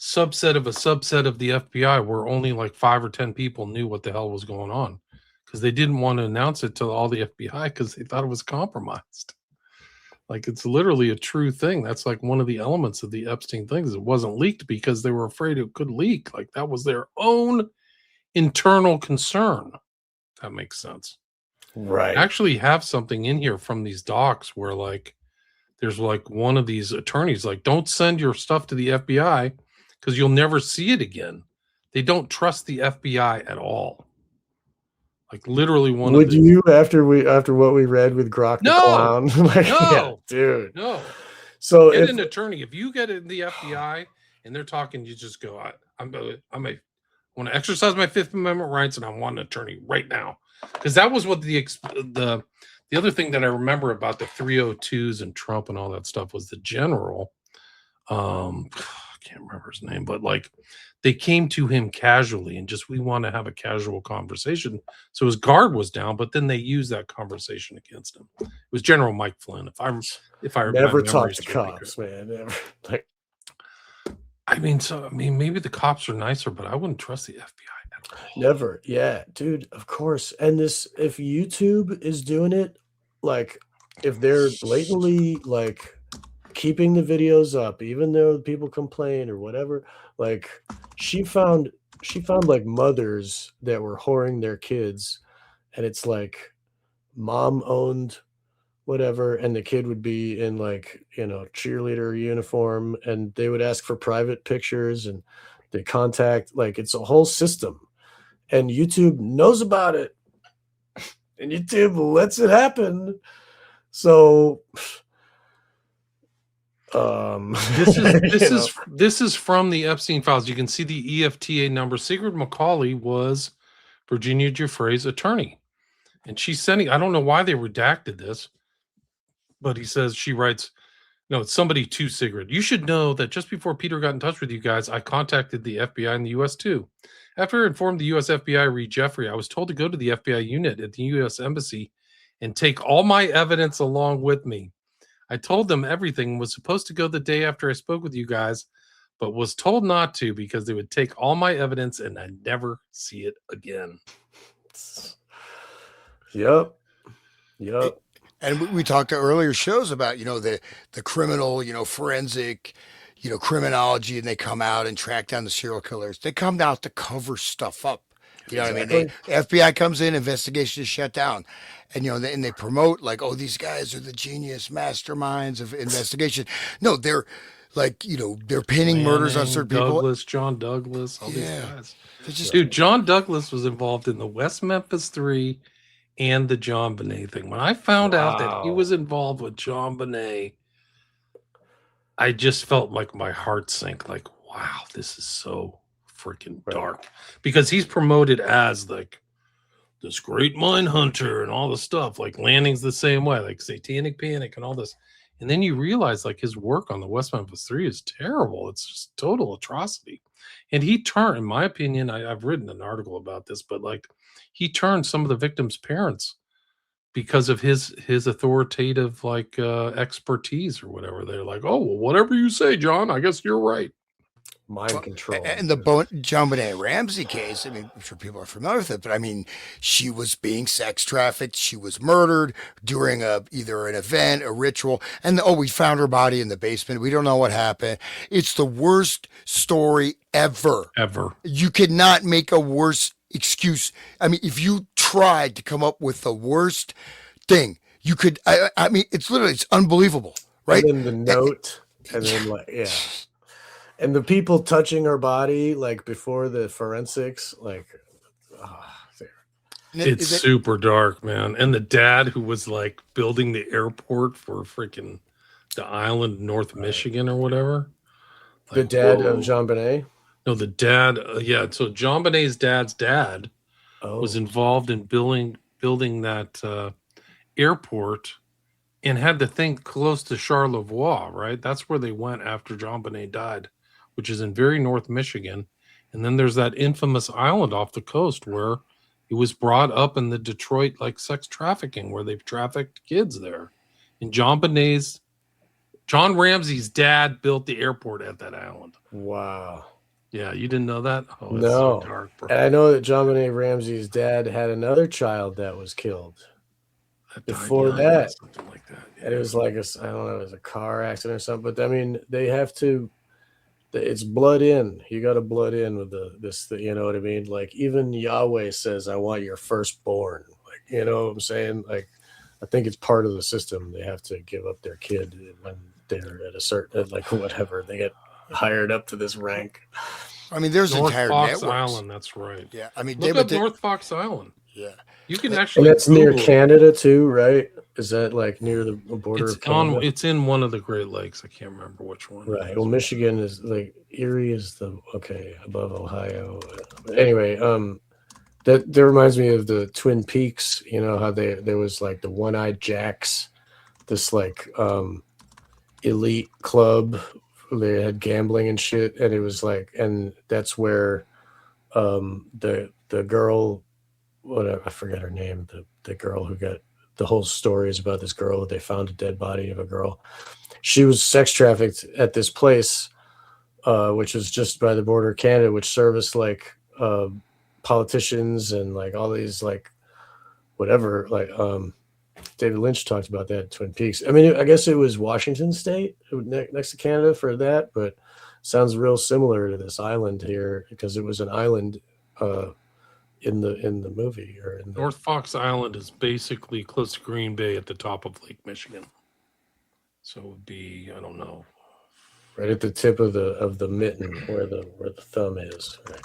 subset of the FBI where only like 5 or 10 people knew what the hell was going on because they didn't want to announce it to all the FBI because they thought it was compromised. Like it's literally a true thing. That's like one of the elements of the Epstein things. It wasn't leaked because they were afraid it could leak. Like that was their own internal concern. That makes sense. Right. I actually have something in here from these docs where like there's like one of these attorneys like, don't send your stuff to the FBI because you'll never see it again. They don't trust the FBI at all. Like literally one Would of the, you after what we read with Grok the Clown? Like, no, yeah, dude. No. So get an attorney. If you get in the FBI and they're talking, you just go, I want to exercise my Fifth Amendment rights and I want an attorney right now. Because that was what the other thing that I remember about the 302s and Trump and all that stuff was the general. I can't remember his name, but like they came to him casually and just, we want to have a casual conversation. So his guard was down, but then they used that conversation against him. It was General Mike Flynn. If I never talk to cops, man. Never. Like, I mean, maybe the cops are nicer, but I wouldn't trust the FBI at all. Never. Yeah, dude, of course. And if YouTube is doing it, like if they're blatantly like keeping the videos up, even though people complain or whatever, like she found like mothers that were whoring their kids, and it's like mom owned whatever, and the kid would be in like, cheerleader uniform, and they would ask for private pictures, and they contact, like, it's a whole system, and YouTube knows about it, and YouTube lets it happen. So this is from the Epstein files. You can see the EFTA number. Sigrid McCauley was Virginia Giuffre's attorney, and she's sending, I don't know why they redacted this, but she writes, no, it's somebody to Sigrid. You should know that just before Peter got in touch with you guys, I contacted the FBI in the U.S. too. After I informed the U.S. FBI, Reed Jeffrey, I was told to go to the FBI unit at the U.S. Embassy and take all my evidence along with me. I told them everything and was supposed to go the day after I spoke with you guys, but was told not to because they would take all my evidence and I'd never see it again. Yep. And we talked to earlier shows about, the criminal, forensic, criminology, and they come out and track down the serial killers. They come out to cover stuff up. You know what I mean? FBI comes in, investigation is shut down. And, and they promote like, oh, these guys are the genius masterminds of investigation. No, they're like, they're pinning murders on certain people. John Douglas, all these guys. Dude, John Douglas was involved in the West Memphis 3 and the John Bonet thing. When I found out that he was involved with John Bonet, I just felt like my heart sank. Like, wow, this is so freaking dark. Because he's promoted as like this great mind hunter and all the stuff. Like Landing's the same way, like Satanic Panic and all this. And then you realize like his work on the West Memphis 3 is terrible. It's just total atrocity. And he turned, in my opinion, I've written an article about this, but like he turned some of the victims' parents because of his authoritative like expertise or whatever. They're like, oh, well, whatever you say, John, I guess you're right. Mind control. And the John Bonet Ramsey case, I mean, I'm sure people are familiar with it, but I mean, she was being sex trafficked. She was murdered during either an event, a ritual, and we found her body in the basement. We don't know what happened. It's the worst story ever. You cannot make a worse excuse. I mean, if you tried to come up with the worst thing, you could. I mean, it's unbelievable, right? And then the note, and then like, yeah. And the people touching her body, like before the forensics, like, it's super dark, man. And the dad who was like building the airport for freaking the island, North Michigan or whatever. The like, dad of John Bonet? No, the dad. Yeah. So John Bonet's dad's dad was involved in building that airport and had the thing close to Charlevoix, right? That's where they went after John Bonet died, which is in very North Michigan. And then there's that infamous island off the coast where it was brought up in the Detroit like sex trafficking, where they've trafficked kids there. And John Ramsey's dad built the airport at that island. Wow. Yeah, you didn't know that? Oh, it's no. So dark, bro. And I know that John Bonet Ramsey's dad had another child that was killed before that. Something like that. Yeah. And it was like I don't know, it was a car accident or something. But I mean, they have to. It's blood in. You got to blood in with this. You know what I mean? Like even Yahweh says, "I want your firstborn." Like, you know what I'm saying? Like, I think it's part of the system. They have to give up their kid when they're at a certain, like whatever, they get hired up to this rank. I mean, there's North entire Fox networks. Island. That's right. Yeah, I mean, look up North Fox Island. Yeah, you can actually. And that's near Canada too, right? Is that like near the border of Canada? It's in one of the Great Lakes. I can't remember which one. Right. Well, Michigan is like Erie is above Ohio. But anyway, that reminds me of the Twin Peaks. You know how there was like the One-Eyed Jacks, this like elite club. They had gambling and shit, and it was like, and that's where the girl, whatever, I forget her name, the girl who got. The whole story is about this girl. They found a dead body of a girl. She was sex trafficked at this place, which was just by the border of Canada, which serviced like politicians and like all these like whatever. Like David Lynch talked about that in Twin Peaks. I mean, I guess it was Washington State next to Canada for that, but sounds real similar to this island here because it was an island in the movie or in the North Fox Island is basically close to Green Bay at the top of Lake Michigan. So it would be, I don't know, right at the tip of the mitten where the thumb is. Right.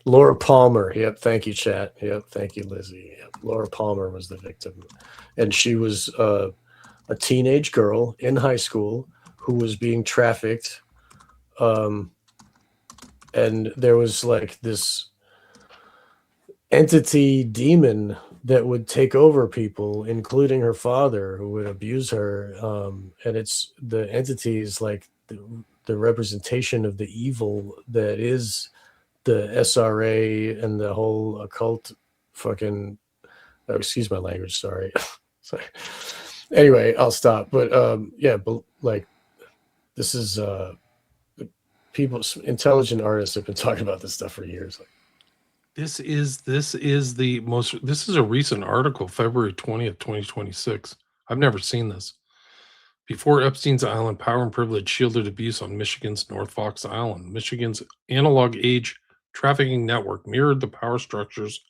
Laura Palmer. Yep. Thank you, chat. Yep. Thank you, Lizzie. Yep. Laura Palmer was the victim, and she was a teenage girl in high school who was being trafficked. And there was like this entity demon that would take over people, including her father, who would abuse her. And it's the entity is like the representation of the evil that is the SRA and the whole occult fucking, excuse my language. Sorry. Sorry. Anyway, I'll stop. But yeah, but like this is people, intelligent artists have been talking about this stuff for years. this is a recent article, February 20th, 2026. I've never seen this. Before Epstein's Island, power and privilege shielded abuse on Michigan's North Fox Island. Michigan's analog age trafficking network mirrored the power structures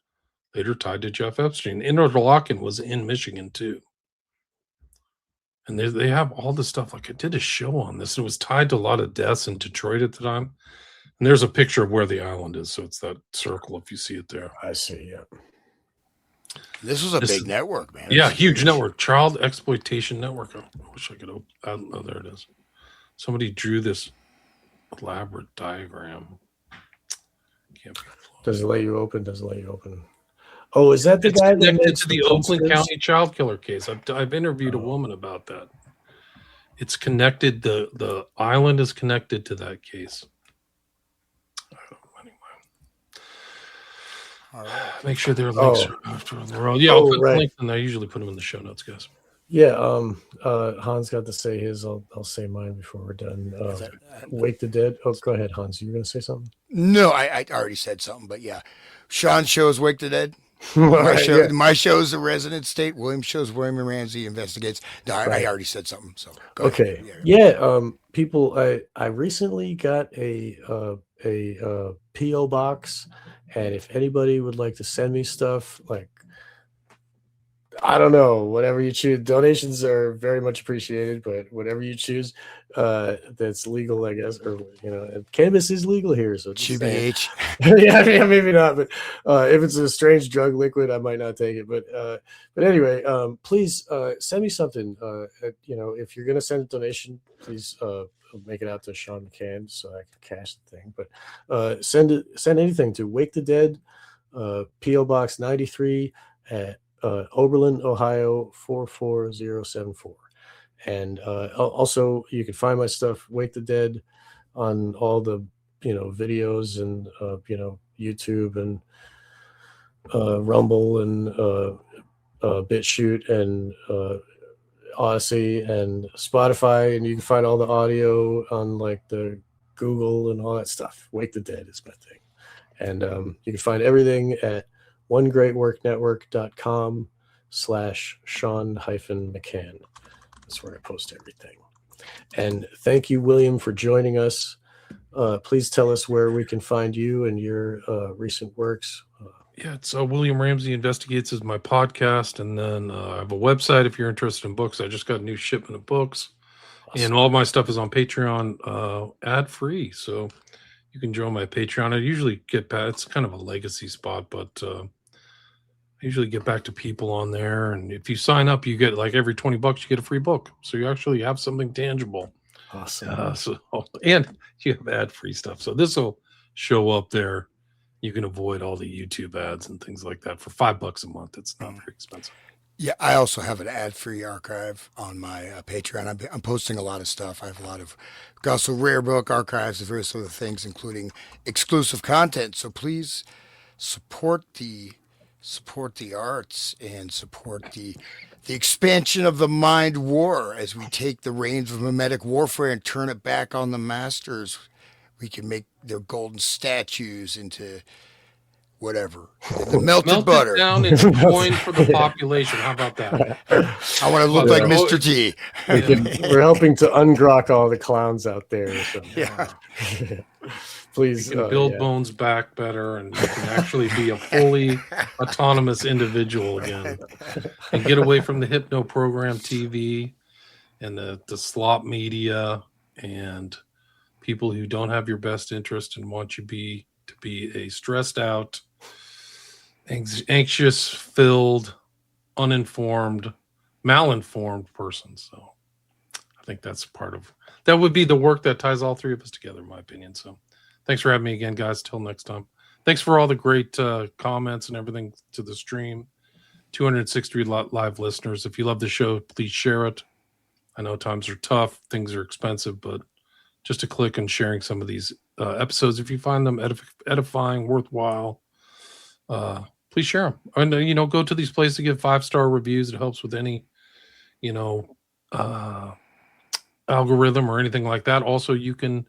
later tied to Jeff Epstein. Interlochen was in Michigan too. And they have all this stuff. Like I did a show on this. It was tied to a lot of deaths in Detroit at the time. And there's a picture of where the island is. So it's that circle if you see it there. I see, yeah. This was a big network, man. Yeah, huge network. Child exploitation network. I wish I could open. Oh, there it is. Somebody drew this elaborate diagram. Can't be close. Does it let you open? Does it let you open? Oh, is that the It's guy that connected makes to the Oakland County child killer case? I've interviewed a woman about that. It's connected. The island is connected to that case. Anyway. All right. Make sure there are links after the world. Yeah, I'll put the links, and I usually put them in the show notes, guys. Yeah, Hans got to say his. I'll say mine before we're done. Wake the Dead. Oh, go ahead, Hans. You were going to say something? No, I already said something, but yeah. Sean's show is Wake the Dead. My show is The Resonant State. William's show is William and Ramsey Investigates. No, I already said something. So go okay. ahead. Yeah. People, I recently got a PO box, and if anybody would like to send me stuff, like I don't know, whatever you choose. Donations are very much appreciated, but whatever you choose, that's legal, I guess, or cannabis is legal here, so GBH. yeah, maybe not, but if it's a strange drug liquid, I might not take it. But anyway, please send me something. If you're gonna send a donation, please make it out to Sean McCann so I can cash the thing. But send anything to Wake the Dead, PO Box 93 at Oberlin, Ohio 44074. And also you can find my stuff, Wake the Dead, on all the videos and YouTube and Rumble and BitChute and Odyssey and Spotify, and you can find all the audio on like the Google and all that stuff. Wake the Dead is my thing. And you can find everything at onegreatworknetwork.com/Sean-McCann. That's where I post everything. And thank you, William, for joining us. Please tell us where we can find you and your recent works. Yeah, it's William Ramsey Investigates is my podcast. And then I have a website if you're interested in books. I just got a new shipment of books. Awesome. And all my stuff is on Patreon ad-free. So you can join my Patreon. I usually get back. It's kind of a legacy spot, but I usually get back to people on there. And if you sign up, you get like every $20, you get a free book. So you actually have something tangible. Awesome. And you have ad-free stuff. So this will show up there. You can avoid all the YouTube ads and things like that for $5 a month. It's not very expensive. Yeah, I also have an ad-free archive on my Patreon. I'm posting a lot of stuff. I have a lot of also rare book archives and various other things, including exclusive content. So please support the arts and support the expansion of the mind war as we take the reins of mimetic warfare and turn it back on the masters. We can make their golden statues into whatever. The melted butter. Down into coin for the population. How about that? I want to look like Mr. T. We're helping to ungrok all the clowns out there. So. Yeah. Please You can build yeah. bones back better, and you can actually be a fully autonomous individual again, and get away from the hypno program TV and the slop media and people who don't have your best interest and want you to be a stressed out, anxious filled, uninformed, malinformed person. So I think that's that would be the work that ties all three of us together, in my opinion. So thanks for having me again, guys. Till next time. Thanks for all the great comments and everything to the stream. 260 live listeners. If you love the show, please share it. I know times are tough, things are expensive, but just a click on sharing some of these episodes, if you find them edifying, worthwhile, please share them. And go to these places to give 5-star reviews. It helps with any algorithm or anything like that. Also, you can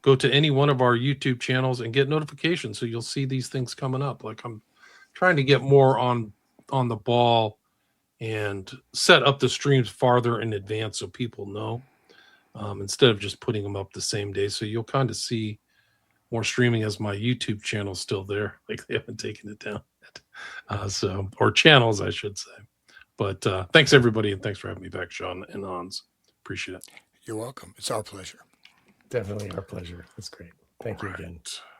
go to any one of our YouTube channels and get notifications, so you'll see these things coming up. Like, I'm trying to get more on the ball and set up the streams farther in advance so people know, instead of just putting them up the same day. So you'll kind of see more streaming as my YouTube channel's still there. Like, they haven't taken it down yet. Or channels, I should say. But thanks, everybody, and thanks for having me back, Sean and Hans. Appreciate it. You're welcome. It's our pleasure. Definitely our pleasure. That's great. Thank you again.